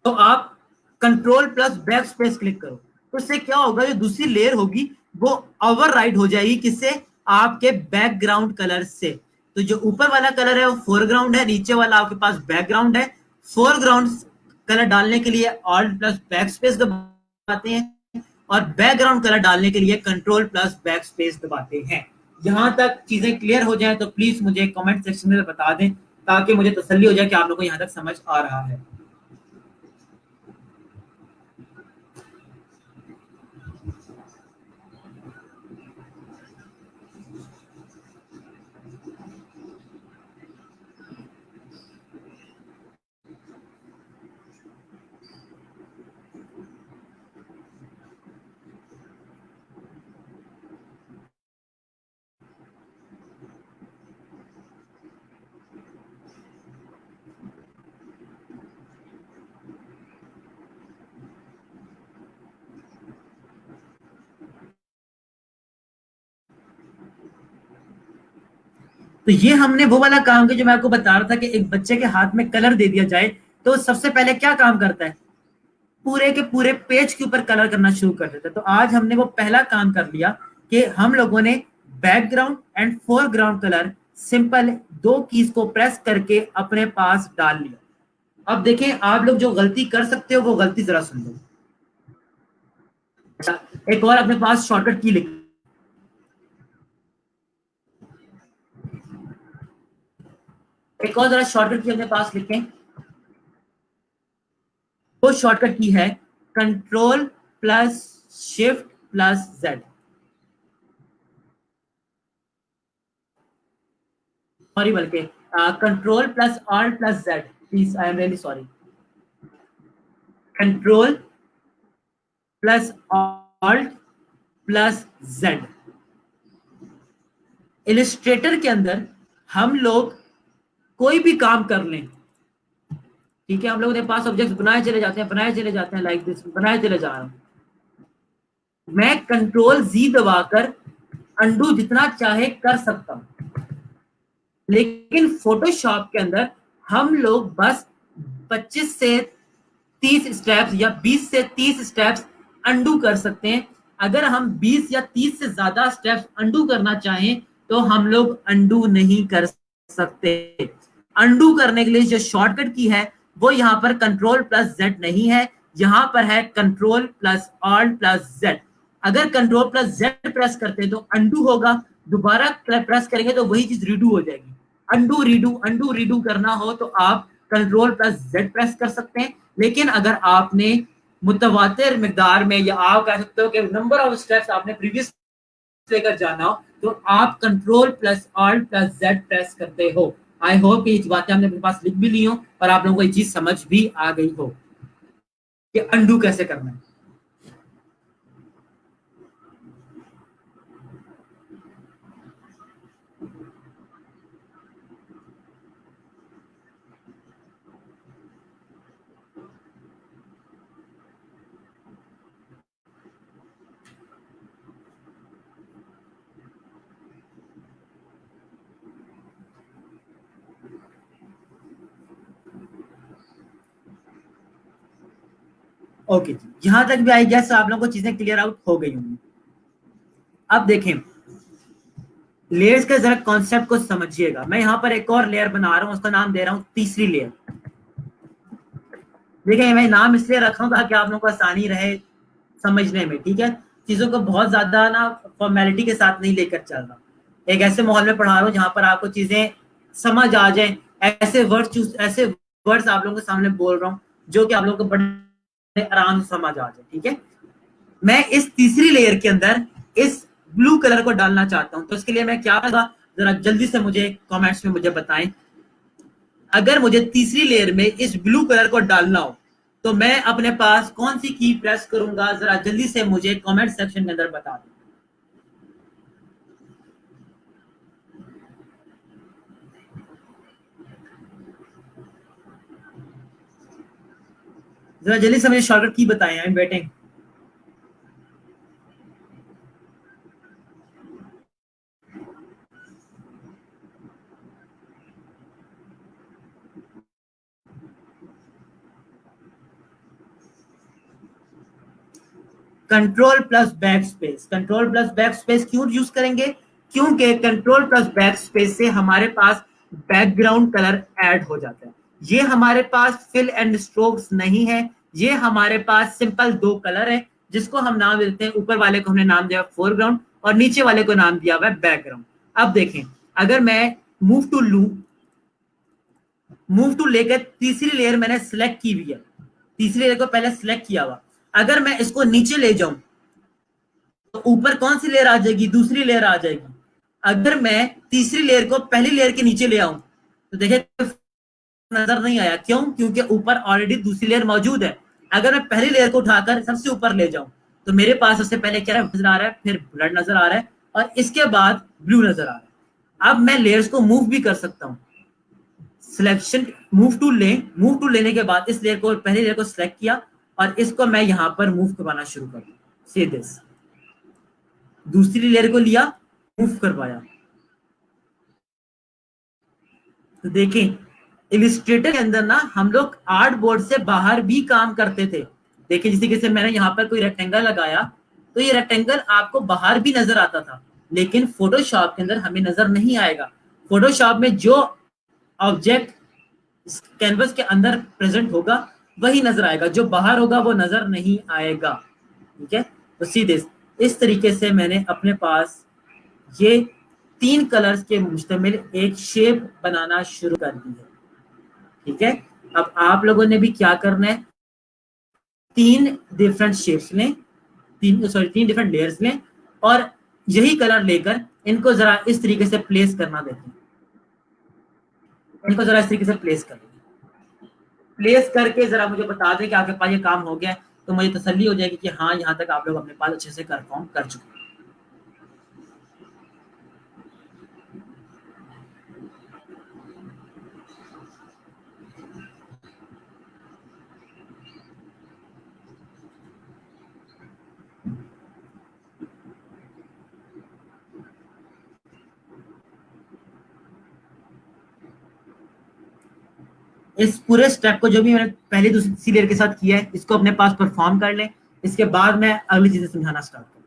तो आप control plus back space click करो, तो इससे क्या होगा, जो दूसरी लेयर होगी वो ओवरराइड हो जाएगी किससे, आपके बैकग्राउंड कलर से। तो जो ऊपर वाला कलर है वो फोरग्राउंड है, नीचे वाला आपके पास बैकग्राउंड है। फोरग्राउंड कलर डालने के लिए ऑल्ट प्लस बैक स्पेस दबाते हैं और बैकग्राउंड कलर डालने के लिए कंट्रोल प्लस बैक स्पेस दबाते हैं। यहां तक चीजें क्लियर हो जाए तो प्लीज मुझे कमेंट सेक्शन में बता दें ताकि मुझे तसल्ली हो जाए कि आप लोगों को यहां तक समझ आ रहा है। तो ये हमने वो वाला काम किया जो मैं आपको बता रहा था कि एक बच्चे के हाथ में कलर दे दिया जाए तो सबसे पहले क्या काम करता है, पूरे के पूरे पेज के ऊपर कलर करना शुरू कर देता है। तो आज हमने वो पहला काम कर लिया कि हम लोगों ने background and foreground colour simple दो कीज को प्रेस करके अपने पास डाल लिया। अब देखें आप लोग जो गलती कर सकते हो वो गलती जरा सुन लो। एक और अपने पास शॉर्टकट की लिख, एक और जरा शॉर्टकट की अपने पास लिखें। वो शॉर्टकट की है control plus shift plus Z. Sorry, बल्कि control plus alt plus Z, please I am really sorry. Control plus alt plus Z. Illustrator के अंदर हम लोग कोई भी काम कर लें, ठीक है, हम लोग अपने पास ऑब्जेक्ट बनाए चले जाते हैं, बनाए चले जाते हैं, लाइक दिस बनाए चले जा रहा हूं। मैं कंट्रोल जी दबाकर अंडू जितना चाहे कर सकता हूं, लेकिन फोटोशॉप के अंदर हम लोग बस 25 से 30 स्टेप्स या 20 से 30 स्टेप्स अंडू कर सकते हैं। अगर हम 20 या 30 से ज्यादा स्टेप्स अंडू करना चाहें तो हम लोग अंडू नहीं कर सकते। अंडू करने के लिए जो शॉर्टकट की है वो यहाँ पर कंट्रोल प्लस जेड नहीं है, यहाँ पर है control plus alt plus Z. अगर कंट्रोल प्लस जेड प्रेस करते हैं तो अंडू होगा, दोबारा प्रेस करेंगे तो वही चीज रीडू हो जाएगी। अंडू रीडू करना हो तो आप कंट्रोल प्लस जेड प्रेस कर सकते हैं। लेकिन अगर आपने मुतवातिर मिकदार में या आप कह सकते हो कि नंबर ऑफ स्टेप्स आपने प्रीवियस लेकर जाना हो तो आप control plus alt plus Z press करते हो। आई होप ये बातें हमने अपने पास लिख भी ली हो और आप लोगों को ये चीज समझ भी आ गई हो कि अंडू कैसे करना है। ओके जी, यहां तक भी आई गेस आप लोगों को चीजें क्लियर आउट हो गई होंगी। अब देखें लेयर्स के जरा कॉन्सेप्ट को समझिएगा। मैं यहाँ पर एक और लेयर बना रहा हूँ, उसका नाम दे रहा हूँ तीसरी लेयर। देखिए मैं नाम इसलिए रखा हूँ ताकि आप लोगों को आसानी रहे समझने में, ठीक है, चीजों को बहुत ज्यादा ना फॉर्मेलिटी के साथ नहीं लेकर चल रहा। एक ऐसे माहौल में पढ़ा रहा हूँ जहां पर आपको चीजें समझ आ जाए। ऐसे वर्ड्स आप लोगों के सामने बोल रहा हूँ जो कि आप लोगों को बड़े आराम से समझ आ जाए, ठीक है। मैं इस तीसरी लेयर के अंदर इस ब्लू कलर को डालना चाहता हूं, तो इसके लिए मैं क्या करूंगा, जरा जल्दी से मुझे कमेंट्स में मुझे बताएं। अगर मुझे तीसरी लेयर में इस ब्लू कलर को डालना हो तो मैं अपने पास कौन सी की प्रेस करूंगा, जरा जल्दी से मुझे कमेंट सेक्शन के अंदर बता दें। जरा जल्दी से मुझे शॉर्टकट की बताएं, I am waiting. Control plus back space, control plus back space क्यों यूज करेंगे? क्योंकि कंट्रोल प्लस बैक स्पेस से हमारे पास बैकग्राउंड कलर ऐड हो जाता है। ये हमारे पास फिल एंड स्ट्रोक्स नहीं है, ये हमारे पास सिंपल दो कलर है, जिसको हम नाम देते हैं, ऊपर वाले को हमने नाम दिया फोरग्राउंड और नीचे वाले को नाम दिया हुआ है बैकग्राउंड। अब देखें, अगर मैं मूव टू लू, मूव टू लेकर तीसरी लेयर मैंने सेलेक्ट की हुई है, तीसरी लेयर को पहले सेलेक्ट किया हुआ, अगर मैं इसको नीचे ले जाऊं तो ऊपर कौन सी लेयर आ जाएगी? दूसरी लेयर आ जाएगी। अगर मैं तीसरी लेयर को पहली लेयर के नीचे ले आऊं तो देखिए नजर नहीं आया, क्यों? क्योंकि ऊपर ऑलरेडी दूसरी लेयर मौजूद है। अगर मैं पहली लेयर को उठाकर सबसे ऊपर ले जाऊं तो मेरे पास सबसे पहले क्या नजर आ रहा है, फिर ब्लड नजर आ रहा है और इसके बाद ब्लू नजर आ रहा है। अब मैं लेयर्स को मूव भी कर सकता हूं। सिलेक्शन, मूव टूल लें, मूव टूल लेने के बाद इस लेयर को, पहली लेयर को सिलेक्ट किया और इसको मैं यहां पर मूव करवाना शुरू कर दूं। सी दिस, दूसरी लेयर को लिया, मूव करवाया, तो देखें इलिस्ट्रेटर के अंदर ना हम लोग आर्ट बोर्ड से बाहर भी काम करते थे। देखिए जिस तरीके से मैंने यहाँ पर कोई रेक्टेंगल लगाया तो ये रेक्टेंगल आपको बाहर भी नजर आता था, लेकिन फोटोशॉप के अंदर हमें नजर नहीं आएगा। फोटोशॉप में जो ऑब्जेक्ट कैनवस के अंदर प्रेजेंट होगा वही नजर आएगा, जो बाहर होगा वो नजर नहीं आएगा। ठीक है, तो सीधे इस तरीके से मैंने अपने पास ये तीन कलर्स के मुश्तमिल एक शेप बनाना शुरू कर दी है। ठीक है, अब आप लोगों ने भी क्या करना है, तीन डिफरेंट शेप्स लें, तीन डिफरेंट लेयर्स लें और यही कलर लेकर इनको जरा इस तरीके से प्लेस करना देखें। इनको जरा इस तरीके से प्लेस कर दें, प्लेस करके जरा मुझे बता दें कि आपके पास ये काम हो गया है, तो मुझे तसल्ली हो जाएगी कि हाँ यहाँ तक आप लोग अपने पास अच्छे से परफॉर्म कर चुके हैं। इस पूरे स्टेप को जो भी मैंने पहले दूसरी लेयर के साथ किया है इसको अपने पास परफॉर्म कर लें, इसके बाद मैं अगली चीजें समझाना स्टार्ट करता हूँ।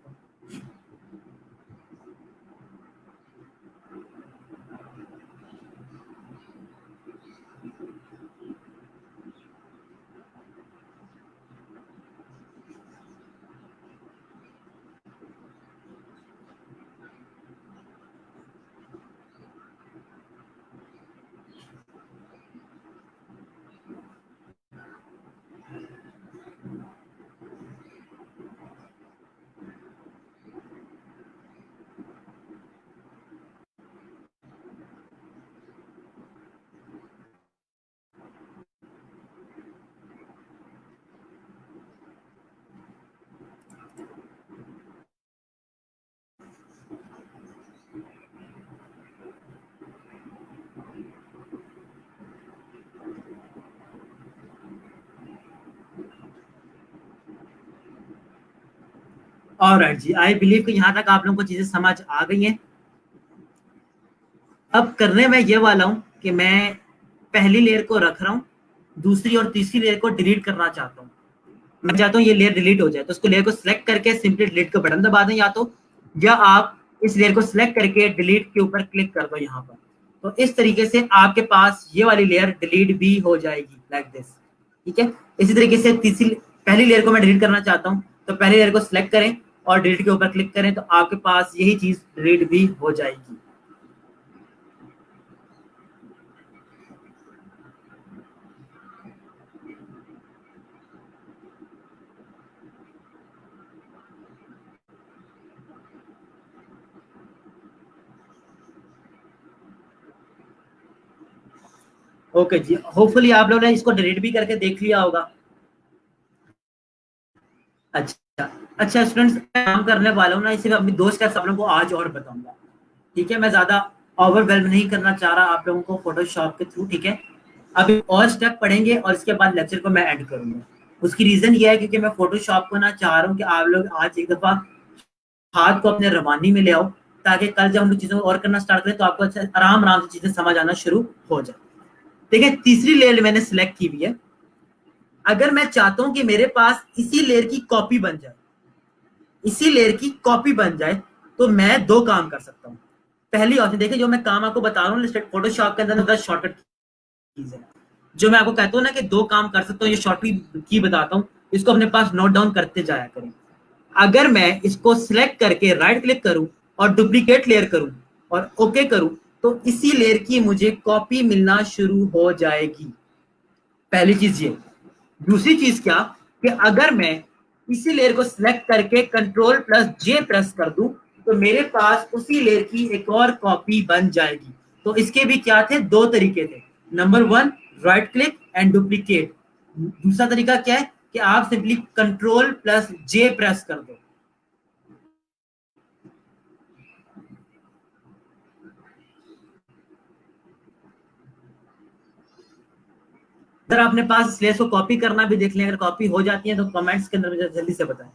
ऑलराइट जी, आई बिलीव कि यहाँ तक आप लोगों को चीजें समझ आ गई हैं। अब करने में ये वाला हूँ कि मैं पहली लेयर को रख रहा हूँ, दूसरी और तीसरी लेयर को डिलीट करना चाहता हूँ। मैं चाहता हूँ ये लेयर डिलीट हो जाए, तो उसको लेयर को सिलेक्ट करके सिंपली डिलीट का बटन दबा दें, या आप इस लेयर को सिलेक्ट करके डिलीट के ऊपर क्लिक कर दो यहाँ पर। तो इस तरीके से आपके पास ये वाली लेयर डिलीट भी हो जाएगी लाइक दिस। ठीक है, इसी तरीके से तीसरी, पहली लेयर को मैं डिलीट करना चाहता हूँ तो पहली लेयर को सिलेक्ट करें और डिलीट के ऊपर क्लिक करें, तो आपके पास यही चीज डिलीट भी हो जाएगी। ओके जी, होपफुली आप लोगों ने इसको डिलीट भी करके देख लिया होगा। अच्छा अच्छा स्टूडेंट्स, काम करने वाला हूँ ना, इसे मैं अपनी दोस्त का सब लोगों को आज और बताऊंगा। ठीक है, मैं ज्यादा ओवरवेलम नहीं करना चाह रहा आप लोगों को फोटोशॉप के थ्रू। ठीक है, अभी और स्टेप पढ़ेंगे और इसके बाद लेक्चर को मैं एंड करूंगा। उसकी रीजन ये है क्योंकि मैं फोटोशॉप को ना चाह रहा हूँ कि आप लोग आज एक दफा हाथ को अपने रवानी में ले आओ, ताकि कल जब हम लोग चीजों को और करना स्टार्ट करें तो आपको अच्छा आराम आराम से चीजें समझ आना शुरू हो जाए। ठीक है, तीसरी लेयर मैंने सिलेक्ट की हुई है। अगर मैं चाहता हूं कि मेरे पास इसी लेयर की कॉपी बन जाए, इसी लेयर की कॉपी बन जाए, तो मैं दो काम कर सकता हूँ। पहली ऑप्शन देखिए, जो मैं काम आपको बता रहा हूँ फोटोशॉप के अंदर शॉर्टकट कीज है। जो मैं आपको कहता हूँ ना कि दो काम कर सकता हूँ, ये शॉर्टकट की बताता हूँ, इसको अपने पास नोट डाउन करते जाया करें। अगर मैं इसको सिलेक्ट करके राइट क्लिक करूं और डुप्लीकेट लेयर करूं और ओके करूं, तो इसी लेयर की मुझे कॉपी मिलना शुरू हो जाएगी। पहली चीज ये। दूसरी चीज क्या, कि अगर मैं इसी लेयर को सिलेक्ट करके कंट्रोल प्लस जे प्रेस कर दूं, तो मेरे पास उसी लेयर की एक और कॉपी बन जाएगी। तो इसके भी क्या थे, दो तरीके थे। Number one, right click and duplicate. दूसरा तरीका क्या है कि आप सिंपली कंट्रोल प्लस जे प्रेस कर दो। अगर आपने पास स्लेस को कॉपी करना भी देख लें, अगर कॉपी हो जाती है तो कमेंट्स के अंदर मुझे जल्दी से बताएं।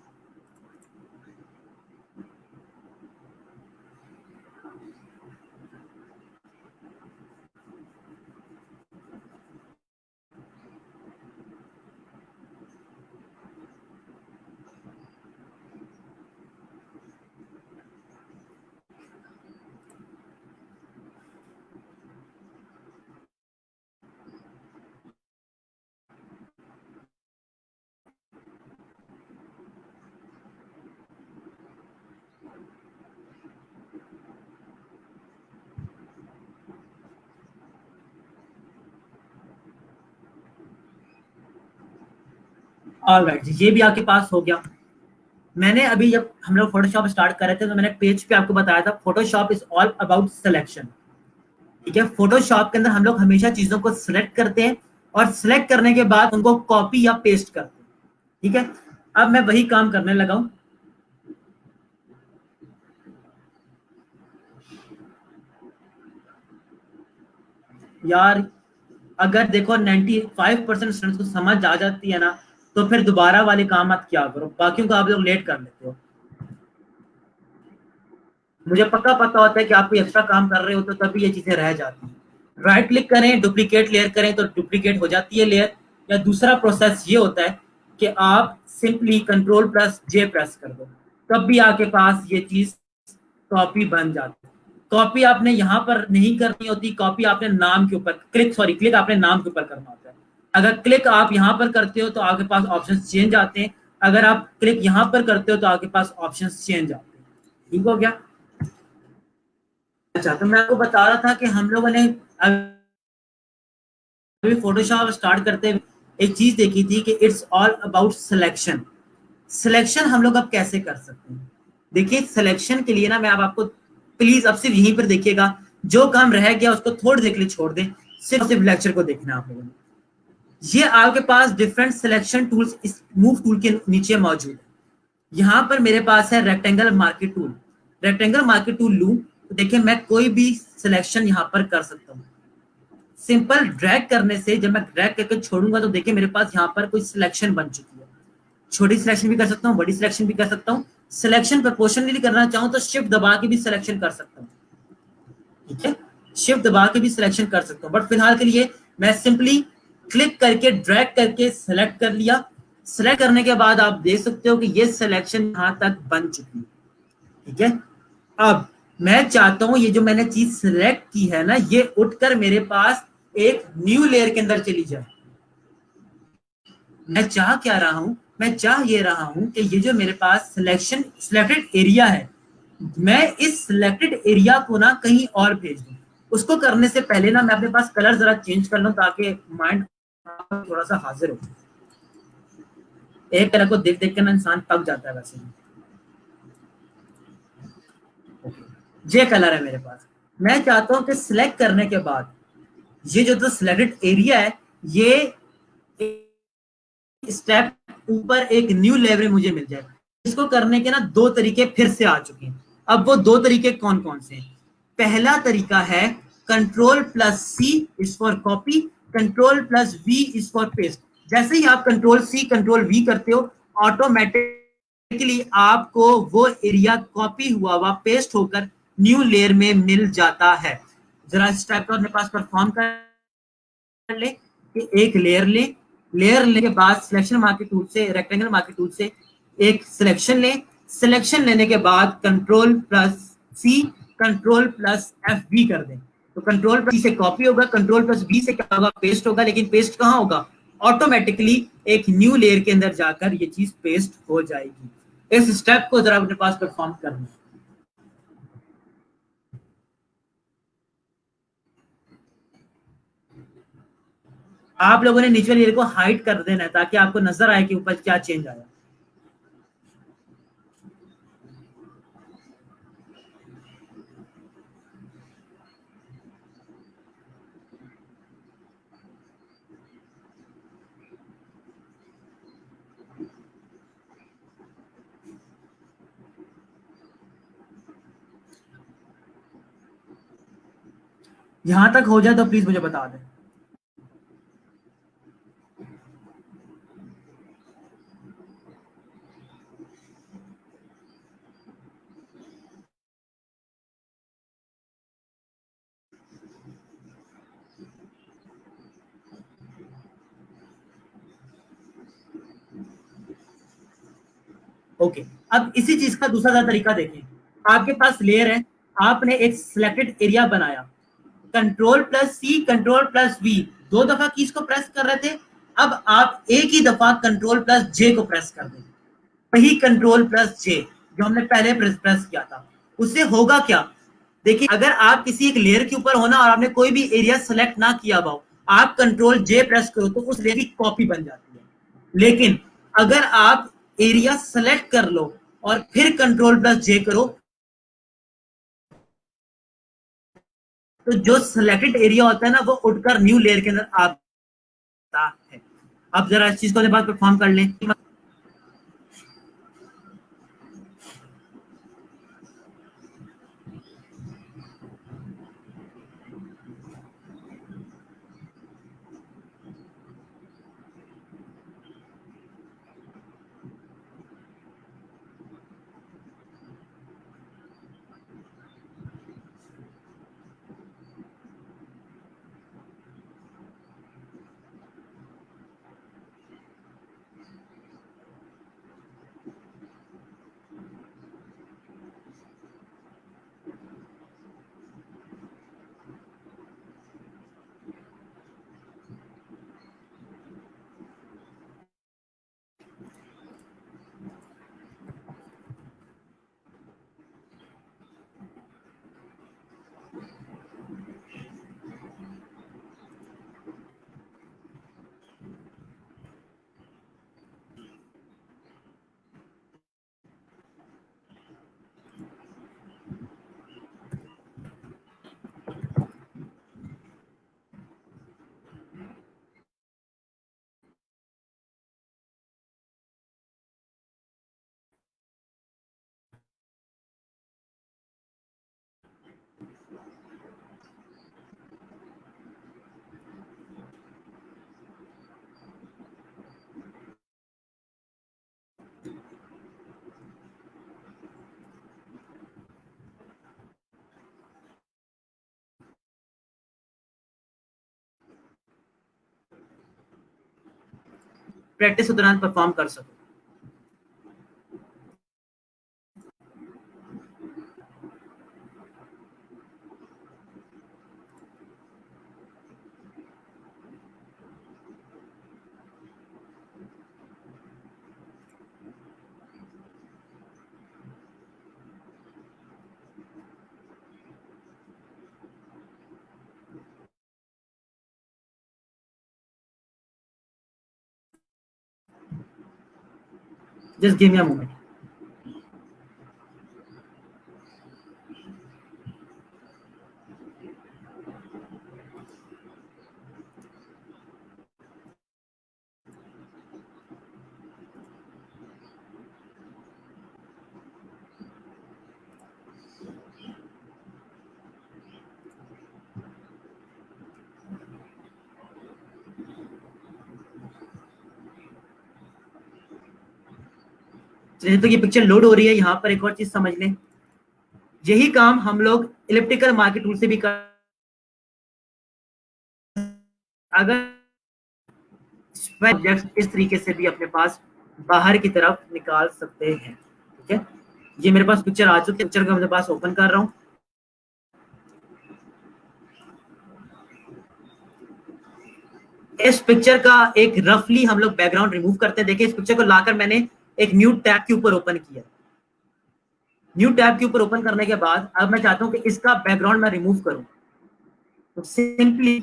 ऑलराइट जी, ये भी आपके पास हो गया। मैंने अभी जब हम लोग फोटोशॉप स्टार्ट कर रहे थे तो मैंने पेज पे आपको बताया था Photoshop is all about selection. ठीक है, फोटोशॉप के अंदर हम लोग हमेशा चीजों को सिलेक्ट करते हैं और सिलेक्ट करने के बाद उनको कॉपी या पेस्ट करते हैं। ठीक है, अब मैं वही काम करने लगा हूं। यार, अगर देखो 95% स्टूडेंट्स को समझ आ जाती है ना, तो फिर दोबारा वाले काम मत क्या करो, बाकियों को आप लोग लेट कर लेते हो। मुझे पक्का पता होता है कि आप कोई एक्स्ट्रा काम कर रहे हो तो तभी ये चीजें रह जाती हैं। राइट क्लिक करें, डुप्लीकेट लेयर करें तो डुप्लीकेट हो जाती है लेयर। या दूसरा प्रोसेस ये होता है कि आप सिंपली कंट्रोल प्लस जे प्रेस कर दो, तब भी आपके पास ये चीज कॉपी बन जाती है। कॉपी आपने यहाँ पर नहीं करनी होती, कॉपी आपने नाम के ऊपर क्लिक आपने नाम के ऊपर करना होता है। अगर क्लिक आप यहाँ पर करते हो तो आपके पास ऑप्शन चेंज आते हैं, अगर आप क्लिक यहाँ पर करते हो तो आपके पास ऑप्शन चेंज आते हैं। ठीक हो गया। अच्छा, तो मैं आपको बता रहा था कि हम लोगों ने अभी फोटोशॉप स्टार्ट करते हुए एक चीज देखी थी कि it's all about selection. Selection हम लोग अब कैसे कर सकते हैं। देखिए, सिलेक्शन के लिए ना मैं अब आपको, प्लीज अब सिर्फ यहीं पर देखिएगा, जो काम रह गया उसको थोड़ी देर के लिए छोड़ दें, सिर्फ सिर्फ लेक्चर को देखना है आप लोगों ने। ये आपके पास डिफरेंट सिलेक्शन टूल्स इस मूव टूल के नीचे मौजूद है। यहाँ पर मेरे पास है rectangle marquee tool. Rectangle marquee tool लूं तो देखिए मैं कोई भी सिलेक्शन यहाँ पर कर सकता हूँ। सिंपल ड्रैग करने से, जब मैं ड्रैग करके छोड़ूंगा तो देखिए मेरे पास यहाँ पर कोई सिलेक्शन बन चुकी है। छोटी सिलेक्शन भी कर सकता हूँ, बड़ी सिलेक्शन भी कर सकता हूँ। सिलेक्शन प्रोपोर्शनली करना चाहूँ तो शिफ्ट दबा के भी सिलेक्शन कर सकता हूँ। ठीक है, शिफ्ट दबा के भी सिलेक्शन कर सकता हूँ, बट फिलहाल के लिए मैं सिंपली क्लिक करके ड्रैग करके सेलेक्ट कर लिया। सेलेक्ट करने के बाद आप देख सकते हो कि ये सिलेक्शन यहाँ तक बन चुकी है। ठीक है, अब मैं चाहता हूं ये जो मैंने चीज सिलेक्ट की है ना, ये उठकर मेरे पास एक न्यू लेयर के अंदर चली जाए। मैं चाह क्या रहा हूं, मैं चाह ये रहा हूं कि ये जो मेरे पास सिलेक्शन सिलेक्टेड एरिया है, मैं इस सिलेक्टेड एरिया को ना कहीं और भेज दूं। उसको करने से पहले ना मैं अपने पास कलर जरा चेंज कर लूं, ताकि माइंड थोड़ा सा हाजिर हो। एक कलर को देख देख कर ना इंसान पक जाता है वैसे। ये कलर है मेरे पास। मैं चाहता हूं कि सिलेक्ट करने के बाद ये जो सिलेक्टेड एरिया है, ये स्टेप ऊपर एक न्यू लेयर में मुझे मिल जाए। इसको करने के ना दो तरीके फिर से आ चुके हैं। अब वो दो तरीके कौन कौन से हैं? पहला तरीका है control plus C is for copy, control plus V is for paste. जैसे ही आप कंट्रोल सी कंट्रोल वी करते हो, ऑटोमेटिकली आपको वो एरिया कॉपी हुआ हुआ पेस्ट होकर न्यू लेयर में मिल जाता है। जरा इस टाइप का अपने पास परफॉर्म कर ले कि एक लेयर ले, लेयर लेने के बाद सिलेक्शन मार्केट टूल से, रेक्टेंगल मार्केट टूल से एक सिलेक्शन ले, सिलेक्शन लेने के बाद control plus C control plus F B कर दें। तो कंट्रोल प्लस सी से कॉपी होगा, कंट्रोल प्लस बी से क्या होगा, पेस्ट होगा। लेकिन पेस्ट कहाँ होगा? ऑटोमेटिकली एक न्यू लेयर के अंदर जाकर ये चीज पेस्ट हो जाएगी। इस स्टेप को जरा अपने पास परफॉर्म करना है। आप लोगों ने नीचे लेयर को हाइड कर देना है ताकि आपको नजर आए कि ऊपर क्या चेंज आया। यहां तक हो जाए तो प्लीज मुझे बता दें। ओके, अब इसी चीज का दूसरा तरीका देखें। आपके पास लेयर है, आपने एक सिलेक्टेड एरिया बनाया, control plus C control plus V दो दफा कीज को प्रेस कर रहे थे। अब आप एक ही दफा कंट्रोल प्लस जे को प्रेस कर दें, वही कंट्रोल प्लस जे जो हमने पहले प्रेस किया था। उससे होगा क्या? देखिए, अगर आप किसी एक लेयर के ऊपर होना और आपने कोई भी एरिया सेलेक्ट ना किया हुआ, आप कंट्रोल जे प्रेस करो तो उस लेयर की कॉपी बन जाती है। लेकिन अगर आप एरिया सेलेक्ट कर लो और फिर कंट्रोल प्लस जे करो, तो जो सिलेक्टेड एरिया होता है ना, वो उठकर न्यू लेयर के अंदर आता है। अब जरा इस चीज को बाद परफॉर्म कर लें। प्रैक्टिस के दौरान परफॉर्म कर सको। Just give me a moment. जैसे तो ये पिक्चर लोड हो रही है, यहाँ पर एक और चीज समझ लें, यही काम हम लोग इलिप्टिकल मार्केट टूल से भी कर, अगर ऑब्जेक्ट इस तरीके से भी अपने पास बाहर की तरफ निकाल सकते हैं। ठीक है, ये मेरे पास पिक्चर आ चुकी है, पिक्चर को मेरे पास ओपन कर रहा हूँ। इस पिक्चर का एक रफली हम लोग बैकग्राउंड रिमूव करते हैं। देखिए, इस पिक्चर को लाकर मैंने एक न्यू टैब के ऊपर ओपन किया। न्यू टैब के ऊपर ओपन करने के बाद अब मैं चाहता हूं कि इसका बैकग्राउंड मैं रिमूव करूं, तो सिंपली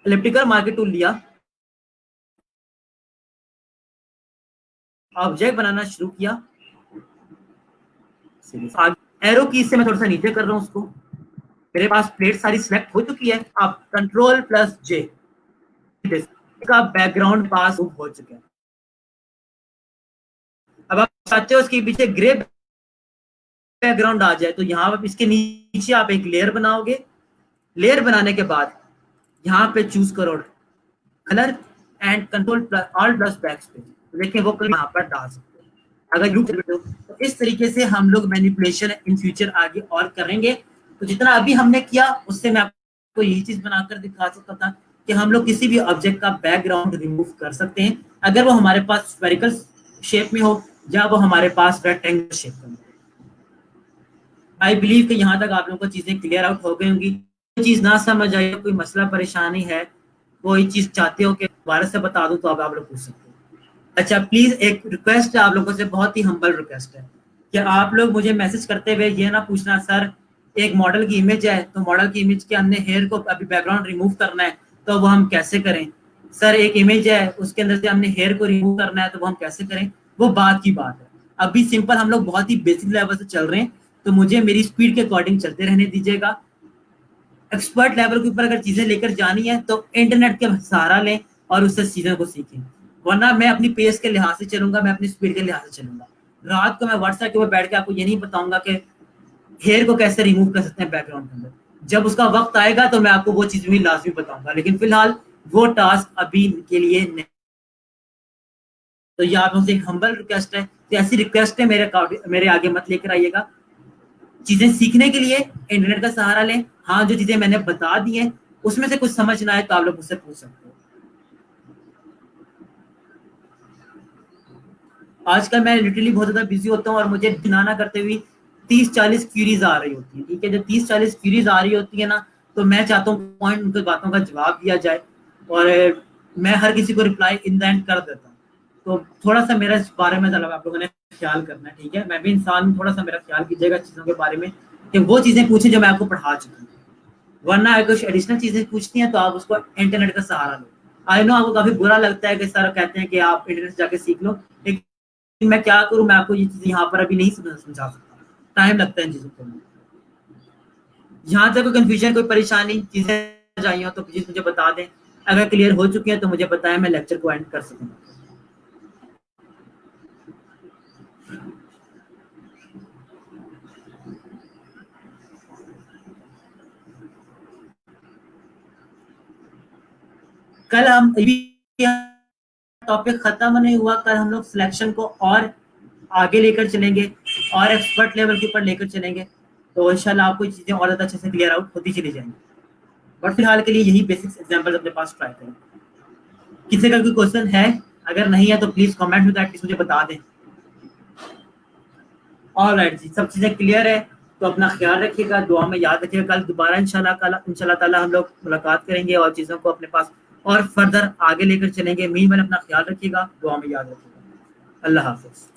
इलिप्टिकल मार्केट टूल लिया, ऑब्जेक्ट बनाना शुरू किया, एरो की से मैं थोड़ा सा नीचे कर रहा हूं उसको। मेरे पास प्लेट सारी सिलेक्ट हो चुकी है। अब कंट्रोल प्लस जे का बैकग्राउंड पास हो चुका है। अब आप चाहते हो इसके पीछे ग्रे बैकग्राउंड आ जाए, तो यहाँ पर इसके नीचे आप एक लेयर बनाओगे। लेयर बनाने के बाद यहाँ पे चूज करो colour and control all plus back space, देखिए वो कलर यहाँ पर डाल सकते हो। अगर लूप तो इस तरीके से हम लोग मैनिपुलेशन इन फ्यूचर आगे और करेंगे। तो जितना अभी हमने किया उससे मैं आपको यही चीज बनाकर दिखा सकता था कि हम लोग किसी भी ऑब्जेक्ट का बैकग्राउंड रिमूव कर सकते हैं, अगर वो हमारे पास स्फेरिकल शेप में हो या वो हमारे पास रेक्टेंगल शेप में हो। आई बिलीव कि यहाँ तक आप लोगों को चीजें क्लियर आउट हो गई होंगी। कोई चीज ना समझ आई, कोई मसला परेशानी है, कोई चीज चाहते हो कि दोबारा से बता दूं, तो आप लोग पूछ सकते हो। अच्छा, प्लीज एक रिक्वेस्ट है आप लोगों से, बहुत ही हम्बल रिक्वेस्ट है कि आप लोग मुझे मैसेज करते हुए ये ना पूछना सर एक मॉडल की इमेज है, तो मॉडल की इमेज के हमने हेयर को अभी बैकग्राउंड रिमूव करना है, तो वो हम कैसे करें। सर एक इमेज है उसके अंदर से हमने हेयर को रिमूव करना है, तो वो हम कैसे करें। वो बात की बात है, अभी सिंपल हम लोग बहुत ही बेसिक लेवल से चल रहे हैं, तो मुझे मेरी स्पीड के अकॉर्डिंग चलते रहने दीजिएगा। एक्सपर्ट लेवल के ऊपर अगर चीजें लेकर जानी है तो इंटरनेट का सहारा लें और उससे चीजों को सीखें, वरना मैं अपनी पेस के लिहाज से चलूंगा, मैं अपनी स्पीड के लिहाज से चलूंगा। रात को मैं व्हाट्सएप के ऊपर बैठ के आपको ये नहीं बताऊंगा कि हेयर को कैसे रिमूव कर सकते हैं बैकग्राउंड के अंदर। जब उसका वक्त आएगा तो मैं आपको वो चीज भी लाजमी बताऊंगा, लेकिन फिलहाल वो टास्क अभी के लिए नहीं। तो ये आप मुझसे एक हम्बल रिक्वेस्ट है, तो ऐसी रिक्वेस्ट है मेरे आगे मत लेकर आइएगा। चीजें सीखने के लिए इंटरनेट का सहारा लें। हाँ, जो चीजें मैंने बता दी हैं उसमें से कुछ समझ ना आए तो आप लोग मुझसे पूछ सकते हो। आजकल मैं लिटरली बहुत ज्यादा बिजी होता हूँ और मुझे दिनाना करते हुए 30-40 क्यूरीज आ रही होती है। ठीक है, जब 30-40 क्यूरीज आ रही होती है ना, तो मैं चाहता हूँ पॉइंट उनकी बातों का जवाब दिया जाए, और मैं हर किसी को रिप्लाई इन द एंड कर देता हूँ। तो थोड़ा सा मेरा इस बारे में आप लोगों ने ख्याल करना है। ठीक है, मैं भी इंसान हूँ, थोड़ा सा मेरा ख्याल कीजिएगा चीजों के बारे में, कि वो चीजें पूछें जो मैं आपको पढ़ा चुकी हूँ, वरना अगर कुछ एडिशनल चीजें पूछती हैं तो आप उसको इंटरनेट का सहारा लो। आई नो आपको काफी बुरा लगता है कि सर कहते हैं कि आप इंटरनेट से जाके सीख लो, लेकिन मैं क्या करूं, मैं आपको ये चीजें यहाँ पर अभी नहीं समझा सकता, टाइम लगता है इन चीजों को। यहाँ तक कोई कंफ्यूजन, कोई परेशानी, चीजें आई हो तो प्लीज मुझे बता दें। अगर क्लियर हो चुकी है तो मुझे बताएं, मैं लेक्चर को एंड कर सकूंगा। कल हम टॉपिक खत्म नहीं हुआ, कल हम लोग सिलेक्शन को और आगे लेकर चलेंगे और एक्सपर्ट लेवल के ऊपर लेकर चलेंगे, तो इंशाल्लाह आपको चीजें और ज्यादा अच्छे से क्लियर आउट होती चली जाएंगी। बट फिलहाल के लिए यही बेसिक एग्जांपल अपने पास ट्राई करें। किसी का कोई क्वेश्चन है, अगर नहीं है तो प्लीज कमेंट में एटलीस्ट मुझे बता दें। ऑलराइट जी, सब चीजें क्लियर है, तो अपना ख्याल रखिएगा, दुआ में याद रखिएगा। कल दोबारा इंशाल्लाह ताला हम लोग मुलाकात करेंगे और चीजों को अपने पास और फर्दर आगे लेकर चलेंगे। मीन अपना ख्याल रखिएगा, दुआ में याद रखिएगा। अल्लाह हाफिज।